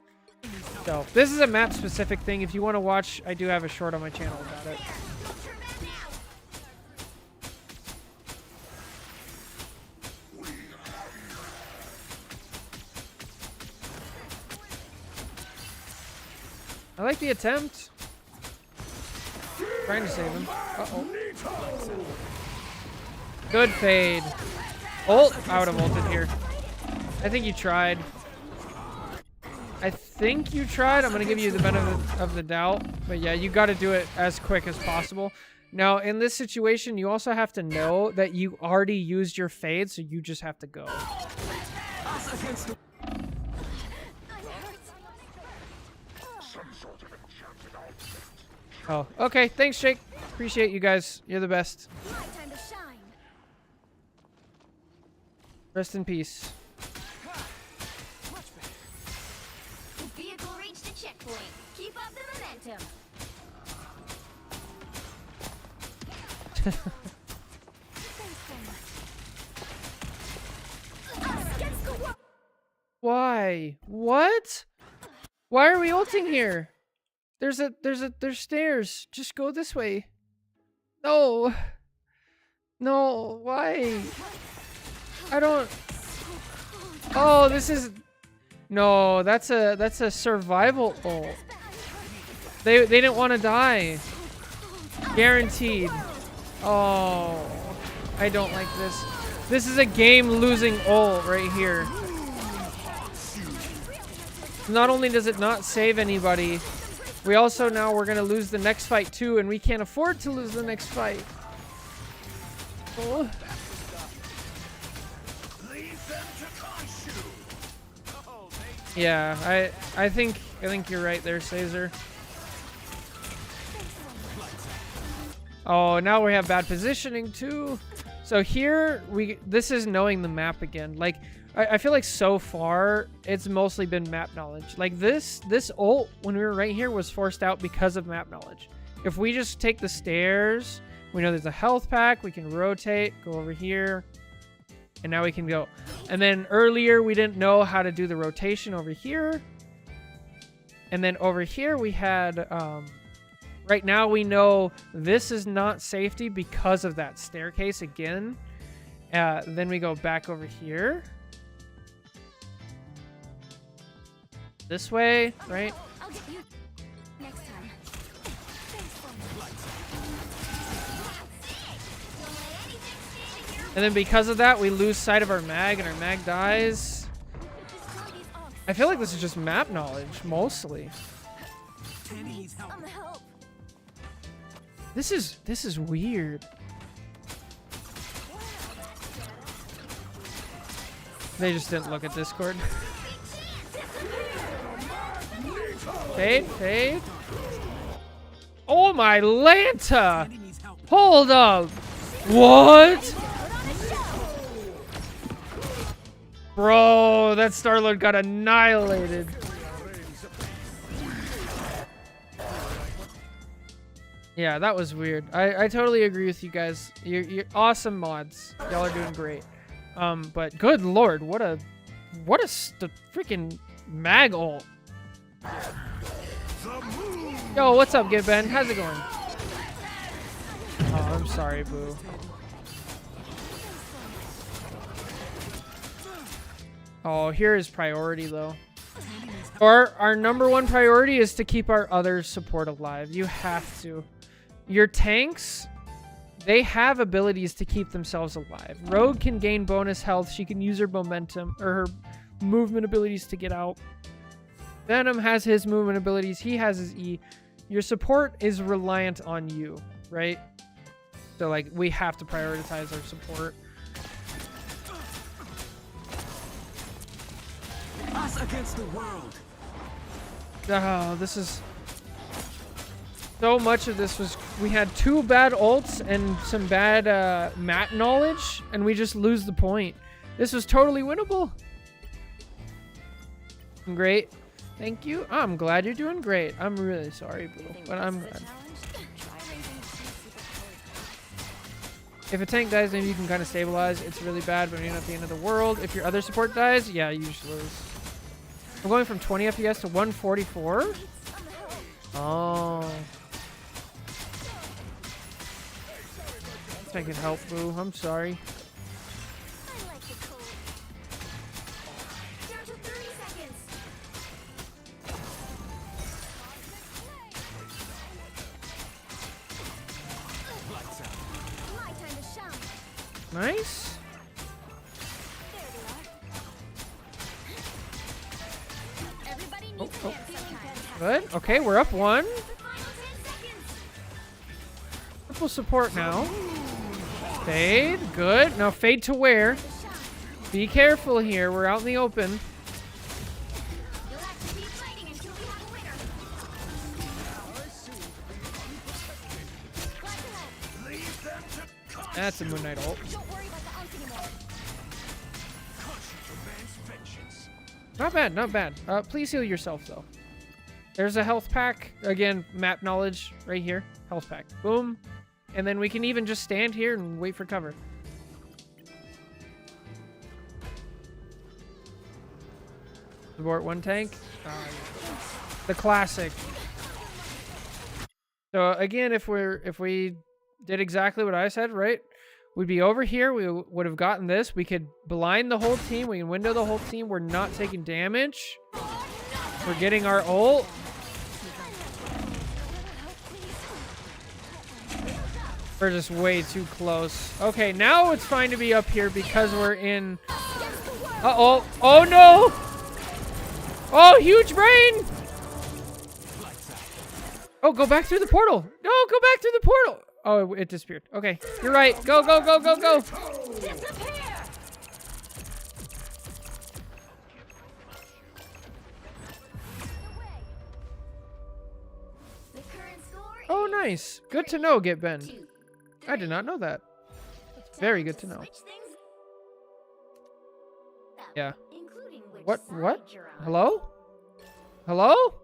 So, this is a map-specific thing. If you want to watch, I do have a short on my channel about it. I like the attempt. Trying to save him. Uh-oh. Good fade. Ult? I would have ulted here. I think you tried. I'm going to give you the benefit of the doubt. But yeah, you got to do it as quick as possible. Now, in this situation, you also have to know that you already used your fade, so you just have to go. Oh, okay. Thanks, Jake. Appreciate you guys. You're the best. Time to shine. Rest in peace. Vehicle reached the checkpoint. Keep up the momentum. Against the wall. Why? What? Why are we ulting here? There's stairs. Just go this way. No. No, why? I don't. Oh, this is. No, that's a survival ult. They didn't want to die. Guaranteed. Oh, I don't like this. This is a game-losing ult right here. Not only does it not save anybody, we also now we're gonna lose the next fight too, and we can't afford to lose the next fight. Oh. Yeah, I think you're right there, Caesar. Oh, now we have bad positioning too. So here this is knowing the map again. Like I feel like so far it's mostly been map knowledge. Like this ult when we were right here was forced out because of map knowledge. If we just take the stairs, we know there's a health pack, we can rotate, go over here, and now we can go. And then earlier we didn't know how to do the rotation over here. And then over here we had right now we know this is not safety because of that staircase again. Then we go back over here. This way, right? I'll get you next time. And then because of that, we lose sight of our mag, and our mag dies. I feel like this is just map knowledge, mostly. This is weird. They just didn't look at Discord. Fade, fade. Oh my Lanta! Hold up! What? Bro, that Star-Lord got annihilated. Yeah, that was weird. I totally agree with you guys. You're awesome mods. Y'all are doing great. But good lord, what a freaking mag ult. Yo, what's up, Get Ben? How's it going? I'm sorry, boo. Oh, here is priority, though. Our number one priority is to keep our other support alive. You have to. Your tanks, they have abilities to keep themselves alive. Rogue can gain bonus health. She can use her momentum or her movement abilities to get out. Venom has his movement abilities. He has his E. Your support is reliant on you, right? So, like, we have to prioritize our support. Us against the world. Oh, this is... So much of this was... We had 2 bad ults and some bad mat knowledge, and we just lose the point. This was totally winnable. Great. Thank you. I'm glad you're doing great. I'm really sorry, Boo, but I'm glad. If a tank dies, maybe you can kind of stabilize. It's really bad, but you're not at the end of the world. If your other support dies, yeah, you just lose. I'm going from 20 FPS to 144? Oh. I can help, Boo. I'm sorry. Nice. Oh, oh. Good. Okay, we're up 1. Triple support now. Fade. Good. Now fade to where? Be careful here. We're out in the open. That's a Moon Knight ult. Not bad, not bad. Please heal yourself, though. There's a health pack. Again, map knowledge right here. Health pack. Boom. And then we can even just stand here and wait for cover. Support 1 tank. The classic. So again, if we did exactly what I said, right? We'd be over here. We would have gotten this. We could blind the whole team. We can window the whole team. We're not taking damage. We're getting our ult. We're just way too close. Okay, now it's fine to be up here because we're in... Uh-oh. Oh, no! Oh, huge brain! Oh, go back through the portal. No, go back through the portal. Oh, it disappeared. Okay, you're right. Go, go, go, go, go. Oh, nice. Good to know, Get Bend. I did not know that. Very good to know. Yeah. What? What? Hello? Hello?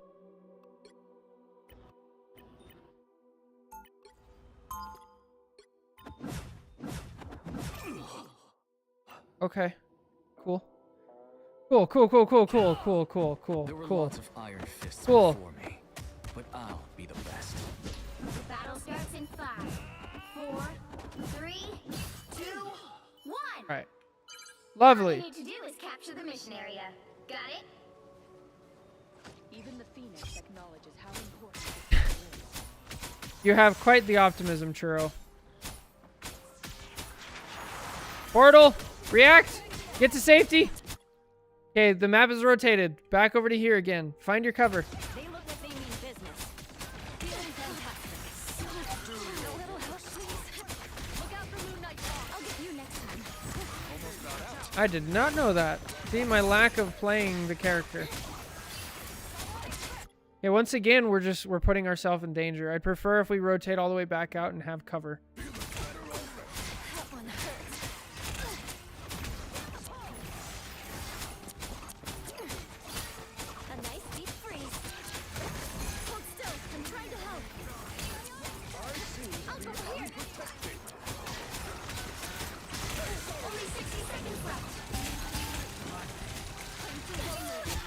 Okay. Cool. Cool, cool, cool, cool, cool, cool, cool, cool, There were cool. lots of iron fists Cool. before me, but I'll be the best. The battle starts in 5, 4, 3, 2, 1. Alright. All Lovely. you need to do is capture the mission area. Got it? Even the Phoenix acknowledges how important this is. You have quite the optimism, Churro. Portal! React! Get to safety! Okay, the map is rotated. Back over to here again. Find your cover. They look like they mean business. Feeling fantastic. A little help, please. Look out for Moon Knight. I'll get you next time. I did not know that. See my lack of playing the character. Yeah, once again, we're putting ourselves in danger. I'd prefer if we rotate all the way back out and have cover. That one hurts. A nice deep freeze. Hold still. I'm trying to help. I'll go here. Only 60 seconds left.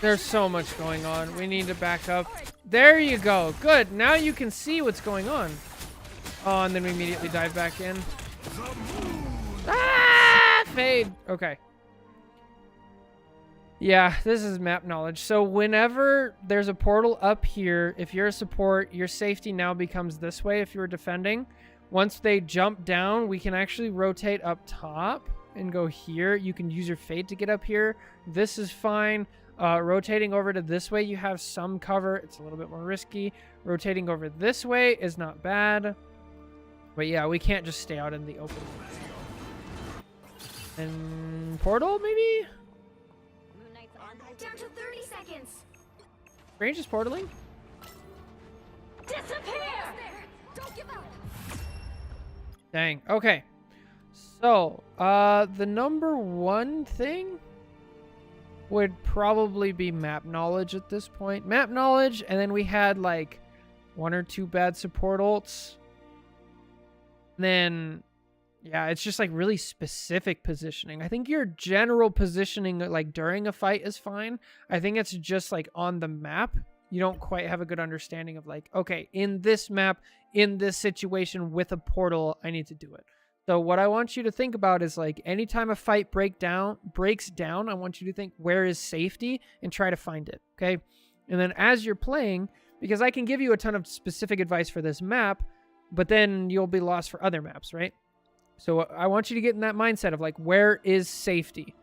There's so much going on. We need to back up. There you go. Good. Now you can see what's going on. Oh, and then we immediately dive back in. Ah! Fade. Okay. Yeah, this is map knowledge. So whenever there's a portal up here, if you're a support, your safety now becomes this way if you're defending. Once they jump down, we can actually rotate up top and go here. You can use your fade to get up here. This is fine. Rotating over to this way, you have some cover. It's a little bit more risky. Rotating over this way is not bad. But yeah, we can't just stay out in the open. And portal, maybe? Moon Knight's on. Down to 30 seconds. Range is portaling? Disappear! Don't give up! Dang. Okay. So, the number one thing would probably be map knowledge at this point. Map knowledge, and then we had like 1 or 2 bad support ults. And then, yeah, it's just like really specific positioning. I think your general positioning like during a fight is fine. I think it's just like on the map, you don't quite have a good understanding of like, okay, in this map, in this situation with a portal, I need to do it. So what I want you to think about is like anytime a fight breaks down, I want you to think where is safety and try to find it, okay? And then as you're playing, because I can give you a ton of specific advice for this map, but then you'll be lost for other maps, right? So I want you to get in that mindset of like, where is safety?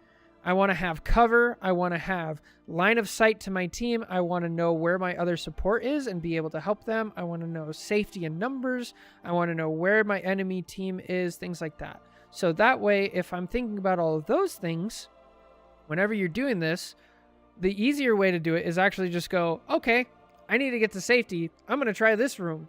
I want to have cover. I want to have line of sight to my team. I want to know where my other support is and be able to help them. I want to know safety and numbers. I want to know where my enemy team is, things like that. So that way, if I'm thinking about all of those things, whenever you're doing this, the easier way to do it is actually just go, okay, I need to get to safety. I'm going to try this room.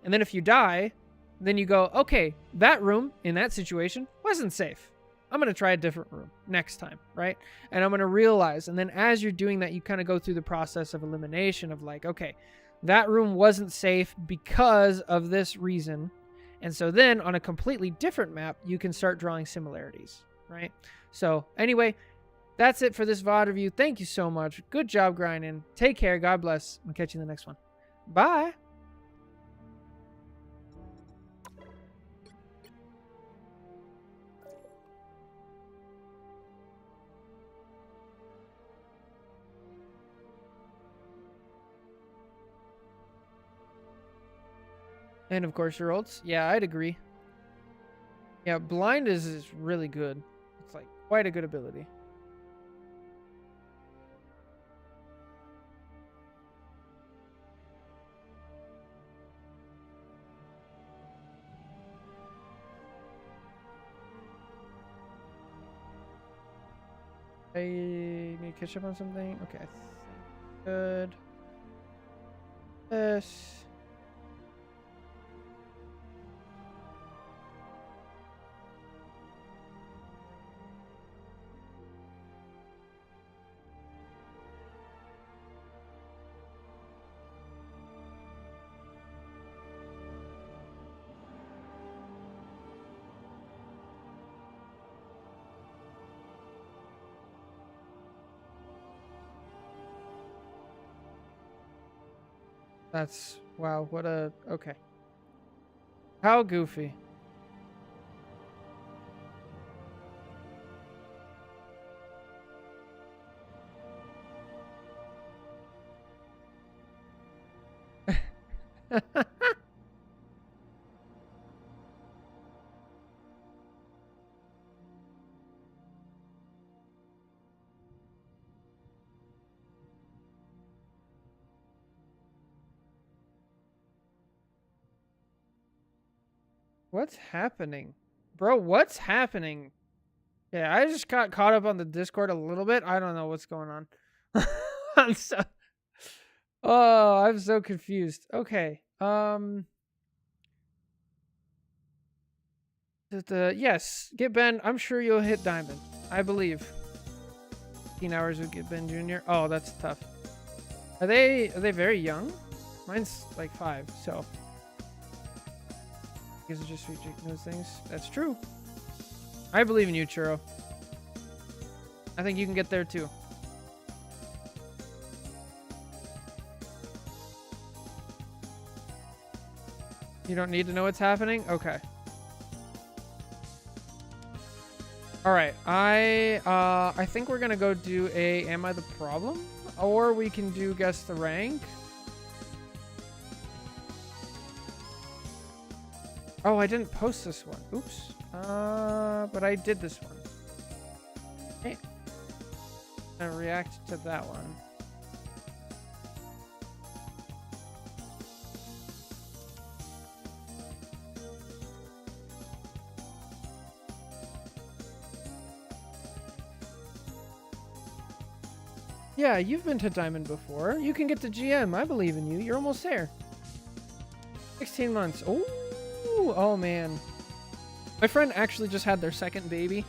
And then if you die, then you go, okay, that room in that situation wasn't safe. I'm going to try a different room next time, right? And I'm going to realize, and then as you're doing that, you kind of go through the process of elimination of like, okay, that room wasn't safe because of this reason. And so then on a completely different map, you can start drawing similarities, right? So anyway, that's it for this VOD review. Thank you so much. Good job grinding. Take care. God bless. I'll catch you in the next one. Bye. And of course your ults. Yeah, I'd agree. Yeah, blind is really good. It's like quite a good ability. I need to catch up on something. Okay, I think good. This. That's, wow, what a, okay. How goofy. What's happening? Bro, what's happening? Yeah, I just got caught up on the Discord a little bit. I don't know what's going on. I'm so confused. Okay. Yes, get Ben. I'm sure you'll hit diamond. I believe. 15 hours would get Ben Jr. Oh, that's tough. Are they very young? Mine's like 5, so. Because it's just reaching those things. That's true. I believe in you, Churro. I think you can get there too. You don't need to know what's happening? Okay. Alright, I think we're gonna go do a Am I the Problem? Or we can do Guess the Rank. Oh, I didn't post this one. Oops. But I did this one. Okay. I'm gonna react to that one. Yeah, you've been to Diamond before. You can get to GM. I believe in you. You're almost there. 16 months. Oh, man. My friend actually just had their second baby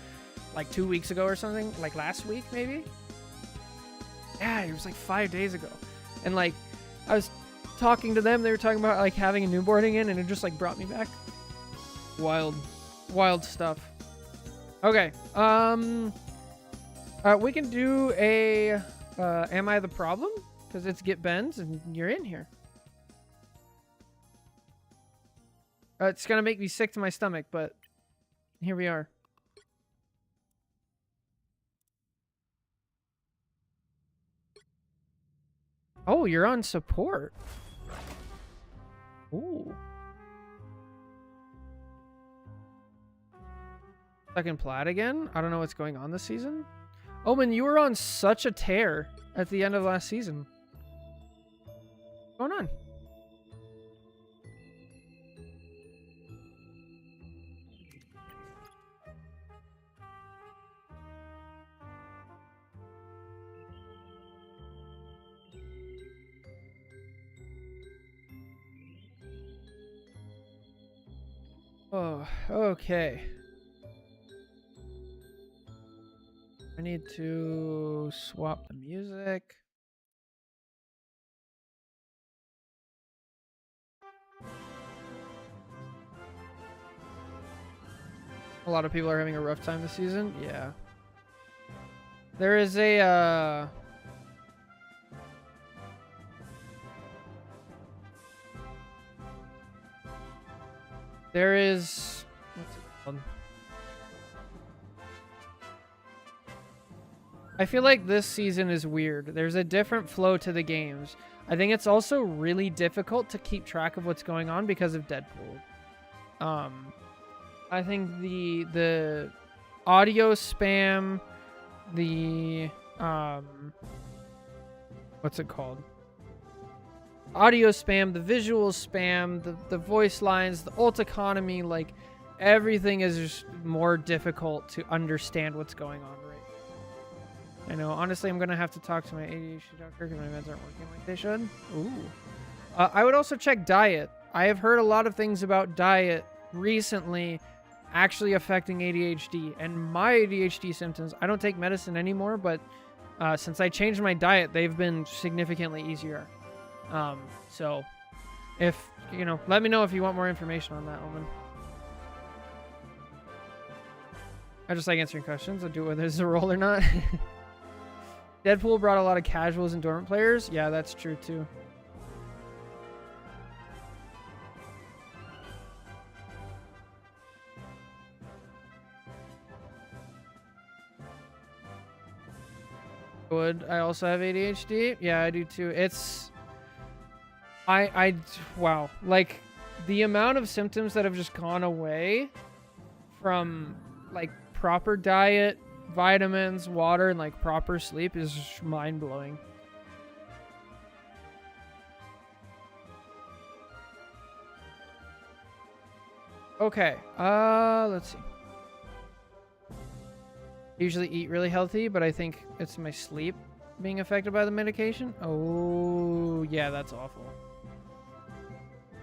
like 2 weeks ago or something. Like last week, maybe? Yeah, it was like 5 days ago. And like, I was talking to them. They were talking about like having a newborn again, and it just like brought me back. Wild stuff. Okay. We can do a... Am I the Problem? Because it's Get Ben's and you're in here. It's gonna make me sick to my stomach, but here we are. Oh, you're on support. Ooh. Second plat again? I don't know what's going on this season. Omen, you were on such a tear at the end of last season. What's going on? Oh, okay. I need to swap the music. A lot of people are having a rough time this season. Yeah. There is a there is what's it called? I feel like this season is weird. There's a different flow to the games. I think it's also really difficult to keep track of what's going on because of Deadpool. I think the audio spam, the what's it called? Audio spam, the visual spam, the voice lines, the ult economy, like everything is just more difficult to understand what's going on right now. I know, honestly, I'm gonna have to talk to my ADHD doctor because my meds aren't working like they should. Ooh. I would also check diet. I have heard a lot of things about diet recently actually affecting ADHD, and my ADHD symptoms, I don't take medicine anymore, but since I changed my diet, they've been significantly easier. So if, you know, let me know if you want more information on that, Omen. I just like answering questions. I'll do it whether it's a role or not. Deadpool brought a lot of casuals and dormant players. Yeah, that's true too. Would I also have ADHD? Yeah, I do too. It's wow, like the amount of symptoms that have just gone away from like proper diet, vitamins, water, and like proper sleep is mind-blowing. Okay, let's see. Usually eat really healthy, but I think it's my sleep being affected by the medication. Oh, yeah, that's awful.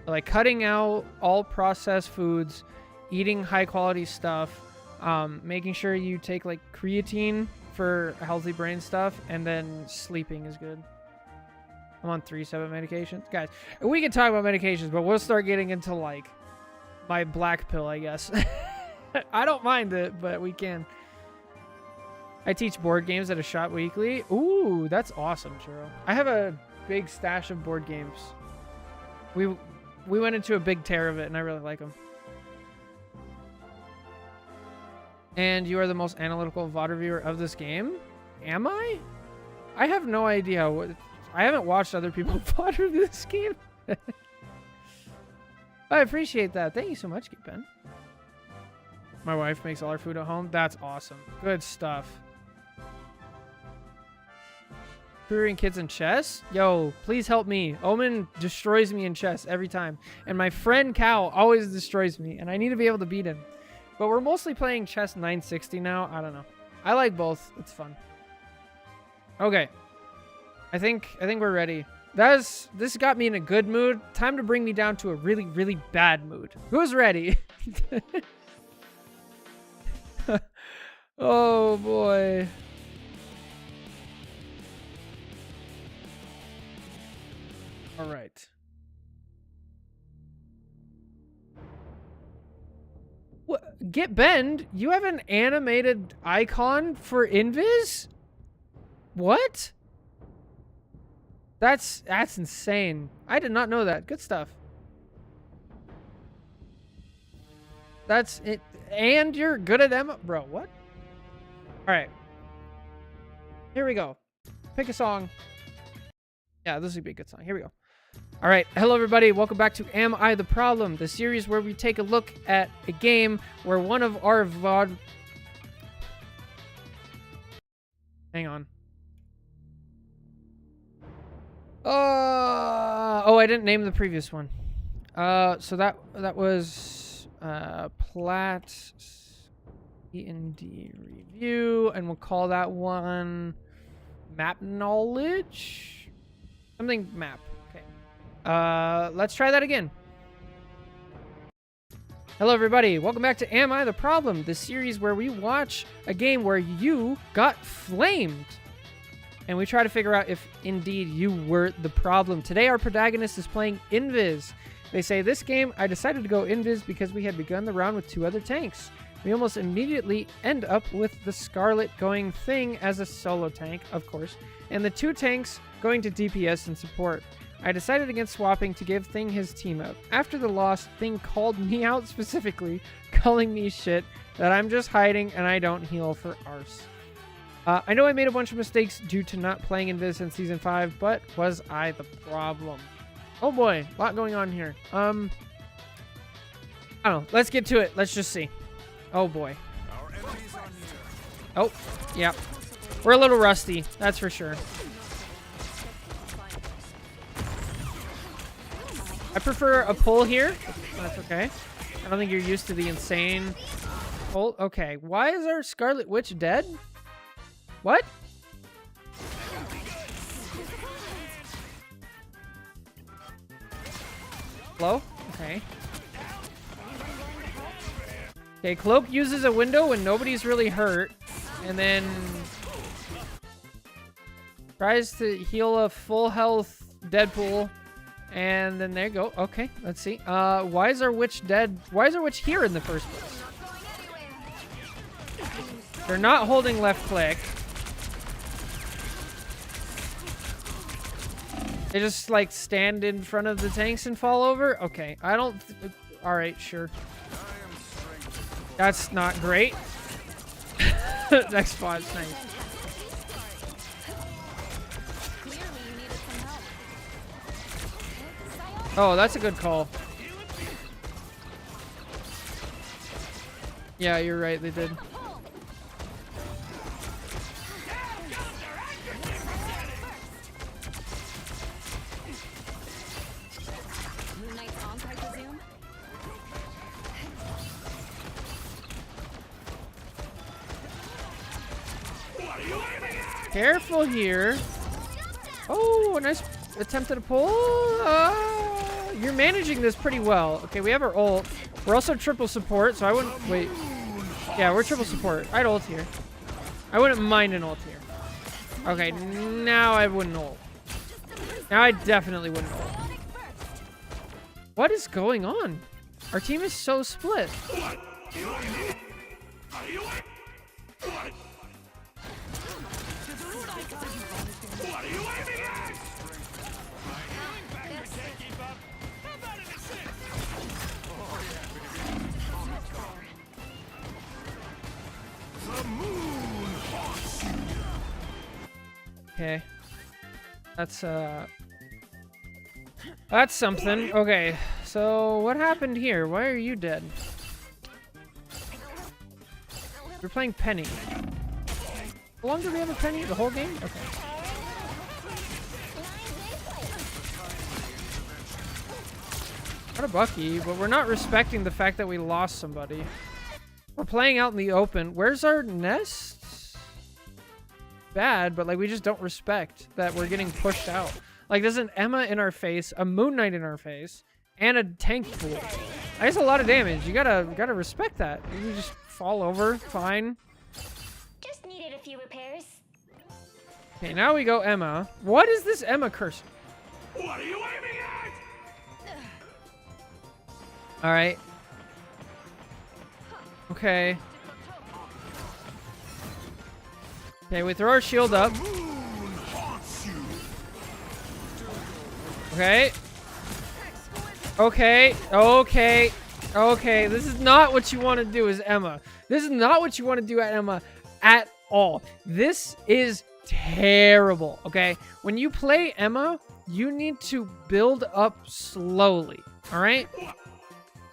Like cutting out all processed foods, eating high quality stuff, making sure you take like creatine for healthy brain stuff, and then sleeping is good. I'm on 3 separate medications. Guys, we can talk about medications, but we'll start getting into like my black pill, I guess. I don't mind it, but we can. I teach board games at a shop weekly. Ooh, that's awesome, Churro. I have a big stash of board games. we went into a big tear of it, and I really like them. And you are the most analytical VOD reviewer of this game? Am I? I have no idea. I haven't watched other people VOD review this game. I appreciate that. Thank you so much, Ben. My wife makes all our food at home. That's awesome. Good stuff. Careering kids in chess? Yo, please help me. Omen destroys me in chess every time. And my friend Cal always destroys me. And I need to be able to beat him. But we're mostly playing chess 960 now. I don't know. I like both. It's fun. Okay. I think we're ready. This got me in a good mood. Time to bring me down to a really, really bad mood. Who's ready? Oh boy. All right. What? Get Bend? You have an animated icon for Invis? What? That's insane. I did not know that. Good stuff. That's it. And you're good at them, bro. What? All right. Here we go. Pick a song. Yeah, this would be a good song. Here we go. All right. Hello, everybody. Welcome back to Am I the Problem? The series where we take a look at a game where one of our VOD... Hang on. Oh, I didn't name the previous one. So that was Plat E&D review, and we'll call that one Map Knowledge. Something map. Okay. Let's try that again. Hello, everybody. Welcome back to Am I the Problem? The series where we watch a game where you got flamed. And we try to figure out if indeed you were the problem. Today our protagonist is playing Invis. They say, this game, I decided to go Invis because we had begun the round with 2 other tanks. We almost immediately end up with the Scarlet going Thing as a solo tank, of course, and the 2 tanks going to DPS and support. I decided against swapping to give Thing his team up. After the loss, Thing called me out specifically, calling me shit, that I'm just hiding and I don't heal for arse. I know I made a bunch of mistakes due to not playing Invis in Season 5, but was I the problem? Oh boy, a lot going on here. I don't know. Let's get to it. Let's just see. Oh boy. Oh, yeah. We're a little rusty, that's for sure. I prefer a pull here. That's okay. I don't think you're used to the insane pull. Okay, why is our Scarlet Witch dead? What? Hello? Okay. Okay, Cloak uses a window when nobody's really hurt, and then tries to heal a full health Deadpool, and then there you go. Okay, let's see. Why is our witch dead? Why is our witch here in the first place? They're not holding left click. They just, like, stand in front of the tanks and fall over? Okay, I don't... Alright, sure. That's not great. Next spot's nice. Oh, that's a good call. Yeah, you're right, they did. Careful here. Oh, a nice attempt at a pull. You're managing this pretty well. Okay, we have our ult. We're also triple support, so I wouldn't... Wait. Yeah, we're triple support. I'd ult here. I wouldn't mind an ult here. Okay, now I wouldn't ult. Now I definitely wouldn't ult. What is going on? Our team is so split. Okay. That's something. Okay, so what happened here? Why are you dead? We're playing Penny. How long do we have a Penny? The whole game? Okay. Not a Bucky, but we're not respecting the fact that we lost somebody. We're playing out in the open. Where's our nest? Bad, but like we just don't respect that we're getting pushed out. Like there's an Emma in our face, a Moon Knight in our face, and a tank pool. That's a lot of damage. You gotta respect that. You just fall over, fine. Just needed a few repairs. Okay, now we go Emma. What is this Emma curse? What are you aiming at? All right. Okay. Okay, we throw our shield up. Okay. Okay. Okay. Okay. This is not what you want to do as Emma. This is not what you want to do at Emma at all. This is terrible. Okay. When you play Emma, you need to build up slowly. All right.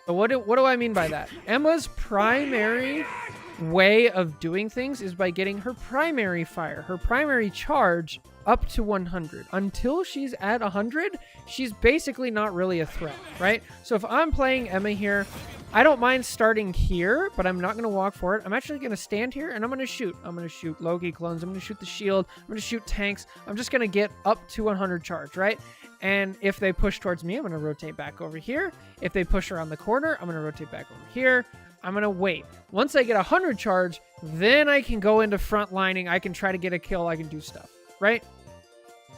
So what do I mean by that? Emma's primary way of doing things is by getting her primary fire, her primary charge up to 100. Until she's at 100, she's basically not really a threat, right? So if I'm playing Emma here, I don't mind starting here, but I'm not going to walk for it. I'm actually going to stand here and I'm going to shoot. I'm going to shoot Loki clones. I'm going to shoot the shield. I'm going to shoot tanks. I'm just going to get up to 100 charge, right? And if they push towards me, I'm going to rotate back over here. If they push around the corner, I'm going to rotate back over here. I'm going to wait. Once I get 100 charge, then I can go into front lining. I can try to get a kill. I can do stuff, right?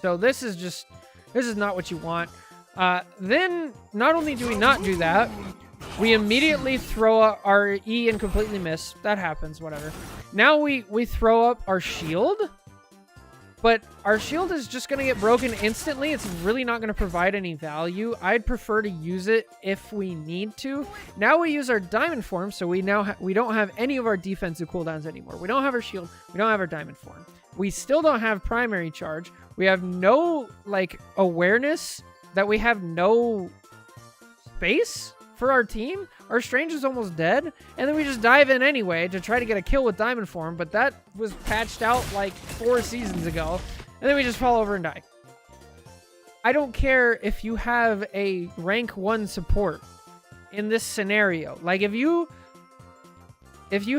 So this is not what you want. Then not only do we not do that, we immediately throw up our E and completely miss. That happens, whatever. Now we throw up our shield. But our shield is just going to get broken instantly. It's really not going to provide any value. I'd prefer to use it if we need to. Now we use our diamond form, so we don't have any of our defensive cooldowns anymore. We don't have our shield. We don't have our diamond form. We still don't have primary charge. We have no, like, awareness that we have no space for our team. Our Strange is almost dead, and then we just dive in anyway to try to get a kill with diamond form, but that was patched out like 4 seasons ago, and then we just fall over and die. I don't care if you have a rank 1 support in this scenario. Like if you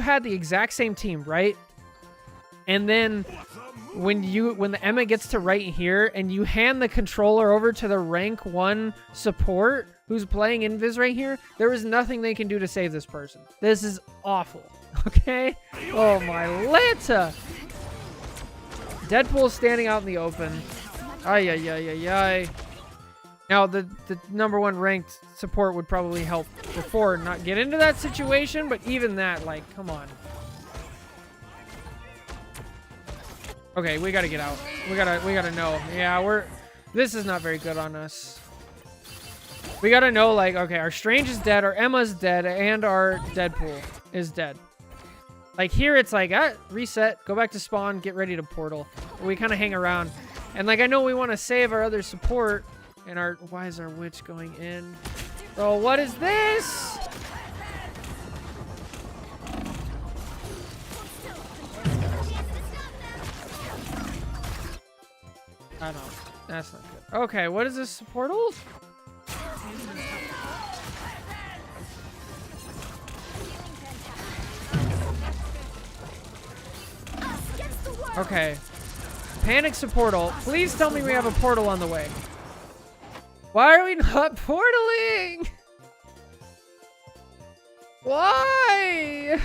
had the exact same team, right? And then when the Emma gets to right here and you hand the controller over to the rank 1 support who's playing Invis right here, there is nothing they can do to save this person. This is awful. Okay? Oh my Lanta! Deadpool's standing out in the open. Ay, ay, ay, ay, ay. Now, the number 1 ranked support would probably help before not get into that situation, but even that, like, come on. Okay, we gotta get out. We gotta know. Yeah, this is not very good on us. We gotta know, like, okay, our Strange is dead, our Emma's dead, and our Deadpool is dead. Like, here it's like, reset, go back to spawn, get ready to portal. We kind of hang around. And, like, I know we want to save our other support, and why is our witch going in? Bro, what is this? I don't know. That's not good. Okay, what is this portal? Okay. Panic's a portal. Please tell me we have a portal on the way. Why are we not portaling? Why?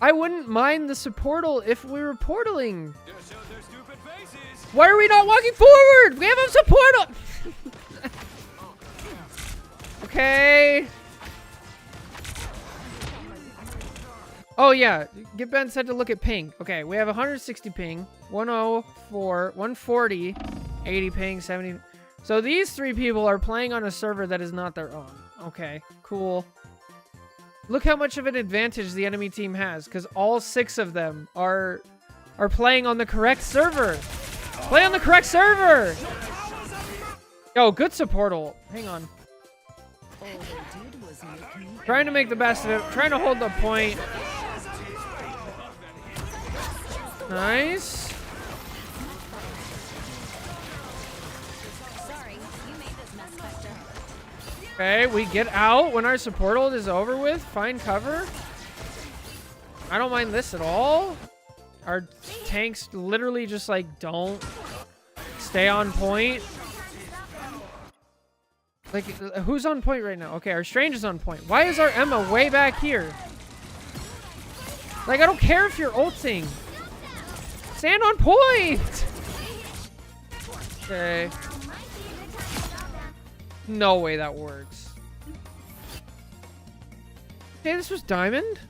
I wouldn't mind the supportal if we were portaling. Why are we not walking forward? We have a supportal. Okay. Oh yeah, get Ben said to look at ping. Okay, we have 160 ping, 104, 140, 80 ping, 70. So these 3 people are playing on a server that is not their own. Okay, cool. Look how much of an advantage the enemy team has, because all 6 of them are are playing on the correct server. Play on the correct server. Yo, good support ult. Hang on. Trying to make the best of it. Trying to hold the point. Nice. Sorry, you made this mess, Vector. Okay, we get out when our support ult is over with. Find cover. I don't mind this at all. Our tanks literally just like don't stay on point. Like, who's on point right now? Okay, our Strange is on point. Why is our Emma way back here? Like, I don't care if you're ulting. Stand on point! Okay. No way that works. Okay, this was Diamond.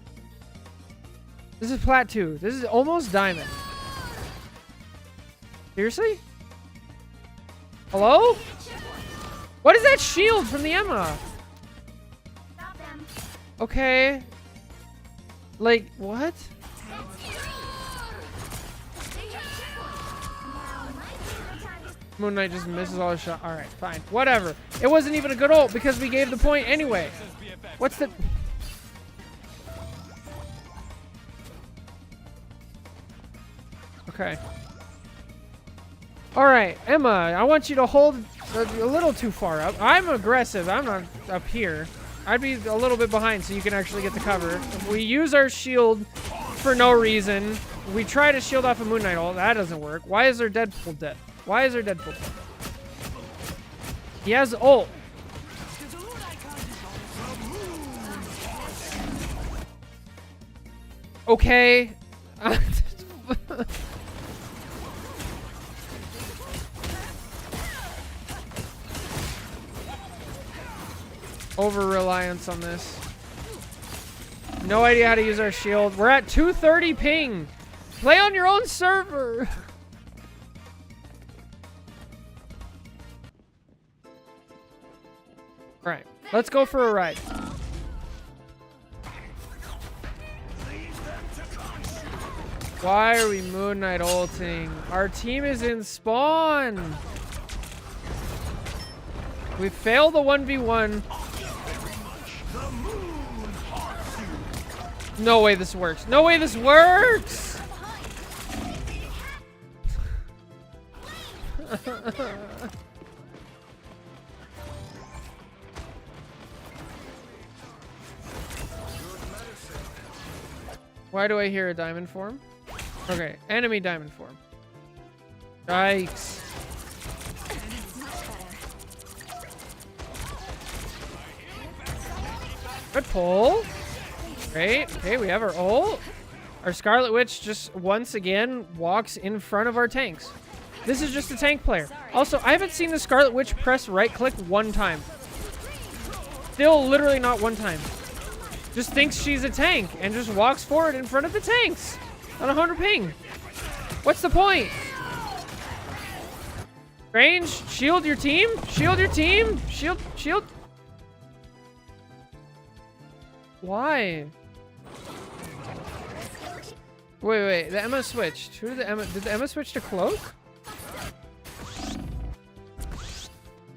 This is Plat 2. This is almost Diamond. Seriously? Hello? What is that shield from the Emma? Okay. Like, what? Moon Knight just misses all his shots. Alright, fine. Whatever. It wasn't even a good ult because we gave the point anyway. What's the... Okay. Alright, Emma, I want you to hold a little too far up. I'm aggressive. I'm not up here. I'd be a little bit behind so you can actually get the cover. We use our shield for no reason. We try to shield off a Moon Knight ult. That doesn't work. Why is our Deadpool dead? Why is our Deadpool dead? He has ult. Okay. Over-reliance on this. No idea how to use our shield. We're at 230 ping. Play on your own server. Alright, let's go for a ride. Why are we Moon Knight ulting? Our team is in spawn. We failed the 1v1. No way this works. No way this works! Why do I hear a diamond form? Okay, enemy diamond form. Yikes. Good pull. Great. Okay, we have our ult. Our Scarlet Witch just once again walks in front of our tanks. This is just a tank player. Also, I haven't seen the Scarlet Witch press right click one time. Still literally not one time. Just thinks she's a tank and just walks forward in front of the tanks on 100 ping. What's the point? Range, shield your team. Shield your team. Shield, shield. Why? Wait. The Emma switched. Who did the Emma? Did the Emma switch to Cloak?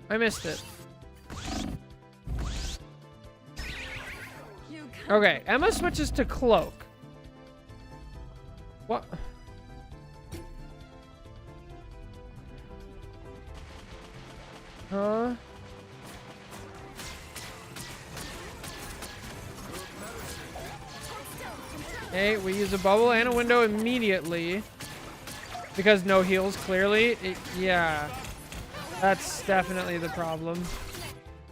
I missed it. Okay, Emma switches to Cloak. What? Huh? Okay, we use a bubble and a window immediately. Because no heals, clearly. Yeah. That's definitely the problem.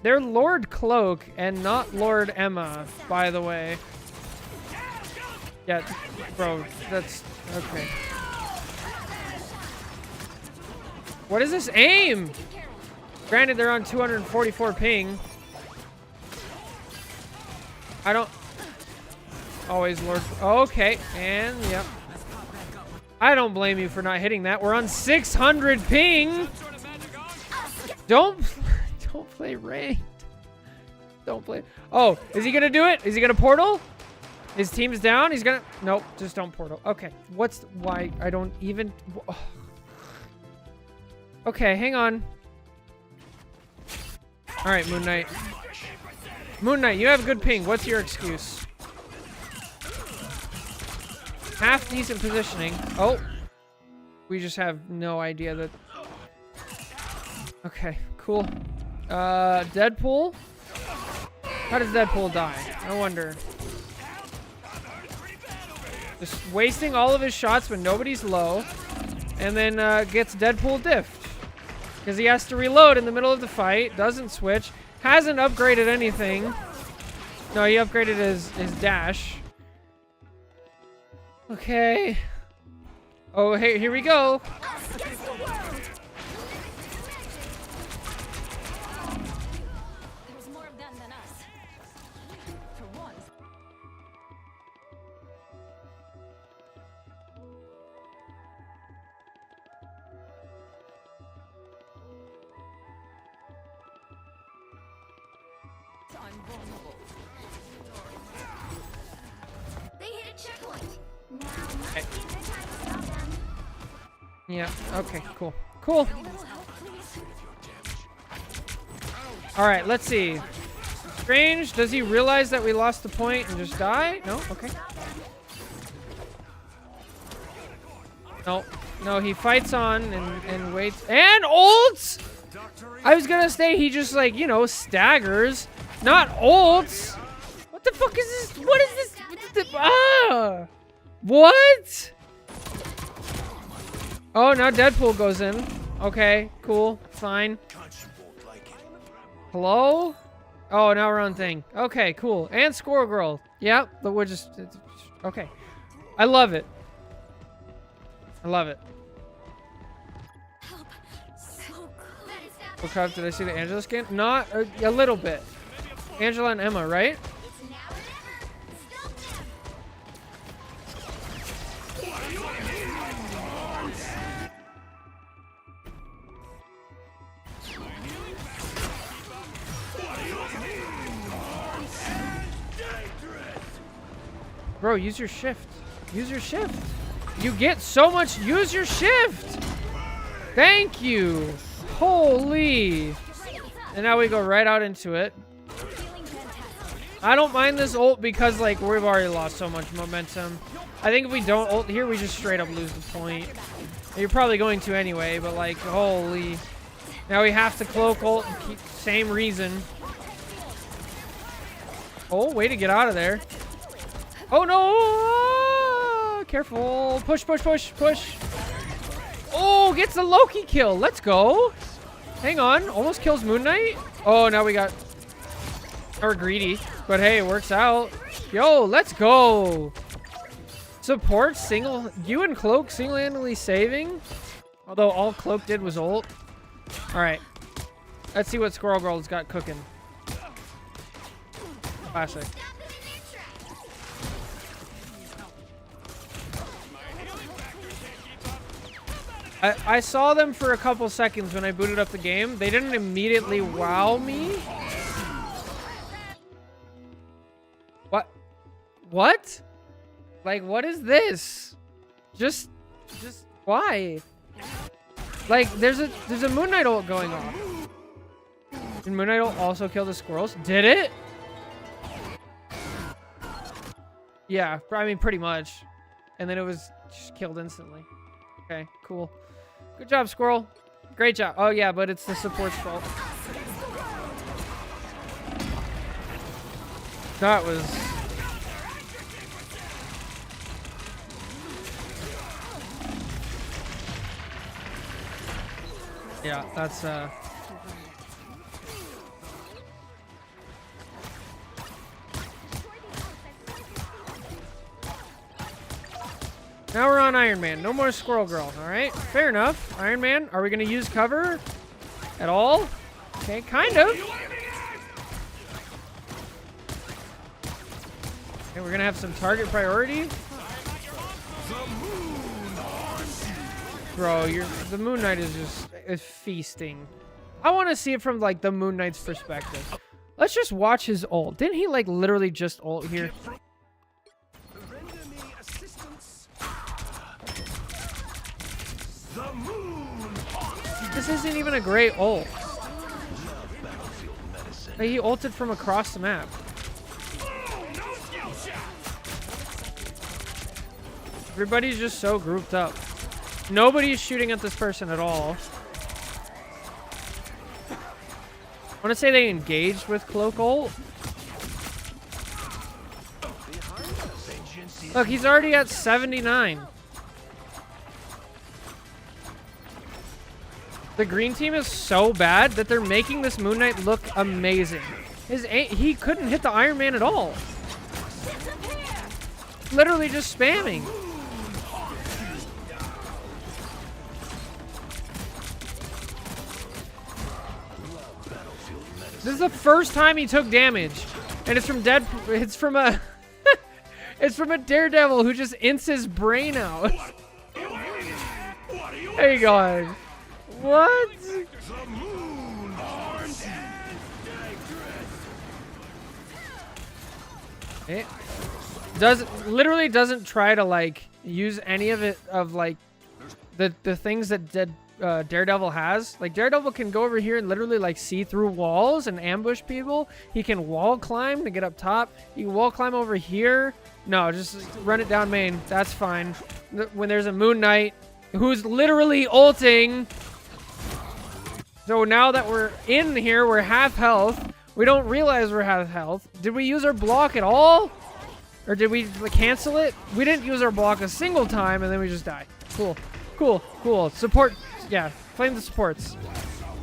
They're Lord Cloak and not Lord Emma, by the way. Yeah, bro, that's... Okay. What is this aim? Granted, they're on 244 ping. I don't... Always Lord... Okay, and yep. I don't blame you for not hitting that. We're on 600 ping! Don't play ranked. Don't play... Oh, is he gonna do it? Is he gonna portal? His team's down. He's gonna... Nope, just don't portal. Okay, why? I don't even... Oh. Okay, hang on. All right, Moon Knight. Moon Knight, you have good ping. What's your excuse? Half decent positioning. Oh. We just have no idea that... Okay, cool. Deadpool? How does Deadpool die? I wonder. Just wasting all of his shots when nobody's low. And then gets Deadpool diffed. Because he has to reload in the middle of the fight. Doesn't switch. Hasn't upgraded anything. No, he upgraded his dash. Okay. Oh, hey, here we go. Us against the world. There's more of them than us. For once. I'm vulnerable. They hit a checkpoint. Now must be a good time to stop them. Yeah, okay, cool. Cool. A little help, please. All right, let's see. Strange, does he realize that we lost the point and just die? No? Okay. No, no, he fights on and waits. And ults! I was gonna say he just, like, you know, staggers. Not ults! What the fuck is this? What is this? Ah! What? Oh, now Deadpool goes in. Okay, cool, fine. Hello? Oh, now we're on thing. Okay, cool. And Squirrel Girl. Yep, but we're just... Okay. I love it. I love it. Help. So good. Look up, did I see the Angela skin? Not a little bit. Angela and Emma, right? It's now or never. Stop them. Bro, use your shift. Use your shift. You get so much. Use your shift. Thank you. Holy. And now we go right out into it. Feeling fantastic. I don't mind this ult because, like, we've already lost so much momentum. I think if we don't ult here, we just straight up lose the point. You're probably going to anyway, but, like, holy. Now we have to cloak ult and keep same reason. Oh, way to get out of there. Oh, no. Careful. Push, push, push, push. Oh, gets the Loki kill. Let's go. Hang on. Almost kills Moon Knight. Oh, now we got... Or greedy. But hey, it works out. Yo, let's go. Support single... You and Cloak single-handedly saving. Although all Cloak did was ult. Alright. Let's see what Squirrel Girl's got cooking. Classic. Stop them in their tracks. I saw them for a couple seconds when I booted up the game. They didn't immediately wow me. What? What? Like, what is this? Just why? Like, there's a Moon Knight ult going on. Did Moon Knight ult also kill the squirrels? Did it? Yeah, I mean, pretty much. And then it was just killed instantly. Okay, cool. Good job, Squirrel. Great job. Oh, yeah, but it's the support's fault. That was... Yeah, that's, Now we're on Iron Man. No more Squirrel Girl, all right? Fair enough. Iron Man, are we going to use cover at all? Okay, kind of. Okay, we're going to have some target priority. Bro, the Moon Knight is feasting. I want to see it from, like, the Moon Knight's perspective. Let's just watch his ult. Didn't he, like, literally just ult here? This isn't even a great ult. Like, he ulted from across the map. Everybody's just so grouped up. Nobody's shooting at this person at all. I want to say they engaged with Cloak ult. Look, he's already at 79. The green team is so bad that they're making this Moon Knight look amazing. He couldn't hit the Iron Man at all. Literally just spamming. This is the first time he took damage, and it's from It's from a. It's from a Daredevil who just ints his brain out. Hey guys, what? It literally doesn't try to like use any of it of like the things that Daredevil has. Like Daredevil can go over here and literally like see through walls and ambush people. He can wall climb to get up top. He can wall climb over here. No, just run it down main. That's fine. When there's a Moon Knight who's literally ulting. So now that we're in here, we're half health. We don't realize we're half health. Did we use our block at all? Or did we cancel it? We didn't use our block a single time and then we just die. Cool. Cool. Cool. Support. Yeah. Flame the supports.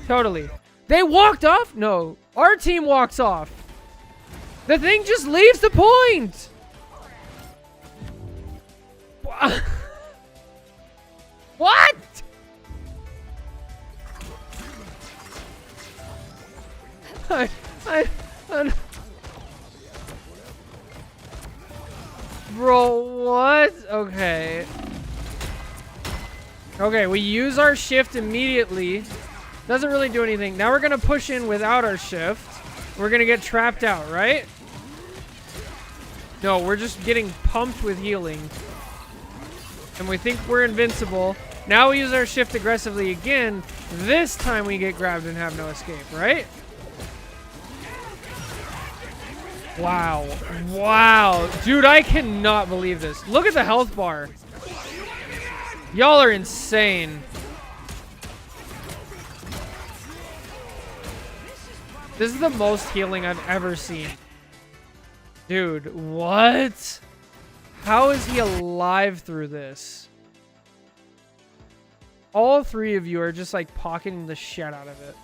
Totally. They walked off? No. Our team walks off. The thing just leaves the point. What? Bro, what? Okay. Okay, we use our shift immediately. Doesn't really do anything. Now we're gonna push in without our shift. We're gonna get trapped out, right? No, we're just getting pumped with healing. And we think we're invincible. Now we use our shift aggressively again. This time we get grabbed and have no escape, right? Wow. Wow. Dude, I cannot believe this. Look at the health bar. Y'all are insane. This is the most healing I've ever seen. Dude, what? How is he alive through this? All three of you are just like pocketing the shit out of it.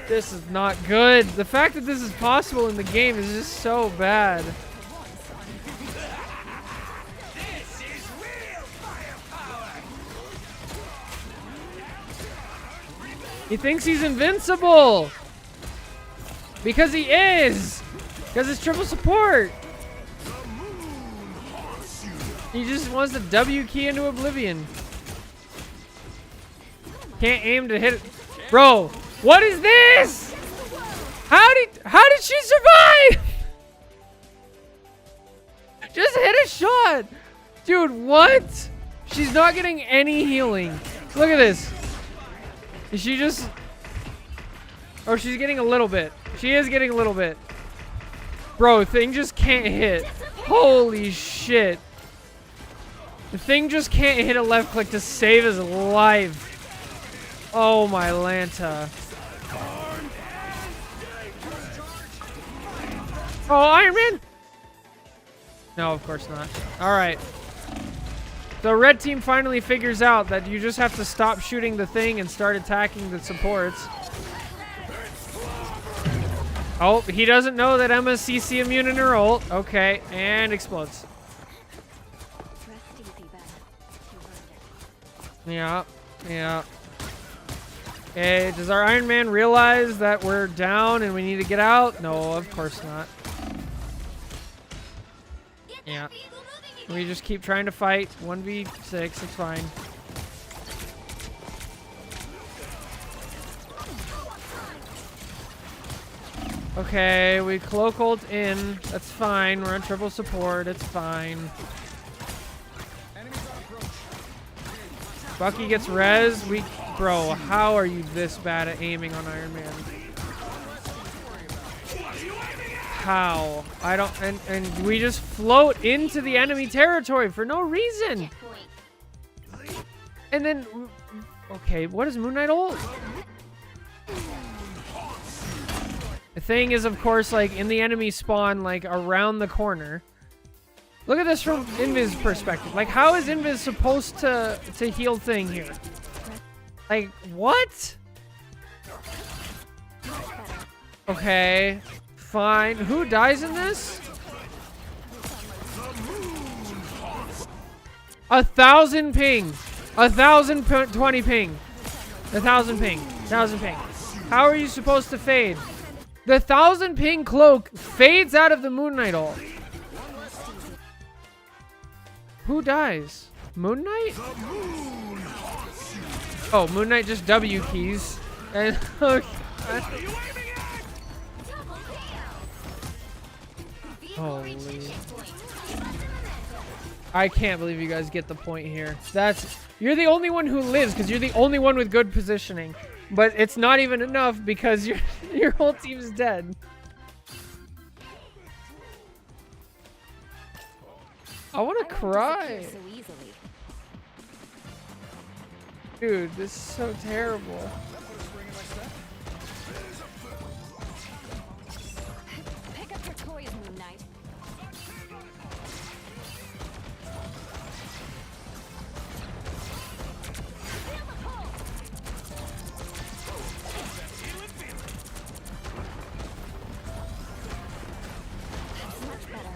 This is not good. The fact that this is possible in the game is just so bad. He thinks he's invincible. Because he is. Because it's triple support. He just wants to W key into oblivion. Can't aim to hit it. Bro, what is this? How did she survive? Just hit a shot. Dude, what? She's not getting any healing. Look at this. Is she just... Oh, she's getting a little bit. She is getting a little bit. Bro, thing just can't hit. Holy shit. The thing just can't hit a left click to save his life. Oh my Lanta. Oh, Iron Man? No, of course not. Alright. The red team finally figures out that you just have to stop shooting the thing and start attacking the supports. Oh, he doesn't know that Emma's CC immune in her ult. Okay, and explodes. Yeah, yeah. Okay, does our Iron Man realize that we're down and we need to get out? No, of course not. Yeah. We just keep trying to fight. 1v6, it's fine. Okay, we cloak ult in. That's fine. We're on triple support. It's fine. Bucky gets res. Bro, how are you this bad at aiming on Iron Man? How? I don't, and we just float into the enemy territory for no reason. Checkpoint. And then, okay, what is Moon Knight ult? The thing is, of course, like in the enemy spawn, like around the corner. Look at this from Invis perspective. Like, how is Invis supposed to heal thing here? Like, what? Okay, fine. Who dies in this? 1,000 ping. 1,020 ping. 1,000 ping. 1,000 ping. How are you supposed to fade? The 1,000 ping cloak fades out of the Moon Knight ult. Who dies? Moon Knight? Oh, Moon Knight just W keys. And Double kill. Holy. Vehicle reaching checkpoint. I can't believe you guys get the point here. You're the only one who lives because you're the only one with good positioning. But it's not even enough because your whole team's dead. I want to cry. So easily. Dude, this is so terrible. Pick up your toys, Moon Knight. That's much better.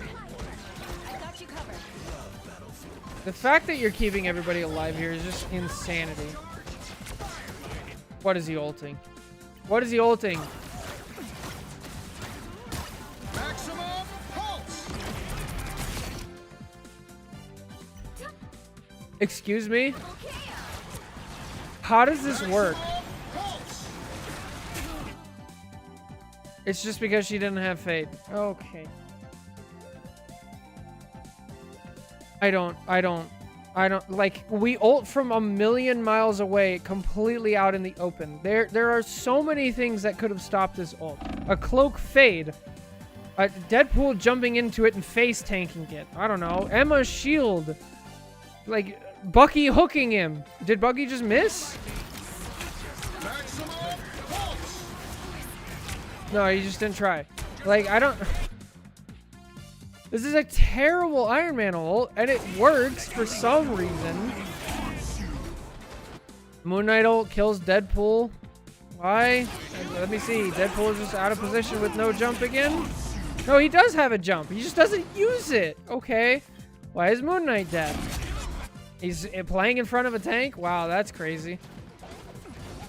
I got you covered. The fact that you're keeping everybody alive here is just insanity. What is he ulting? What is he ulting? Maximum pulse. Excuse me? How does this work? Pulse. It's just because she didn't have fate. Okay. I don't, like, we ult from a million miles away, completely out in the open. There are so many things that could have stopped this ult. A cloak fade. A Deadpool jumping into it and face tanking it. I don't know. Emma's shield. Like, Bucky hooking him. Did Bucky just miss? Maximum pulse. No, he just didn't try. Like, I don't... This is a terrible Iron Man ult, and it works for some reason. Moon Knight ult kills Deadpool. Why? Let me see. Deadpool is just out of position with no jump again? No, he does have a jump. He just doesn't use it. Okay. Why is Moon Knight dead? He's playing in front of a tank? Wow, that's crazy.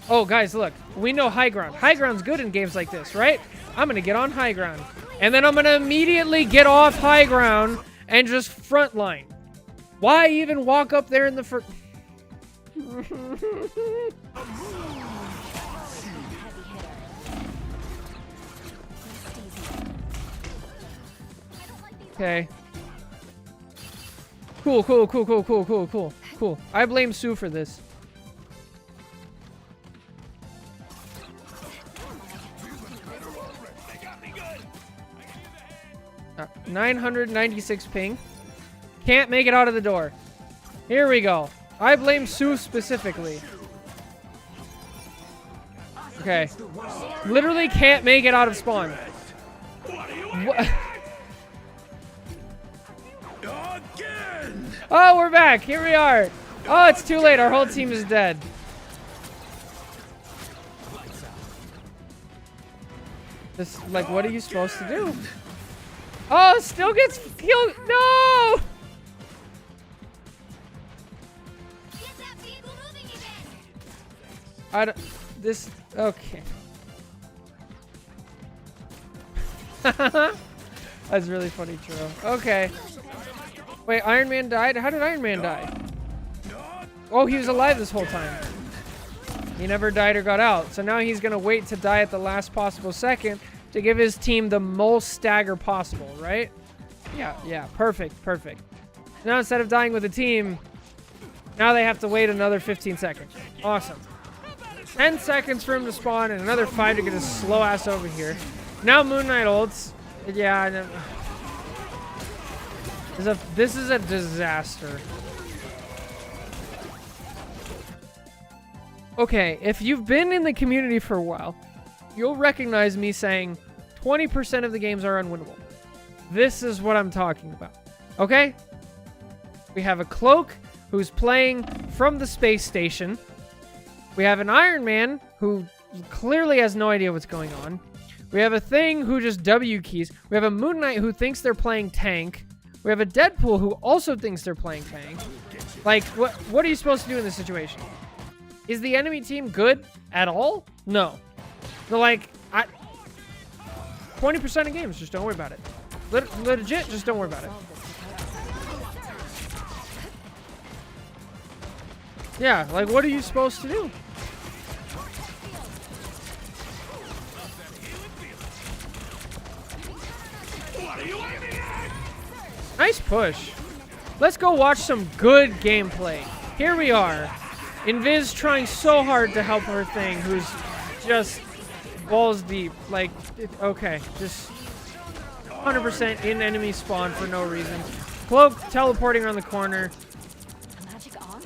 Oh, guys, look. We know high ground. High ground's good in games like this, right? I'm going to get on high ground. And then I'm going to immediately get off high ground and just front line. Why even walk up there in the first... Okay. Cool. I blame Sue for this. 996 ping. Can't make it out of the door. Here we go. I blame Sue specifically. Okay. Literally can't make it out of spawn. What? Oh, we're back. Here we are. Oh, it's too late. Our whole team is dead. This, like, what are you supposed to do? Oh, still gets killed. No! Get that vehicle moving again. I don't. This. Okay. That's really funny, True. Okay. Wait, Iron Man died? How did Iron Man die? Oh, he was alive this whole time. He never died or got out. So now he's going to wait to die at the last possible second to give his team the most stagger possible, right? Yeah, perfect. Now instead of dying with a team, Now they have to wait another 15 seconds. Awesome. 10 seconds for him to spawn and another 5 to get his slow ass over here. Now Moon Knight ults. Yeah, I know. This is a disaster. Okay, if you've been in the community for a while, you'll recognize me saying 20% of the games are unwinnable. This is what I'm talking about. Okay? We have a Cloak who's playing from the space station. We have an Iron Man who clearly has no idea what's going on. We have a Thing who just W keys. We have a Moon Knight who thinks they're playing tank. We have a Deadpool who also thinks they're playing tank. Like, what are you supposed to do in this situation? Is the enemy team good at all? No. They're like, 20% of games, just don't worry about it. Legit, just don't worry about it. Yeah, like, what are you supposed to do? Nice push. Let's go watch some good gameplay. Here we are. Invis trying so hard to help her Thing, who's just balls deep. Like, okay, just 100% in enemy spawn for no reason. Cloak teleporting around the corner. Magic on?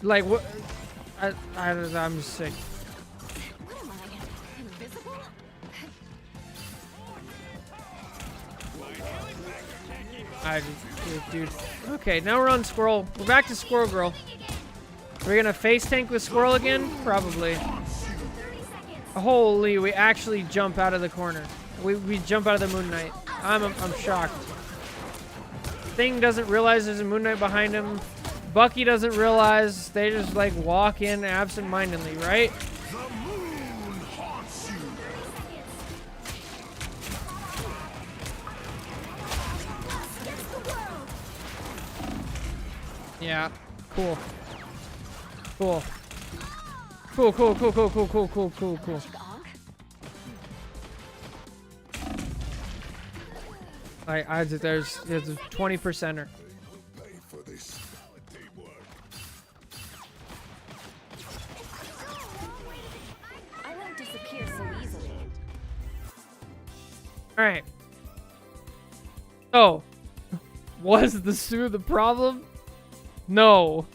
Like, what? I'm just sick. What am I? Invisible? Dude. Okay, now we're on Squirrel. We're back to Squirrel Girl. We're gonna face tank with Squirrel again? Probably. Holy, we actually jump out of the corner. We jump out of the Moon Knight. I'm shocked. Thing doesn't realize there's a Moon Knight behind him. Bucky doesn't realize. They just like walk in absent-mindedly, right? Yeah. Cool. Cool. Cool. There's a 20%er. I won't disappear so easily. All right. So, was the Sue the problem? No.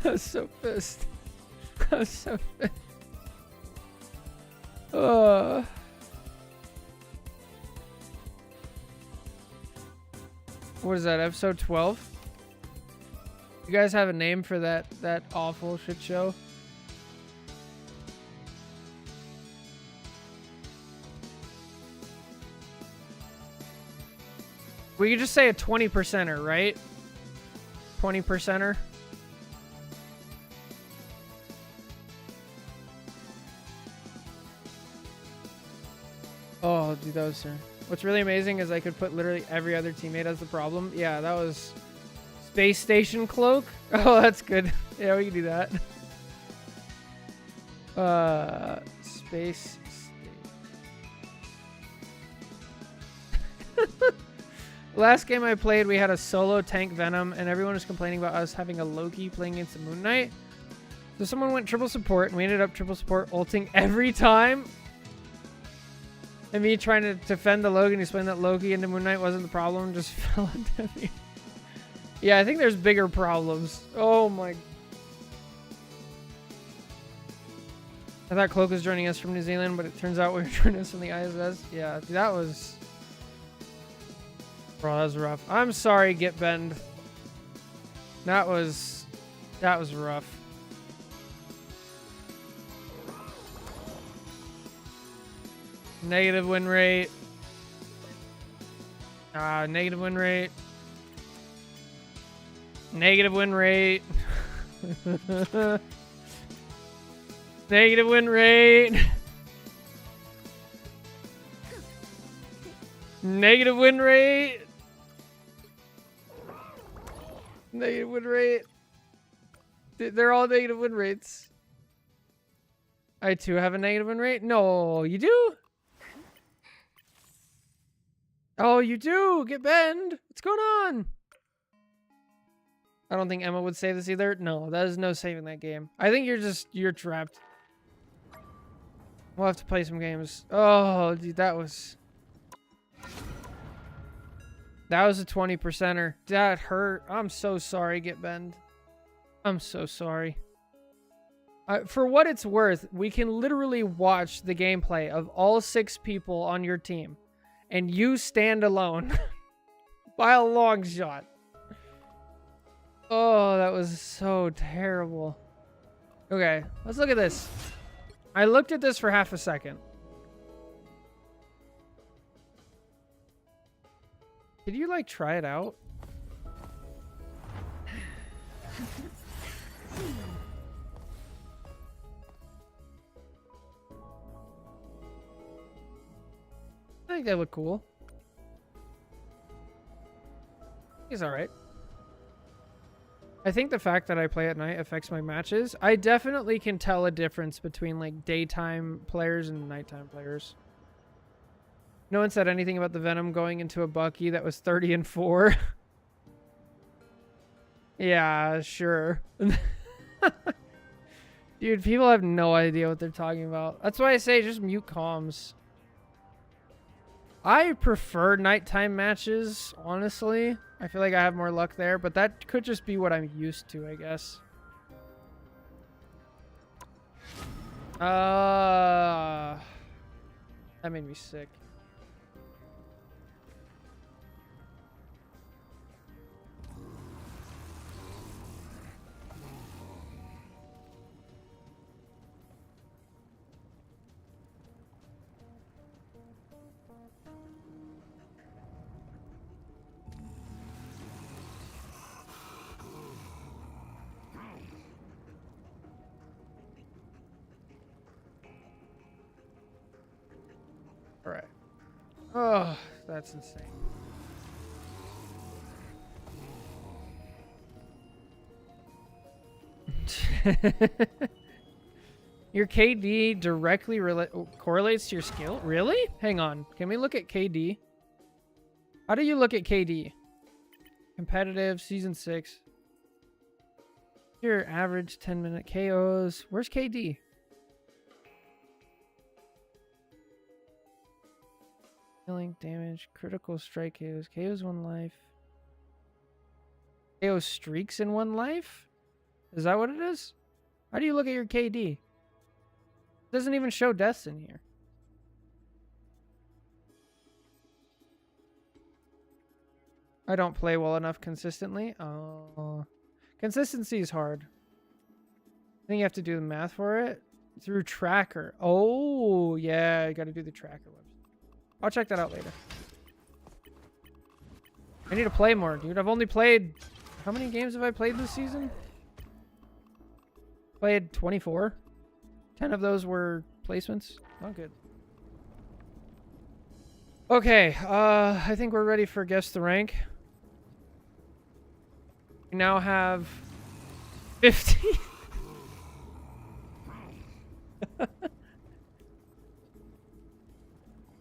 I was so pissed. I was so pissed. What is that, episode 12? You guys have a name for that awful shit show? We could just say a 20%er, right? 20%er. Oh, dude, that was... What's really amazing is I could put literally every other teammate as the problem. Yeah, that was... Space Station Cloak? Oh, that's good. Yeah, we can do that. Space... Last game I played, we had a solo tank Venom, and everyone was complaining about us having a Loki playing against the Moon Knight. So someone went triple support, and we ended up triple support ulting every time. And me trying to defend the Loki and explain that Loki into Moon Knight wasn't the problem, just fell into me. Yeah, I think there's bigger problems. Oh my... I thought Cloak was joining us from New Zealand, but it turns out we were joining us from the ISS. Yeah, dude, that was... Bro, that was rough. I'm sorry, Get Bend. That was rough. Negative win rate. Negative win rate. Negative win rate. Negative win rate. Negative win rate. Negative win rate. They're all negative win rates. I too have a negative win rate? No, you do? Oh, you do! Get bend! What's going on? I don't think Emma would save this either. No, that is no saving that game. I think you're trapped. We'll have to play some games. Oh, dude, that was a 20%er. That hurt. I'm so sorry, Get Bend. I'm so sorry. For what it's worth, we can literally watch the gameplay of all 6 people on your team. And you stand alone. By a long shot. Oh, that was so terrible. Okay, let's look at this. I looked at this for half a second. Did you, like, try it out? I think they look cool. He's alright. I think the fact that I play at night affects my matches. I definitely can tell a difference between like daytime players and nighttime players. No one said anything about the Venom going into a Bucky that was 30-4. Yeah, sure. Dude, people have no idea what they're talking about. That's why I say just mute comms. I prefer nighttime matches, honestly. I feel like I have more luck there, but that could just be what I'm used to, I guess. That made me sick. All right. Oh, that's insane. Your KD directly correlates to your skill? Really? Hang on. Can we look at KD? How do you look at KD? Competitive, season 6. Your average 10-minute KOs. Where's KD? Healing, damage, critical strike KOs. KOs 1 life. KO streaks in 1 life? Is that what it is? How do you look at your KD? It doesn't even show deaths in here. I don't play well enough consistently. Oh. Consistency is hard. I think you have to do the math for it. Through tracker. Oh, yeah. I got to do the tracker website. I'll check that out later. I need to play more, dude. I've only played... How many games have I played this season? Played 24. 10 of those were placements. Not good. Okay, I think we're ready for Guess the Rank. We now have 50.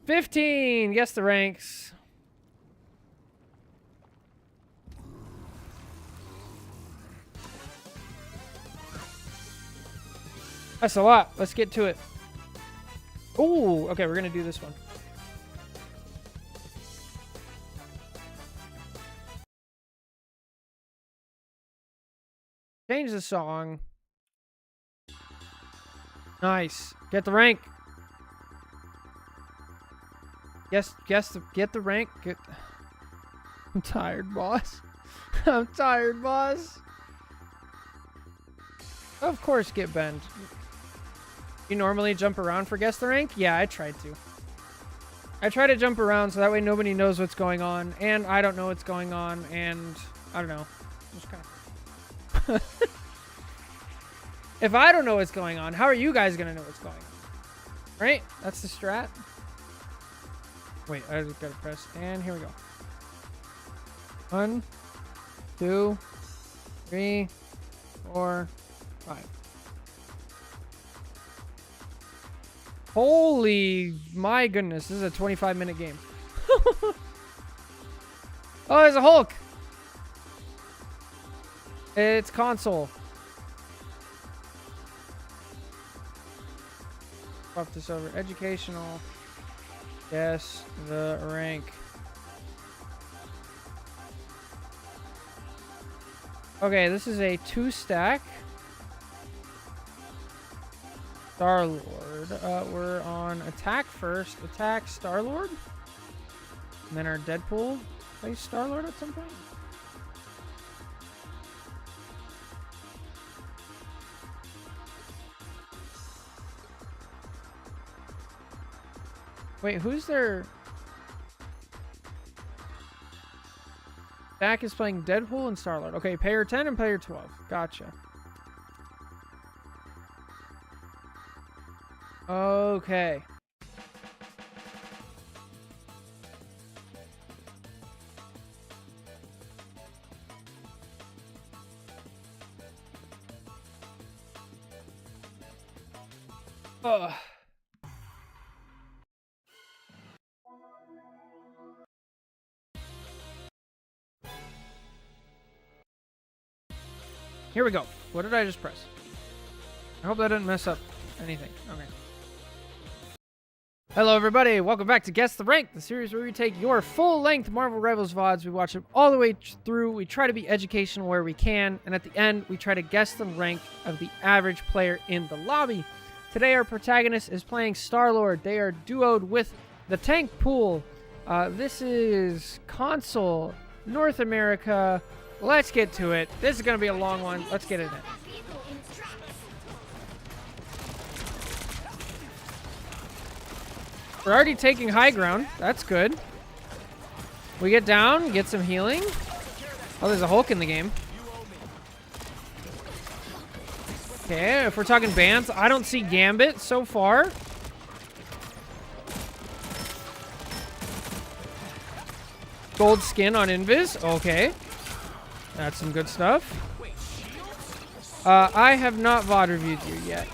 15! Guess the ranks. That's a lot. Let's get to it. Ooh, okay, we're gonna do this one. Change the song. Nice. Get the rank. Get the rank. I'm tired, boss. I'm tired, boss. Of course, get bent. You normally jump around for guess the rank? Yeah, I tried to. I try to jump around so that way nobody knows what's going on, and I don't know what's going on, and I don't know. Just kind of. If I don't know what's going on, how are you guys gonna know what's going on? Right? That's the strat. Wait, I just gotta press, and here we go. 1, 2, 3, 4, 5. Holy my goodness, this is a 25-minute game. Oh, there's a Hulk. It's console. Swap this over. Educational. Yes, the rank. Okay, this is a 2-stack. Star-Lord. We're on attack first. Attack Star-Lord. And then our Deadpool plays Star-Lord at some point. Wait, who's their... Dak is playing Deadpool and Star-Lord. Okay, player 10 and player 12. Gotcha. Okay. Ugh. Here we go. What did I just press? I hope that didn't mess up anything. Okay. Hello, everybody. Welcome back to Guess the Rank, the series where we take your full-length Marvel Rivals VODs. We watch them all the way through. We try to be educational where we can. And at the end, we try to guess the rank of the average player in the lobby. Today, our protagonist is playing Star-Lord. They are duoed with the Tank Pool. This is console, North America. Let's get to it. This is going to be a long one. Let's get it in. We're already taking high ground. That's good. We get down, get some healing. Oh, there's a Hulk in the game. Okay, if we're talking bans, I don't see Gambit so far. Gold skin on Invis. Okay. That's some good stuff. I have not VOD reviewed you yet.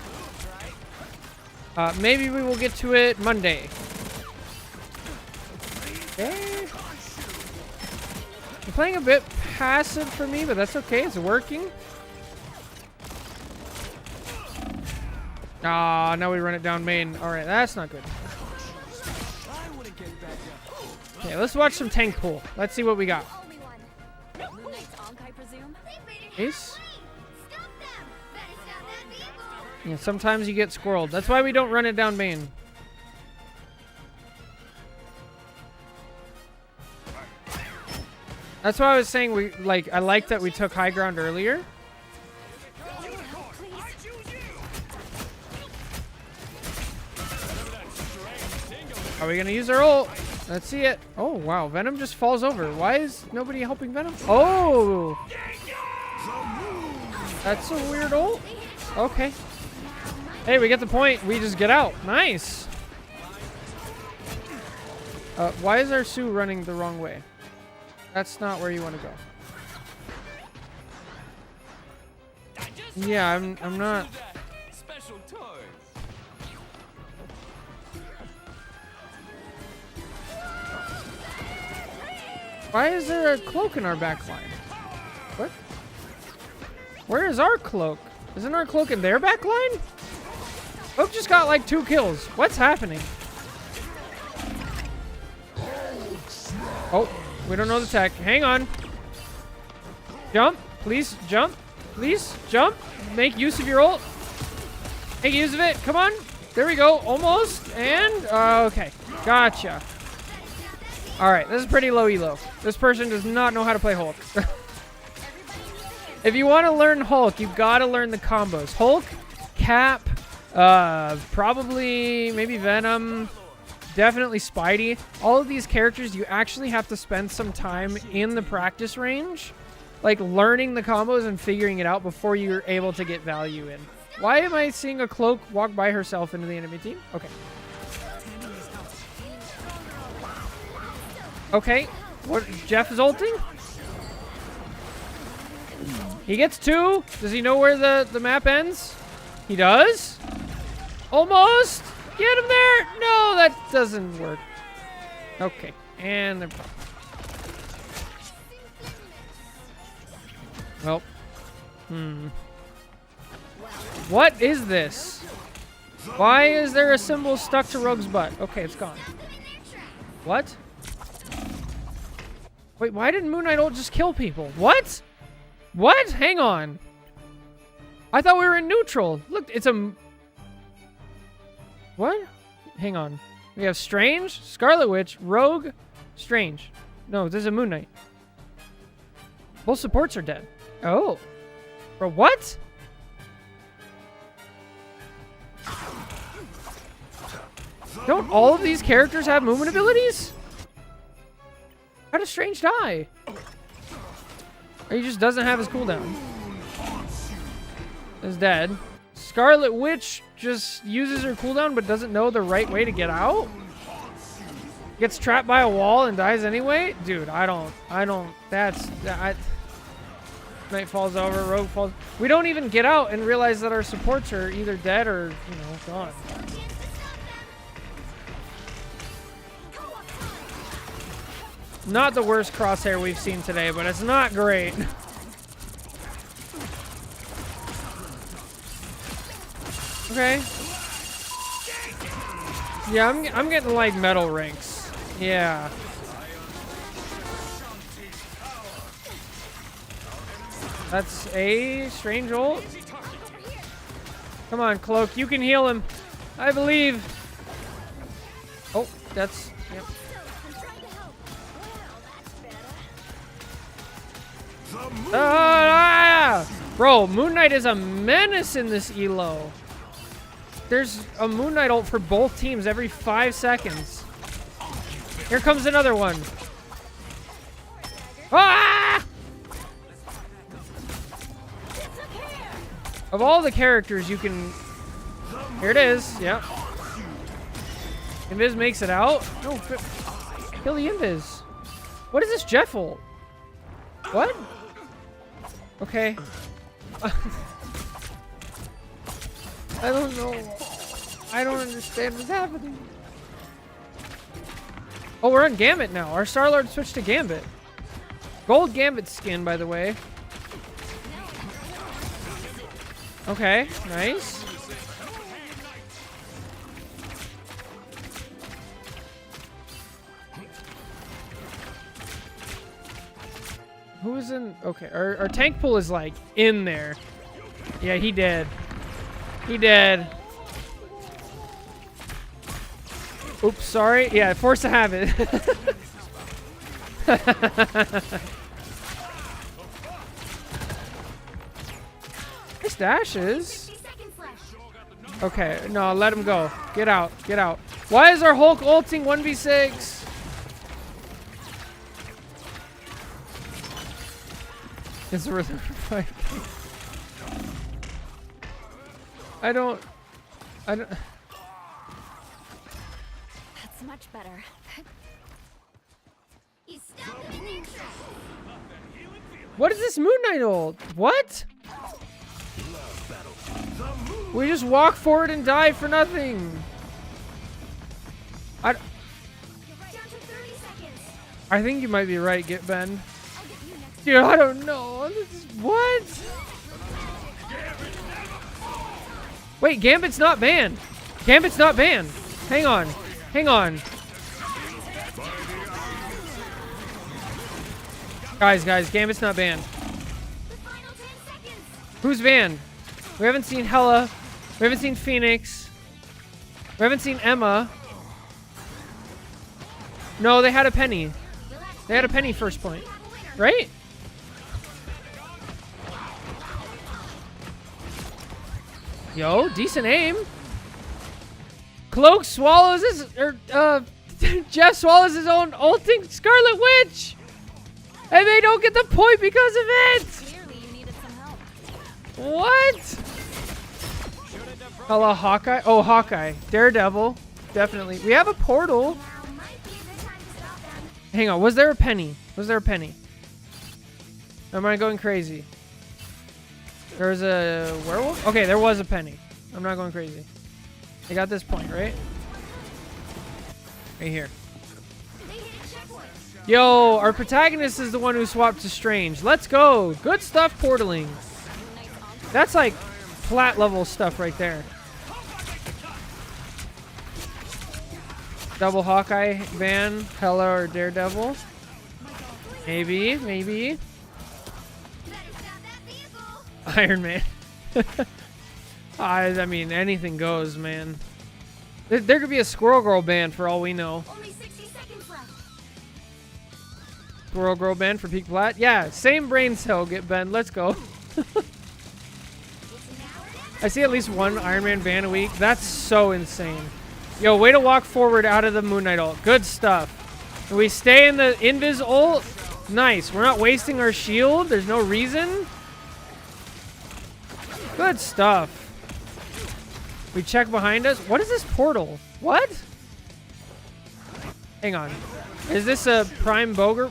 Maybe we will get to it Monday. Okay. You're playing a bit passive for me, but that's okay. It's working. Ah, now we run it down main. All right, that's not good. Okay, let's watch some Tank Pool. Let's see what we got. Ace. Yeah, sometimes you get squirreled. That's why we don't run it down main. That's why I was saying I like that we took high ground earlier. Are we gonna use our ult? Let's see it. Oh wow, Venom just falls over. Why is nobody helping Venom? Oh, that's a weird ult. Okay. Hey, we get the point. We just get out. Nice. Why is our Sue running the wrong way? That's not where you want to go. Yeah, I'm not. Special toys. Why is there a cloak in our back line? What? Where is our cloak? Isn't our cloak in their back line? Cloak just got like 2 kills. What's happening? Oh, we don't know the tech. Hang on. Jump. Please jump. Please jump. Make use of your ult. Make use of it. Come on. There we go. Almost. And, okay. Gotcha. All right. This is pretty low elo. This person does not know how to play Hulk. If you want to learn Hulk, you've got to learn the combos. Hulk, Cap, probably maybe Venom, definitely Spidey. All of these characters, you actually have to spend some time in the practice range, like learning the combos and figuring it out before you're able to get value in. Why am I seeing a cloak walk by herself into the enemy team? Okay. Okay. What? Jeff is ulting? He gets 2. Does he know where the map ends? He does. Almost. Get him there. No, that doesn't work. Okay. And they're... Well. What is this? Why is there a symbol stuck to Rogue's butt? Okay, it's gone. What? Wait, why did Moon Knight ult just kill people? What? What? Hang on. I thought we were in neutral. Look, it's a... What? Hang on. We have Strange, Scarlet Witch, Rogue, Strange. No, this is a Moon Knight. Both supports are dead. Oh. Bro, what? Don't all of these characters have movement abilities? How does Strange die? Or he just doesn't have his cooldown. Is dead. Scarlet Witch just uses her cooldown but doesn't know the right way to get out? Gets trapped by a wall and dies anyway? Dude, I don't, Knight falls over, Rogue falls. We don't even get out and realize that our supports are either dead or, you know, gone. Not the worst crosshair we've seen today, but it's not great. Okay. Yeah, I'm getting like medal ranks. Yeah. That's a Strange ult. Come on, Cloak, you can heal him. I believe. Oh, that's... Yep. Bro, Moon Knight is a menace in this elo. There's a Moon Knight ult for both teams every 5 seconds. Here comes another one. Ah! Of all the characters you can... Here it is. Yep. Invis makes it out. No, kill the Invis. What is this Jeff ult? What? Okay. I don't know. I don't understand what's happening. Oh, we're on Gambit now. Our Star-Lord switched to Gambit. Gold Gambit skin, by the way. Okay, nice. Who is in? Okay, our tank pool is like in there. Yeah, he dead. He dead. Oops, sorry. Yeah, force to habit. Nice dashes. Okay, no, let him go. Get out, get out. Why is our Hulk ulting 1v6? It's worth it. I don't. That's much better. What is this Moon Knight ult? What? We just walk forward and die for nothing. I think you might be right, Get Ben. Dude, I don't know. What? Wait, Gambit's not banned. Gambit's not banned. Hang on. Hang on. Guys, Gambit's not banned. Who's banned? We haven't seen Hela. We haven't seen Phoenix. We haven't seen Emma. No, they had a penny. They had a penny first point. Right? Yo, decent aim. Cloak swallows his, Jeff swallows his own ulting Scarlet Witch. And they don't get the point because of it. Clearly you needed some help. What? Hello, Hawkeye. Oh, Hawkeye. Daredevil. Definitely. We have a portal. Hang on. Was there a penny? Was there a penny? Am I going crazy? There was a werewolf? Okay, there was a penny. I'm not going crazy. I got this point, right? Right here. Yo, our protagonist is the one who swapped to Strange. Let's go. Good stuff, portaling. That's like flat level stuff right there. Double Hawkeye ban, Hella or Daredevil. Maybe, maybe. Iron Man. I mean, anything goes, man. There could be a Squirrel Girl ban for all we know. Only 60 seconds left. Squirrel Girl ban for Peak Plat. Yeah, same brain cell get banned. Let's go. I see at least one Iron Man ban a week. That's so insane. Yo, way to walk forward out of the Moon Knight ult. Good stuff. And we stay in the Invis ult. Nice. We're not wasting our shield. There's no reason. Good stuff. We check behind us. What is this portal? What? Hang on. Is this a prime boger?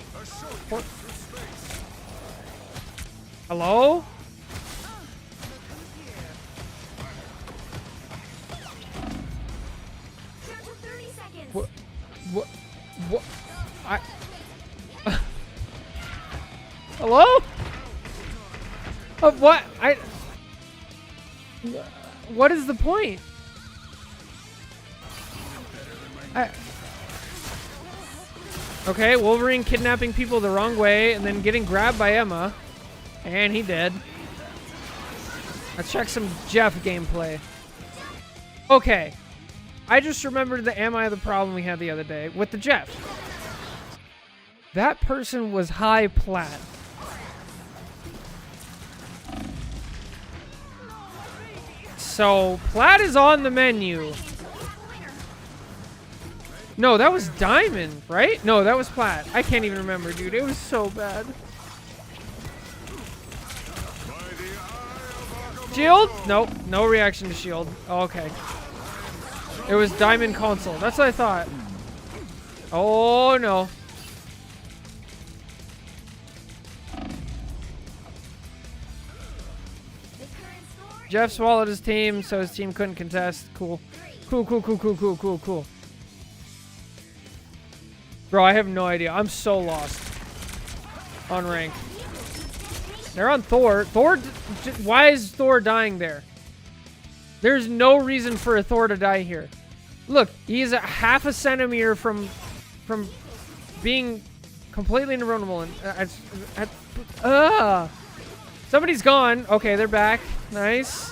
Hello? What? What? What? I. Hello? What? What is the point? Okay, Wolverine kidnapping people the wrong way and then getting grabbed by Emma. And he dead. Let's check some Jeff gameplay. Okay. I just remembered the Am I the problem we had the other day with the Jeff. That person was high plat. So, plat is on the menu. No, that was diamond, right? No, that was plat. I can't even remember, dude. It was so bad. Shield? Nope. No reaction to shield. Okay. It was diamond console. That's what I thought. Oh, no. Jeff swallowed his team, so his team couldn't contest. Cool. Cool, cool, cool, cool, cool, cool, cool. Bro, I have no idea. I'm so lost on rank. They're on Thor. Why is Thor dying there? There's no reason for a Thor to die here. Look, he is a half a centimeter from being completely invulnerable. And somebody's gone. Okay, they're back. Nice.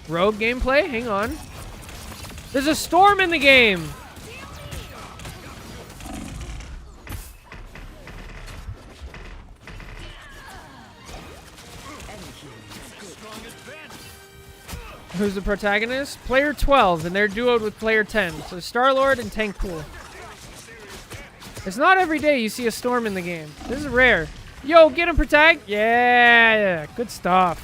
Rogue gameplay. Hang on. There's a storm in the game. Who's the protagonist? Player 12, and they're duoed with player 10. So Star-Lord and Tank Pool. It's not every day you see a storm in the game. This is rare. Yo, get him, protag. Yeah, good stuff.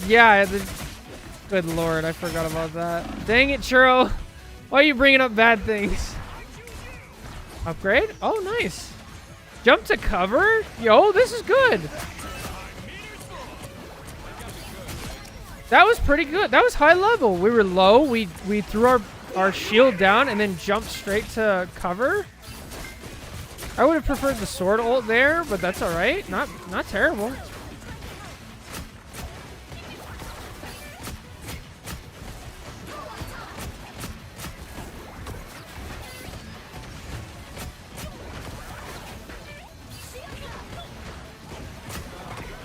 Yeah, good lord, I forgot about that. Dang it, Churro. Why are you bringing up bad things? Upgrade? Oh, nice. Jump to cover? Yo, this is good. That was pretty good. That was high level. We were low. We threw our shield down and then jumped straight to cover. I would have preferred the sword ult there, but that's all right. Not terrible.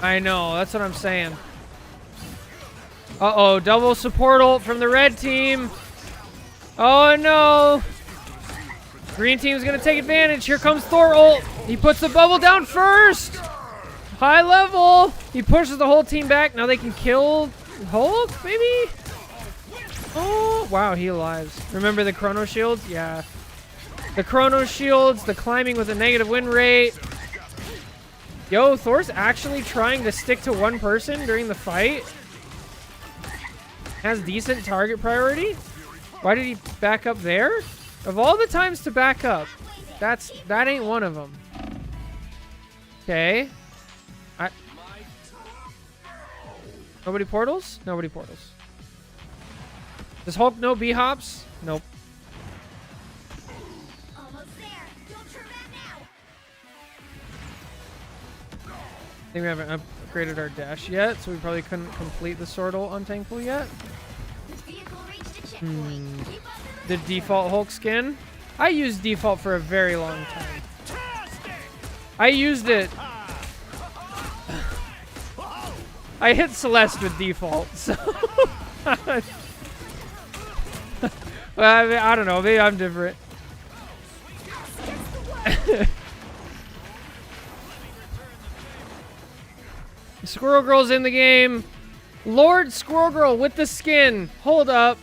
I know, that's what I'm saying. Uh-oh, double support ult from the red team. Oh, no. Green team's going to take advantage. Here comes Thor ult. He puts the bubble down first. High level. He pushes the whole team back. Now they can kill Hulk, maybe? Oh, wow, he alive. Remember the chrono shields? Yeah. The chrono shields, the climbing with a negative win rate. Yo, Thor's actually trying to stick to one person during the fight. Has decent target priority. Why did he back up there? Of all the times to back up, that ain't one of them. Nobody portals? Nobody portals. Does Hulk know B-hops? Nope. Almost there. Don't turn back now. I think we haven't upgraded our dash yet, so we probably couldn't complete the Sortle Unthankful yet. The vehicle reached a checkpoint. Keep up The default Hulk skin? I used default for a very long time. I used it. I hit Celeste with default, so. Well, I, mean, I don't know. Maybe I'm different. Squirrel Girl's in the game. Lord Squirrel Girl with the skin. Hold up.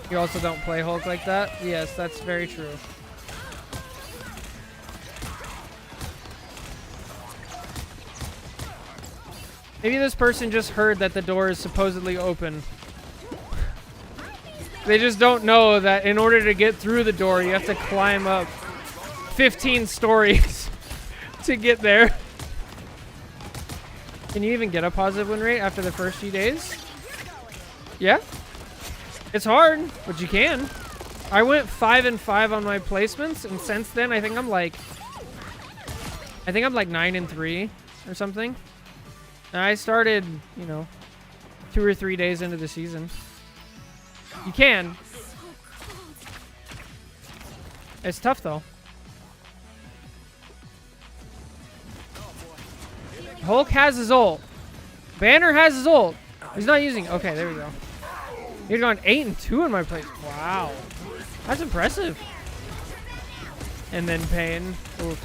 You also don't play Hulk like that? Yes, that's very true. Maybe this person just heard that the door is supposedly open. They just don't know that in order to get through the door, you have to climb up 15 stories to get there. Can you even get a positive win rate after the first few days? Yeah. It's hard, but you can. I went 5 and 5 on my placements, and since then, I think I'm like 9 and 3 or something. And I started, you know, 2 or 3 days into the season. You can. It's tough though. Hulk has his ult. Banner has his ult. He's not using it. Okay, there we go. You've gone 8 and 2 in my place. Wow. That's impressive. And then Pain. Oof.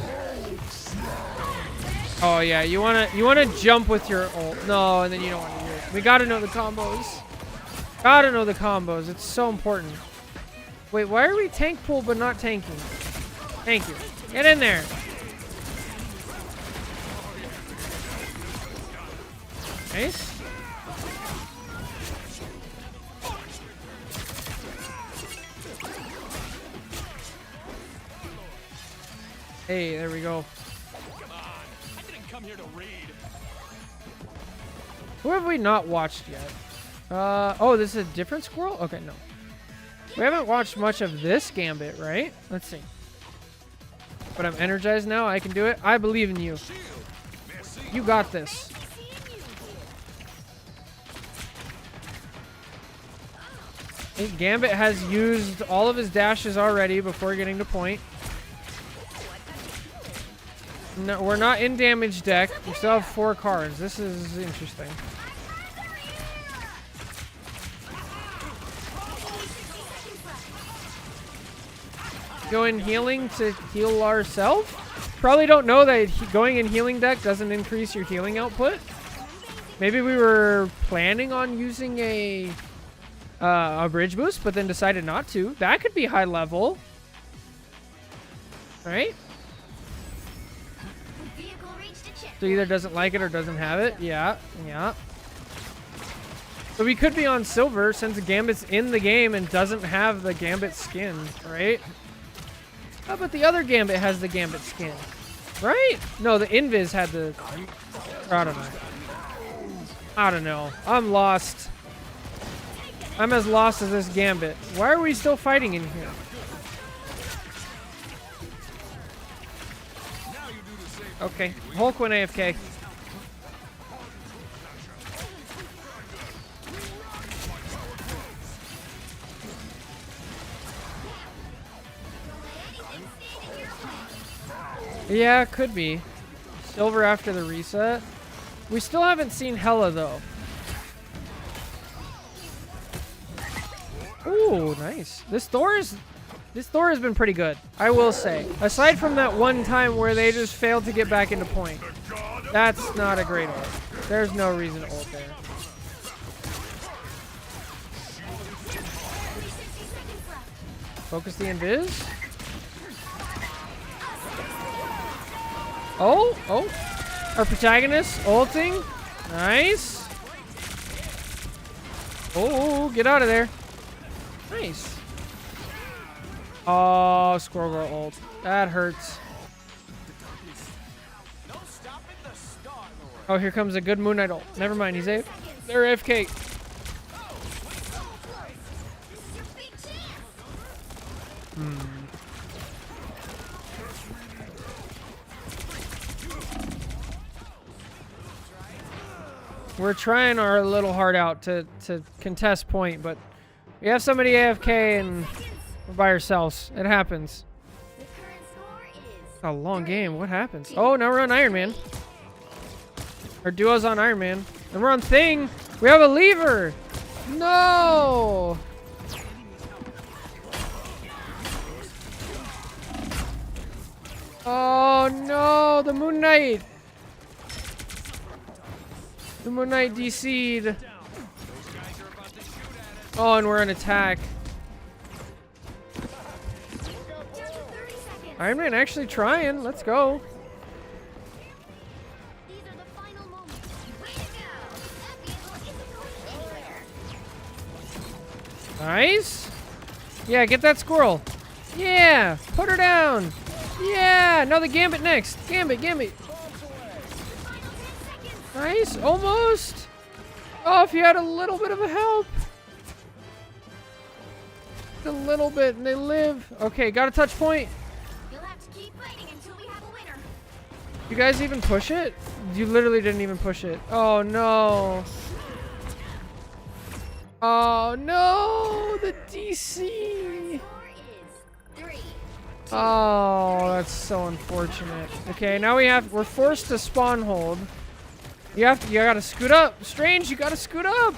Oh yeah, you wanna jump with your ult. No, and then you don't want to do it. We gotta know the combos. Gotta know the combos. It's so important. Wait, why are we tank pool but not tanking? Thank you. Get in there. Nice. Hey, there we go. Come on. I didn't come here to read. Who have we not watched yet? Oh, this is a different squirrel? Okay, no. We haven't watched much of this Gambit, right? Let's see. But I'm energized now. I can do it. I believe in you. You got this. I think Gambit has used all of his dashes already before getting to point. No, we're not in damage deck. We still have 4 cards. This is interesting. Go in healing to heal ourselves? Probably don't know that going in healing deck doesn't increase your healing output. Maybe we were planning on using a bridge boost, but then decided not to. That could be high level. Right? So either doesn't like it or doesn't have it. Yeah, yeah. So we could be on silver since Gambit's in the game and doesn't have the Gambit skin, right? How about the other Gambit has the Gambit skin? Right? No, the Invis had the... I don't know. I don't know. I'm lost. I'm as lost as this Gambit. Why are we still fighting in here? Okay, Hulk went AFK. Yeah, could be. Silver after the reset. We still haven't seen Hela though. Ooh, nice. This Thor has been pretty good, I will say. Aside from that one time where they just failed to get back into point. That's not a great ult. There's no reason to ult there. Focus the invis. Oh, oh. Our protagonist ulting. Nice. Oh, get out of there. Nice. Oh, Squirrel Girl ult. That hurts. Oh, here comes a good Moon Knight ult. Never mind, he's AFK. They're AFK. This is your big chance. We're trying our little heart out to contest point, but we have somebody AFK and we're by ourselves. It happens. The current score is A long game. What happens? Oh, now we're on Iron Man. Our duo's on Iron Man. And we're on Thing. We have a lever. No. Oh, no. The Moon Knight. The Moon Knight DC'd. Oh, and we're on attack. down to 30 seconds. Iron Man actually trying. Let's go. These are the final moments. Way to go. That vehicle isn't going anywhere. Nice. Yeah, get that squirrel. Yeah, put her down. Yeah, now the Gambit next. Gambit, Gambit. Final 10 seconds. Nice, almost. Oh, if you had a little bit of a help. A little bit, and they live. Okay, got a touch point. You'll have to keep fighting until we have a winner. You guys even push it? You literally didn't even push it. Oh, no. Oh, no, the DC. Score is 3. Oh, that's so unfortunate. Okay, now we're forced to spawn hold. You gotta scoot up. Strange, you gotta scoot up.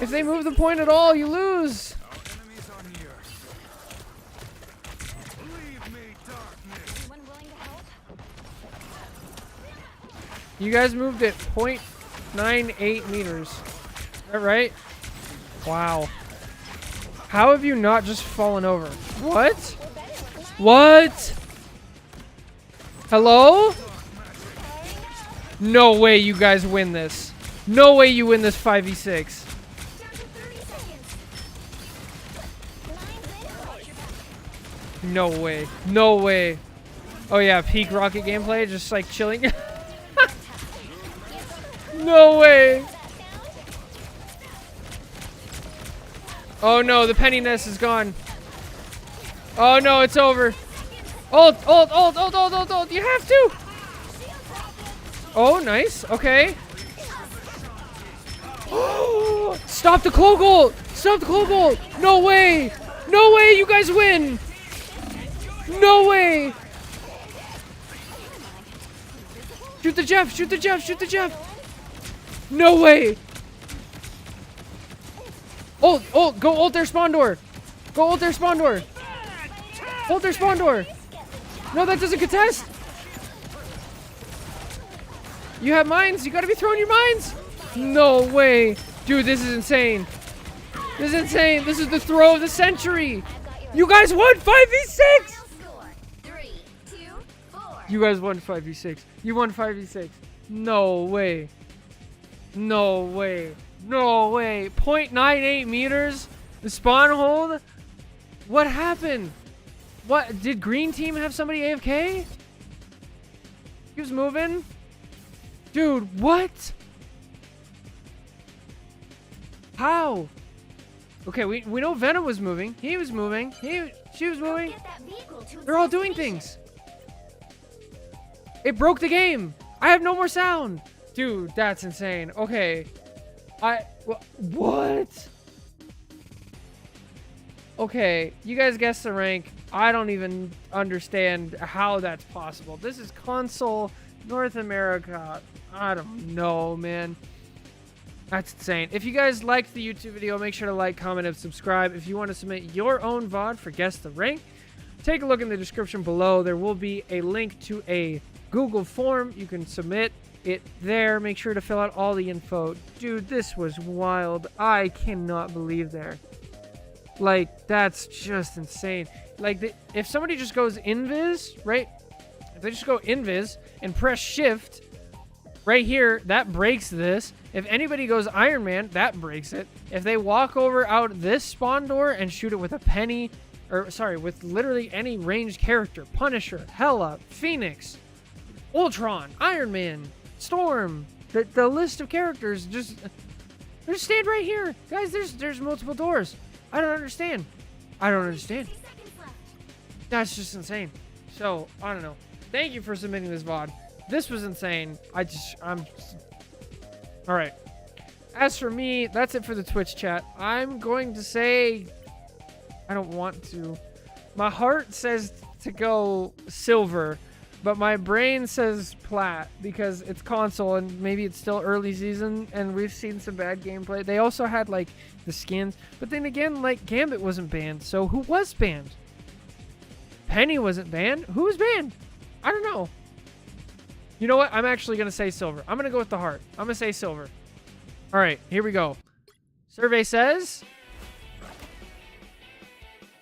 If they move the point at all, you lose. Anyone willing to help? You guys moved it 0.98 meters. Is that right? Wow. How have you not just fallen over? What? What? Hello? No way you guys win this. No way you win this 5v6. Down to 30 seconds. No way. No way. Oh yeah, peak Rocket gameplay, just like chilling. No way. Oh no, the penny nest is gone. Oh no, it's over. Ult. You have to. Oh, nice. Okay. Stop the Cloak ult. Stop the Cloak ult. No way. No way you guys win. No way. Shoot the Jeff. Shoot the Jeff. Shoot the Jeff. No way. Ult. Go ult their spawn door. Go ult their spawn door. Ult their spawn door. No, that doesn't contest. You have mines. You gotta be throwing your mines. No way. Dude, this is insane. This is insane. This is the throw of the century. You guys won 5v6. Final score 3, 2, 4. You guys won 5v6. You won 5v6. No way. No way. No way. 0.98 meters. The spawn hold. What happened? What? Did green team have somebody AFK? He was moving. Dude, what? How? Okay, we know Venom was moving. He was moving. She was moving. Get that vehicle to its They're all doing destination. things. It broke the game. I have no more sound. Dude, that's insane. Okay. What? Okay, you guys guessed the rank. I don't even understand how that's possible. This is console North America. I don't know, man. That's insane. If you guys liked the YouTube video, make sure to like, comment, and subscribe. If you want to submit your own VOD for Guess the Rank, take a look in the description below. There will be a link to a Google form. You can submit it there. Make sure to fill out all the info. Dude, this was wild. I cannot believe there. Like, that's just insane. Like, if somebody just goes invis, right? If they just go invis and press shift right here, that breaks this. If anybody goes Iron Man, that breaks it. If they walk over out this spawn door and shoot it with a penny, or sorry, with literally any ranged character, Punisher, Hela, Phoenix, Ultron, Iron Man, Storm. The list of characters just stand right here. Guys, there's multiple doors. I don't understand. I don't understand. 60 seconds left. That's just insane. So, I don't know. Thank you for submitting this VOD. This was insane. I'm all right. As for me, that's it for the Twitch chat. I'm going to say, I don't want to. My heart says to go silver, but my brain says plat because it's console and maybe it's still early season and we've seen some bad gameplay. They also had like the skins, but then again, like Gambit wasn't banned. So who was banned? Penny wasn't banned. Who was banned? I don't know. You know what? I'm actually going to say silver. I'm going to go with the heart. I'm going to say silver. All right, here we go. Survey says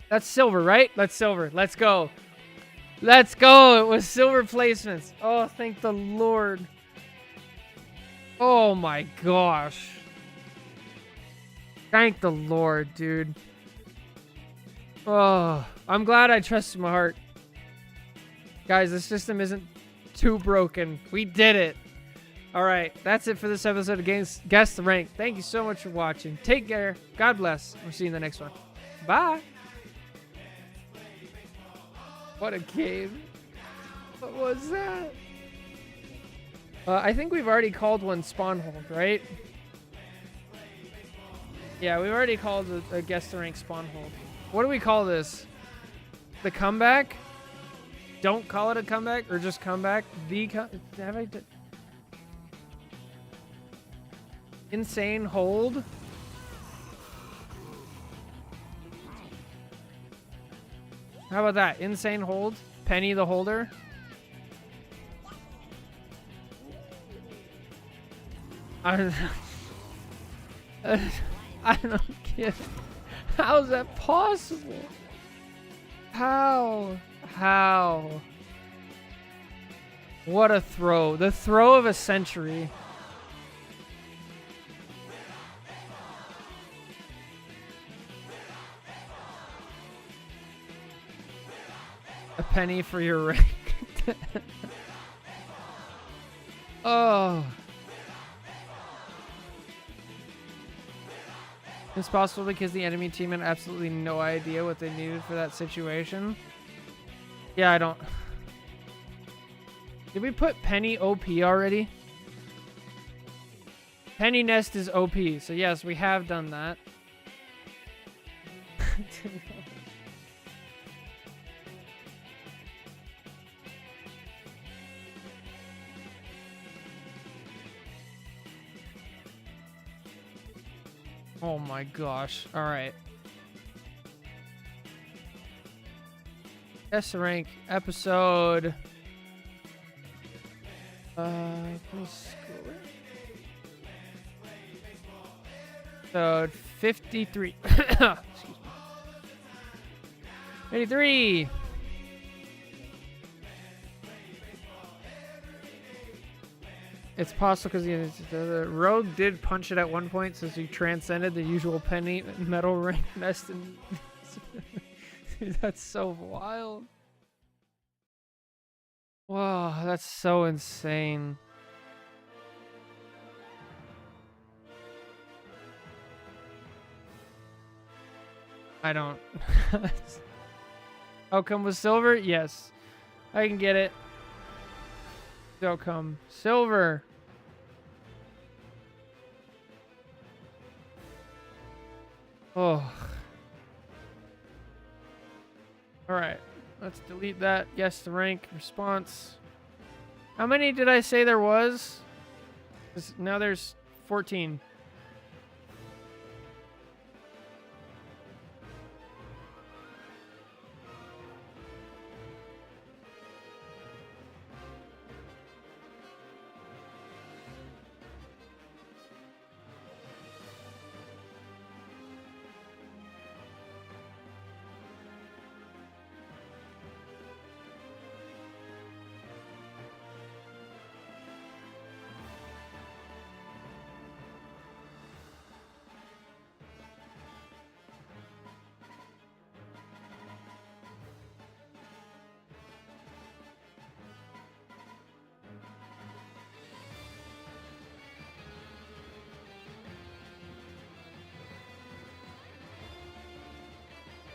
that's silver, right? That's silver. Let's go. Let's go. It was silver placements. Oh, thank the Lord. Oh my gosh. Thank the Lord, dude. Oh, I'm glad I trusted my heart. Guys, the system isn't too broken. We did it. All right, that's it for this episode of Guess the Rank. Thank you so much for watching. Take care. God bless. We'll see you in the next one. Bye. What a game. What was that? I think we've already called one spawn hold, right? Yeah, we've already called a Guess the Rank spawn hold. What do we call this? The comeback? Don't call it a comeback or just comeback? Have I... Insane hold. How about that? Insane hold. Penny the holder. I don't know. I don't get it. How is that possible? How? What a throw. The throw of a century. A penny for your rank. Oh. It's possible because the enemy team had absolutely no idea what they needed for that situation. Yeah, I don't... Did we put Penny OP already? Penny Nest is OP, so yes, we have done that. Oh my gosh. Alright. Guess the Rank episode. Please scroll it. Episode 53. Excuse me. 83. It's possible because the rogue did punch it at one point, so he transcended the usual penny metal ring nest. And dude, that's so wild. Wow, that's so insane. I don't. Outcome was silver? Yes. I can get it. Outcome silver. Oh. All right. Let's delete that. Guess the rank response. How many did I say there was? 'Cause now there's 14.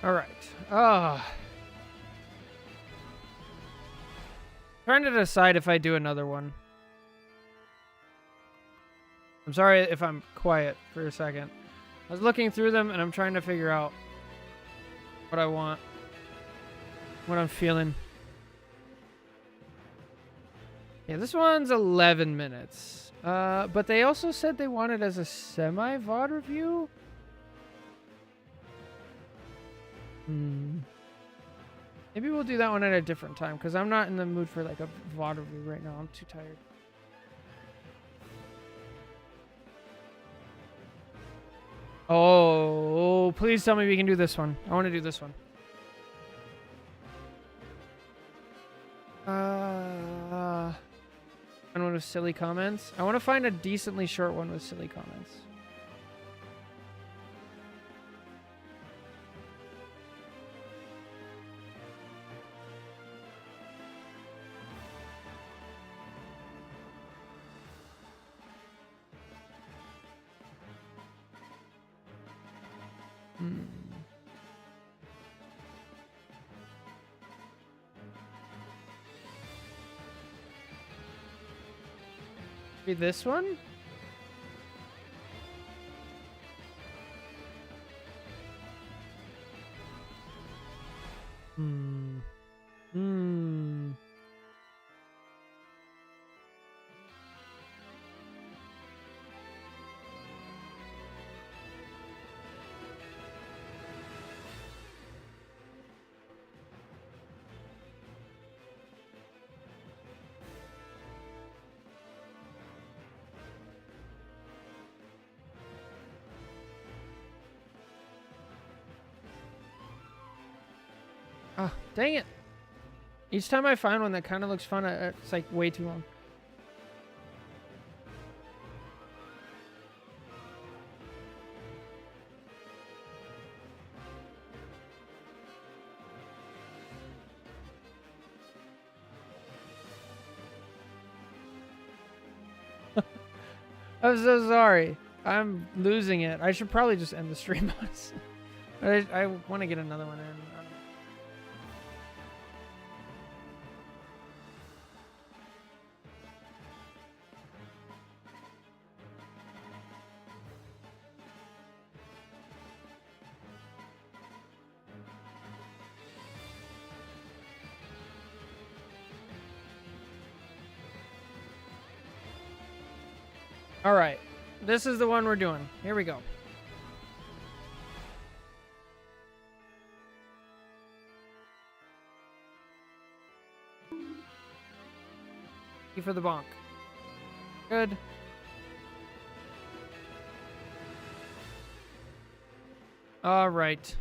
All right. Trying to decide if I do another one. I'm sorry if I'm quiet for a second. I was looking through them and I'm trying to figure out what I want, what I'm feeling. Yeah, this one's 11 minutes. But they also said they wanted as a semi-VOD review. Maybe we'll do that one at a different time because I'm not in the mood for like a VOD review right now. I'm too tired. Oh, please tell me we can do this one. I want to do this one. And one with silly comments. I want to find a decently short one with silly comments. Maybe this one? Oh, dang it. Each time I find one that kind of looks fun, it's like way too long. I'm so sorry. I'm losing it. I should probably just end the stream, honestly. I want to get another one in. All right, this is the one we're doing. Here we go. Thank you for the bonk. Good. All right.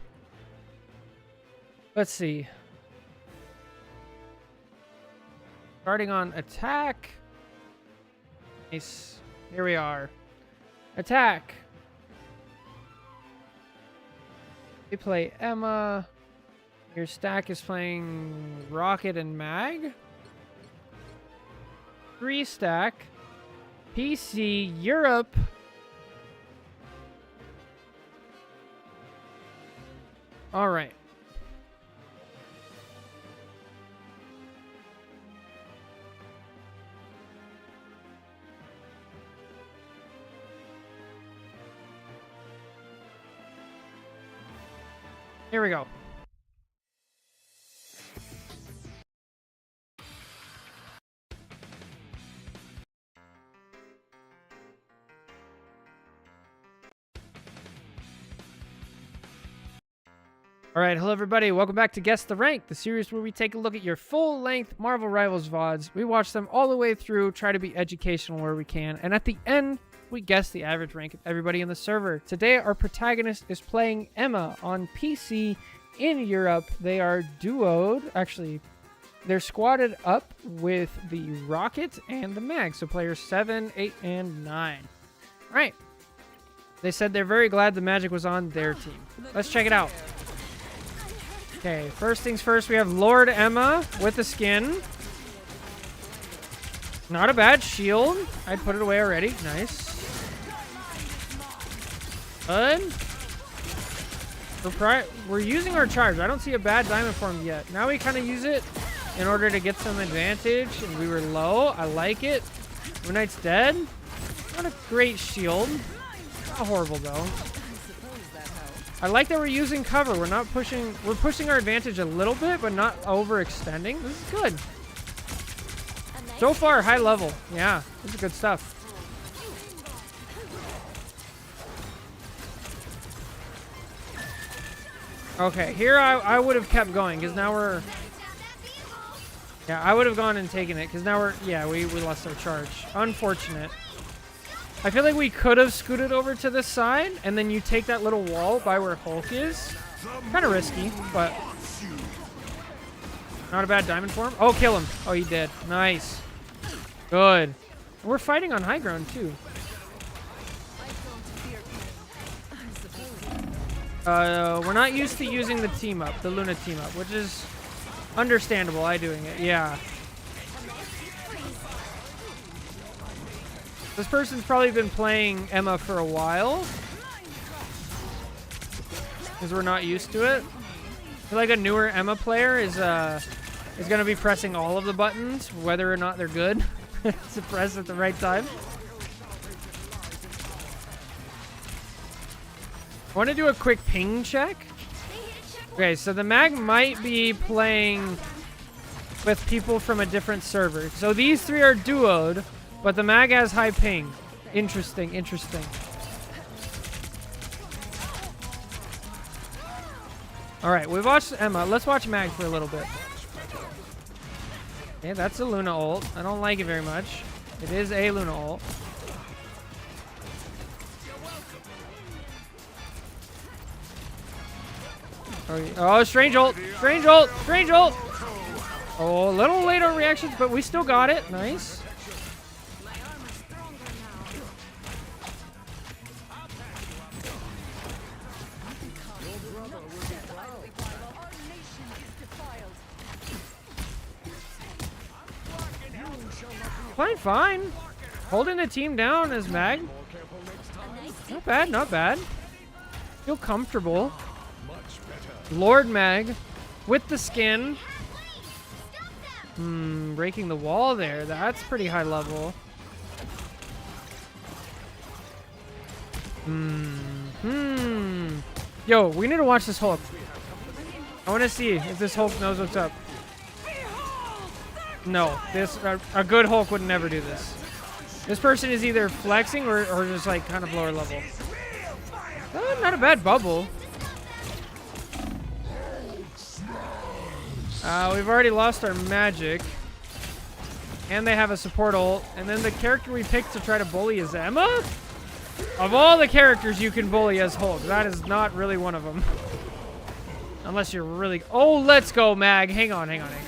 Let's see. Starting on attack. Nice. Here we are. Attack. We play Emma. Your stack is playing Rocket and Mag. 3 stack. PC Europe. All right. Here we go. All right, hello everybody. Welcome back to Guess the Rank, the series where we take a look at your full-length Marvel Rivals VODs. We watch them all the way through, try to be educational where we can, and at the end, we guess the average rank of everybody in the server. Today, our protagonist is playing Emma on PC in Europe. They are duoed. Actually, they're squatted up with the Rocket and the Mag. So players 7, 8, and 9. All right. They said they're very glad the magic was on their team. Let's check it out. Okay, first things first, we have Lord Emma with the skin. Not a bad shield. I'd put it away already. Nice. Good. We're using our charge. I don't see a bad diamond form yet. Now we kind of use it in order to get some advantage, and we were low. I like it. Moon Knight's dead. Not a great shield. Not horrible though. I like that we're using cover. We're not pushing. We're pushing our advantage a little bit, but not overextending. This is good. So far, high level. Yeah, this is good stuff. Okay, here I would have kept going because now we're. Yeah, I would have gone and taken it because now we're. Yeah, we lost our charge. Unfortunate. I feel like we could have scooted over to this side and then you take that little wall by where Hulk is. Kind of risky, but not a bad diamond form. Oh, kill him. Oh, he did. Nice. Good. We're fighting on high ground too. We're not used to using the team up, the Luna team up, which is understandable. I doing it. Yeah. This person's probably been playing Emma for a while because we're not used to it. I feel like a newer Emma player is gonna be pressing all of the buttons, whether or not they're good, to press at the right time. I want to do a quick ping check. Okay, so the mag might be playing with people from a different server. So these three are duoed. But the mag has high ping. Interesting, interesting. Alright, we've watched Emma. Let's watch mag for a little bit. Okay, that's a Luna ult. I don't like it very much. It is a Luna ult. Oh, strange ult! Strange ult! Strange ult! Oh, a little late on reactions, but we still got it. Nice. Fine, fine. Holding the team down as Mag. Not bad, not bad. Feel comfortable. Lord Mag with the skin. Breaking the wall there. That's pretty high level. Yo, we need to watch this Hulk. I want to see if this Hulk knows what's up. No, a good Hulk would never do this. This person is either flexing or just like kind of lower level. Not a bad bubble. We've already lost our magic. And they have a support ult. And then the character we picked to try to bully is Emma? Of all the characters you can bully as Hulk, that is not really one of them. Unless you're really... Oh, let's go, Mag. Hang on, hang on, hang on.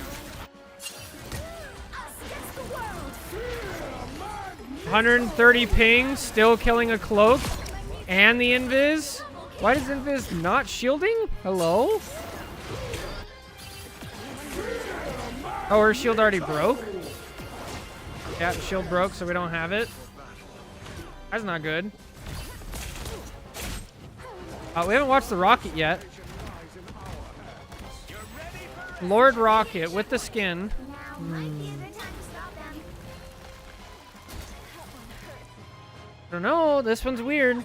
130 ping, still killing a cloak. And the invis. Why does invis not shielding? Hello? Oh, her shield already broke? Yeah, shield broke, so we don't have it. That's not good. We haven't watched the rocket yet. Lord Rocket with the skin. I don't know. This one's weird.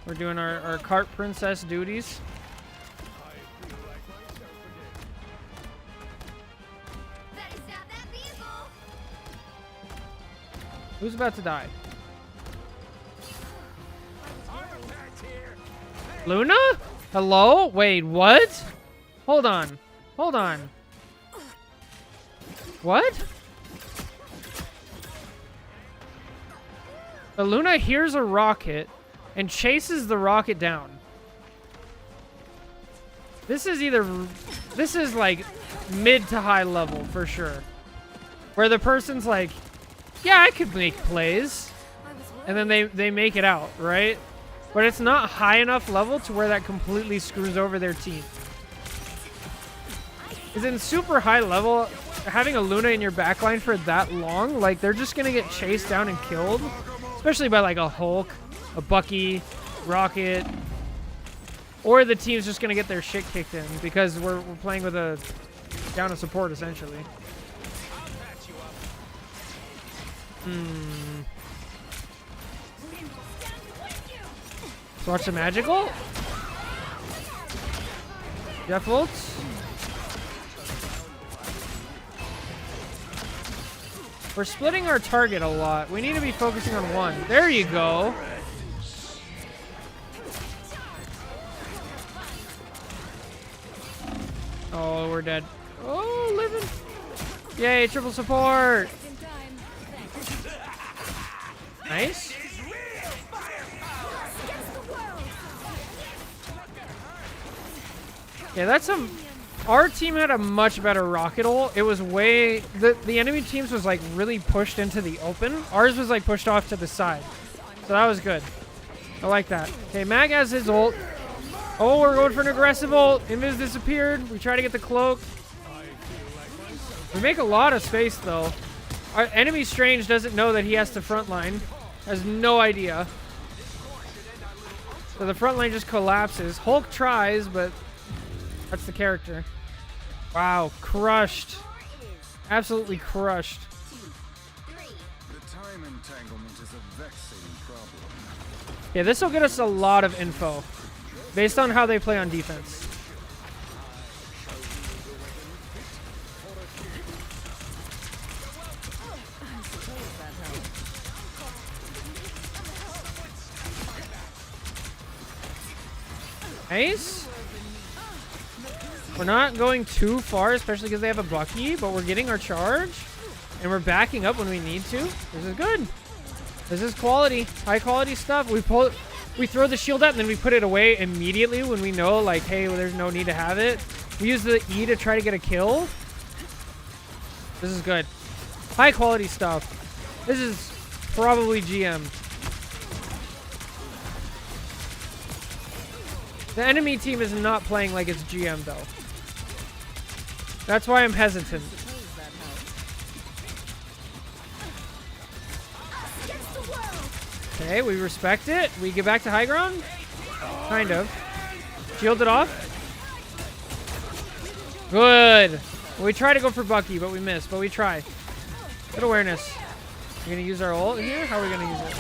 We're doing our cart princess duties. Who's about to die? Luna? Hello? Wait, what? Hold on. Hold on. What? The Luna hears a rocket and chases the rocket down. This is like mid to high level for sure. Where the person's like, yeah, I could make plays. And then they make it out, right? But it's not high enough level to where that completely screws over their team. is in super high level, having a Luna in your backline for that long, like they're just gonna get chased down and killed, especially by like a Hulk, a Bucky, Rocket, or the team's just gonna get their shit kicked in because we're playing with a down a support essentially. Let's watch the magical. Jeff ults. We're splitting our target a lot. We need to be focusing on one. There you go. Oh, we're dead. Oh, living. Yay, triple support. Nice. Yeah, that's some... Our team had a much better rocket ult. It was way... The enemy teams was like really pushed into the open. Ours was like pushed off to the side. So that was good. I like that. Okay, Mag has his ult. Oh, we're going for an aggressive ult. Invis disappeared. We try to get the cloak. We make a lot of space though. Our enemy Strange doesn't know that he has to frontline. Has no idea. So the front line just collapses. Hulk tries, but that's the character. Wow, crushed. Absolutely crushed. The time entanglement is a vexing problem. Yeah, this will get us a lot of info based on how they play on defense. Nice. We're not going too far, especially because they have a Bucky, but we're getting our charge, and we're backing up when we need to. This is good. This is quality, high quality stuff. We throw the shield out, and then we put it away immediately when we know, like, hey, well, there's no need to have it. We use the E to try to get a kill. This is good. High quality stuff. This is probably GM. The enemy team is not playing like it's GM, though. That's why I'm hesitant. Okay, we respect it. We get back to high ground? Kind of. Shield it off. Good. We try to go for Bucky, but we miss. But we try. Good awareness. We're going to use our ult here? How are we going to use it?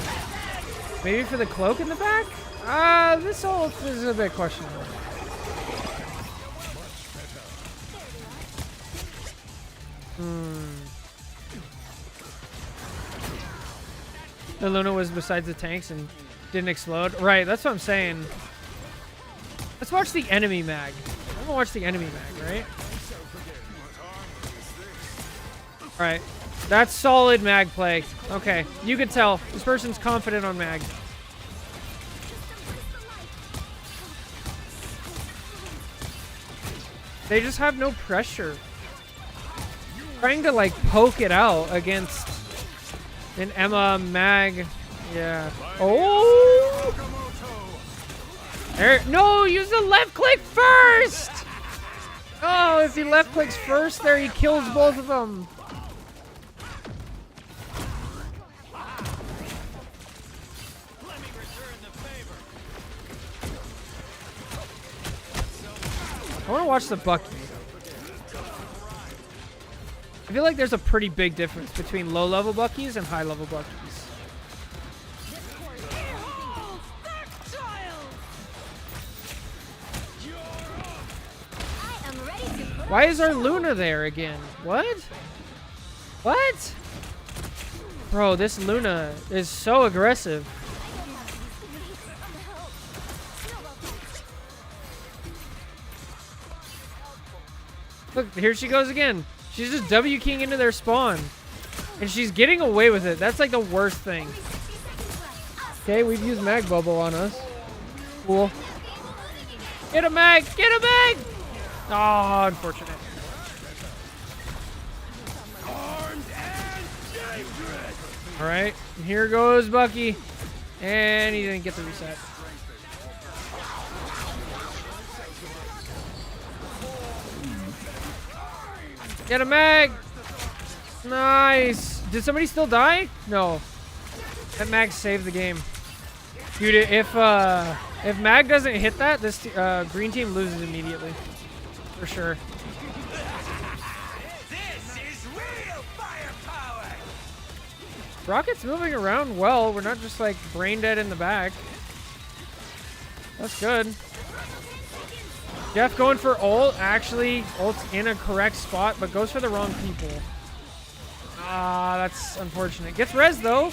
Maybe for the cloak in the back? This ult is a bit questionable. The Luna was besides the tanks and didn't explode. Right, that's what I'm saying. Let's watch the enemy mag. I'm gonna watch the enemy mag, right? Alright. That's solid mag play. Okay, you can tell. This person's confident on mag. They just have no pressure. Trying to like poke it out against an Emma mag. Yeah. Oh! There. No, use the left click first! Oh, if he left clicks first there, he kills both of them. I want to watch the Bucky. I feel like there's a pretty big difference between low-level Buckies and high-level Buckies. Why is our Luna there again? What? What? Bro, this Luna is so aggressive. Look, here she goes again. She's just W-keying into their spawn. And she's getting away with it. That's like the worst thing. Okay, we've used mag bubble on us. Cool. Get a mag! Get a mag! Oh, unfortunate. Alright, here goes Bucky. And he didn't get the reset. Get a mag. Nice. Did somebody still die? No. That mag saved the game. Dude, if mag doesn't hit that, this green team loses immediately. For sure. This is real firepower. Rocket's moving around well. We're not just like brain dead in the back. That's good. Jeff going for ult. Actually, ult's in a correct spot, but goes for the wrong people. Ah, that's unfortunate. Gets res though.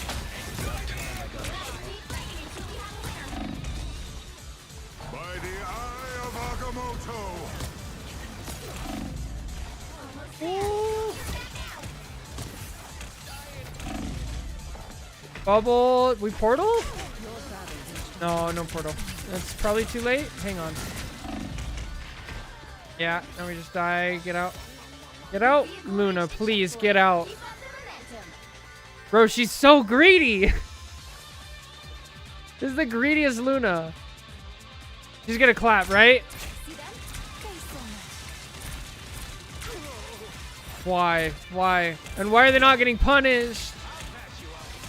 By the eye of Agamotto. Ooh. Bubble. We portal? No, no portal. That's probably too late. Hang on. Yeah, now we just die. Get out. Get out. Luna, please get out. Bro, she's so greedy. This is the greediest Luna. She's gonna clap, right? Why? Why? And why are they not getting punished?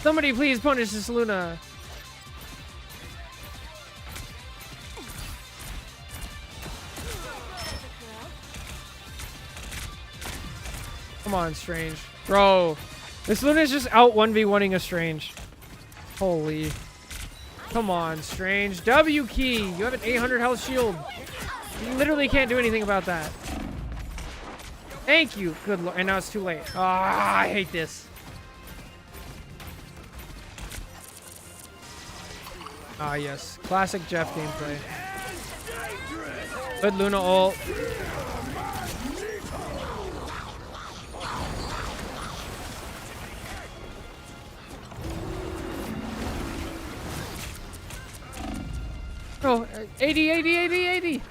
Somebody please punish this Luna. Come on, Strange. Bro, this Luna's just out 1v1ing a Strange. Holy. Come on, Strange. W key. You have an 800 health shield. You literally can't do anything about that. Thank you. Good lord. And now it's too late. Ah, I hate this. Ah, yes. Classic Jeff gameplay. Good Luna ult. Oh, 80, 80, 80, 80.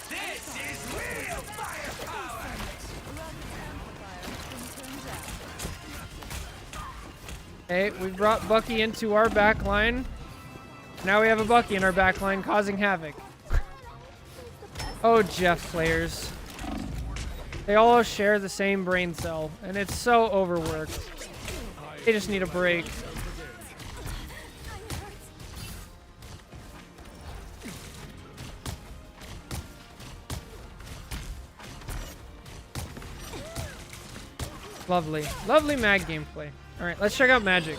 This is real firepower. Hey, we brought Bucky into our back line. Now we have a Bucky in our back line causing havoc. Oh, Jeff players. They all share the same brain cell, and it's so overworked. They just need a break. Lovely. Lovely mag gameplay. Alright, let's check out Magic.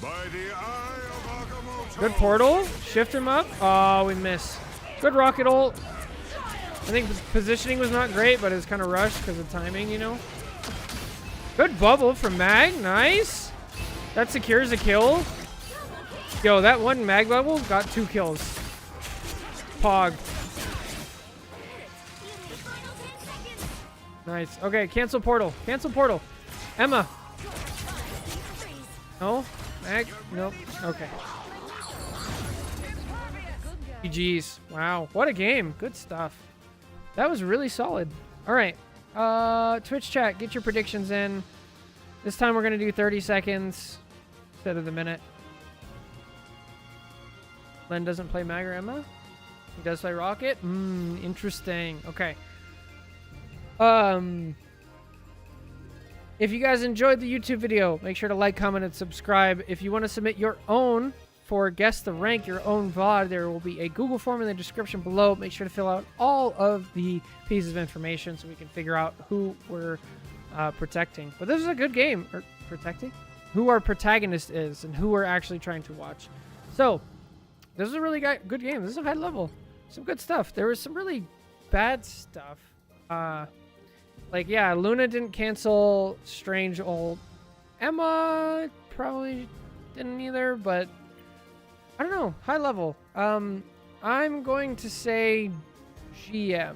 By the eye of Agamotto. Good portal. Shift him up. Oh, we miss. Good rocket ult. I think the positioning was not great, but it was kind of rushed because of timing, you know. Good bubble from Mag. Nice. That secures a kill. Yo, that one Mag bubble got 2 kills. Pog. Nice. Okay, cancel portal. Cancel portal. Emma. No? Mag? Nope. Okay. GG's. Wow. What a game. Good stuff. That was really solid. All right. Twitch chat, get your predictions in. This time we're going to do 30 seconds instead of the minute. Len doesn't play Mag or Emma? He does play Rocket? Interesting. Okay. If you guys enjoyed the YouTube video, make sure to like, comment, and subscribe. If you want to submit your own for Guess the Rank, your own VOD, there will be a Google form in the description below. Make sure to fill out all of the pieces of information so we can figure out who we're protecting. But this is a good game. Or protecting? Who our protagonist is and who we're actually trying to watch. So, this is a really good game. This is a high level. Some good stuff. There was some really bad stuff. Like, yeah, Luna didn't cancel Strange ult. Emma probably didn't either, but I don't know. High level. I'm going to say GM.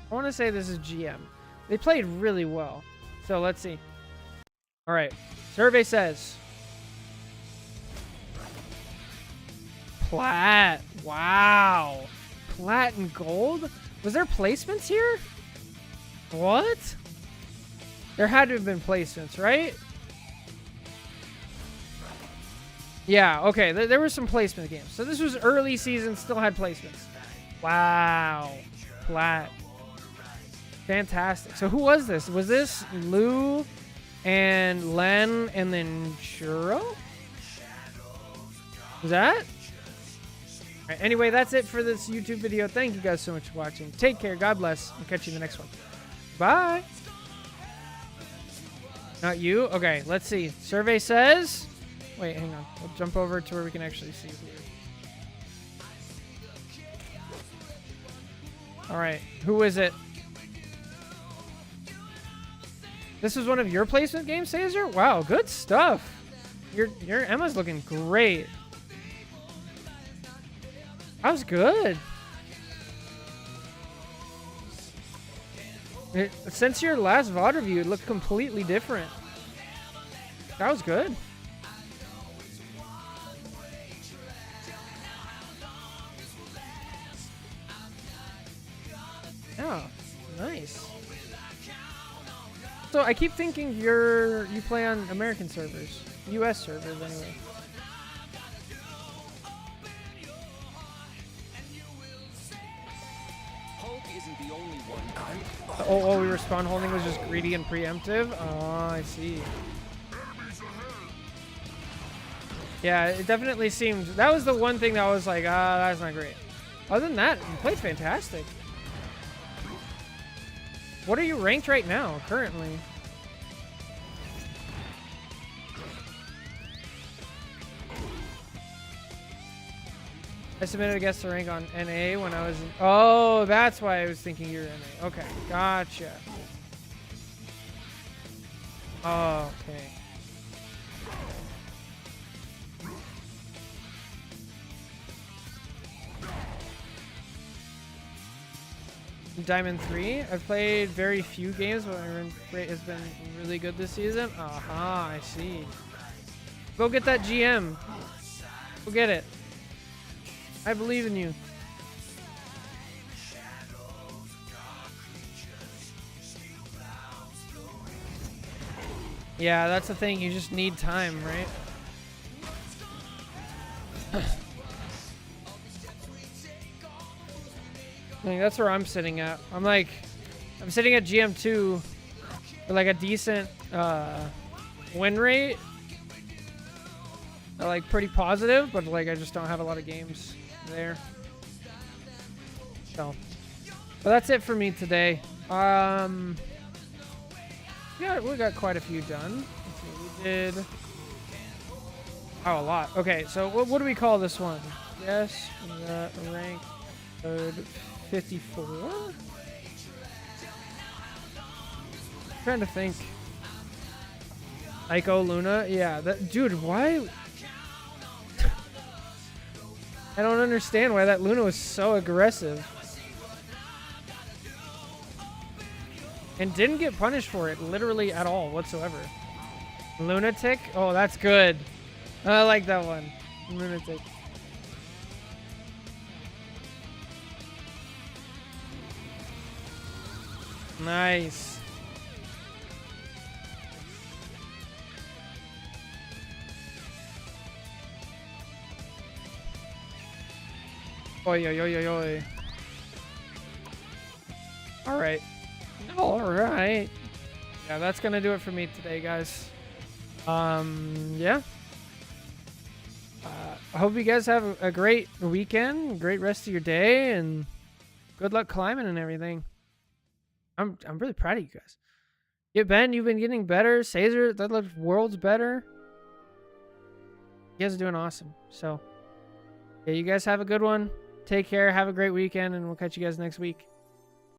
I want to say this is GM. They played really well. So let's see. All right. Survey says Plat. Wow. Plat and gold? Was there placements here? What? There had to have been placements, right? Yeah, okay. There was some placement games. So this was early season, still had placements. Wow. Plat. Fantastic. So who was this? Was this Lou and Len and then Churro? Was that? All right, anyway, that's it for this YouTube video. Thank you guys so much for watching. Take care. God bless. I'll catch you in the next one. Bye. Not you? Okay, let's see. Survey says... Wait, hang on. We'll jump over to where we can actually see here. Alright, who is it? This is one of your placement games, Caesar? Wow, good stuff. Your Emma's looking great. That was good. Since your last VOD review, it looked completely different. That was good. Oh, nice. So I keep thinking you play on American servers, US servers anyway. Hulk isn't the only one. Oh, we were spawn holding was just greedy and preemptive? Oh, I see. Yeah, it definitely seemed... That was the one thing that I was like, that's not great. Other than that, you played fantastic. What are you ranked right now, currently? I submitted a guest to rank on NA when I was in... Oh, that's why I was thinking you were NA. Okay, gotcha. Oh, okay. Diamond 3. I've played very few games, but my rate has been really good this season. Aha, I see. Go get that GM. Go get it. I believe in you. Yeah, that's the thing. You just need time, right? I think that's where I'm sitting at. I'm sitting at GM2 with like a decent win rate. Like pretty positive, but like I just don't have a lot of games there. So, but that's it for me today. Yeah, we got quite a few done. Let's see, we did a lot. Okay, so what do we call this one? Yes, rank code 54. Trying to think. Ico Luna, yeah. Dude, why? I don't understand why that Luna was so aggressive. And didn't get punished for it, literally at all, whatsoever. Lunatic? Oh, that's good. I like that one. Lunatic. Nice. Oi, oi, oi, oi, oi. Alright. Alright. Yeah, that's gonna do it for me today, guys. Yeah. I hope you guys have a great weekend, great rest of your day, and good luck climbing and everything. I'm really proud of you guys. Yeah, Ben, you've been getting better. Caesar, that looks worlds better. You guys are doing awesome. So, yeah, you guys have a good one. Take care. Have a great weekend, and we'll catch you guys next week.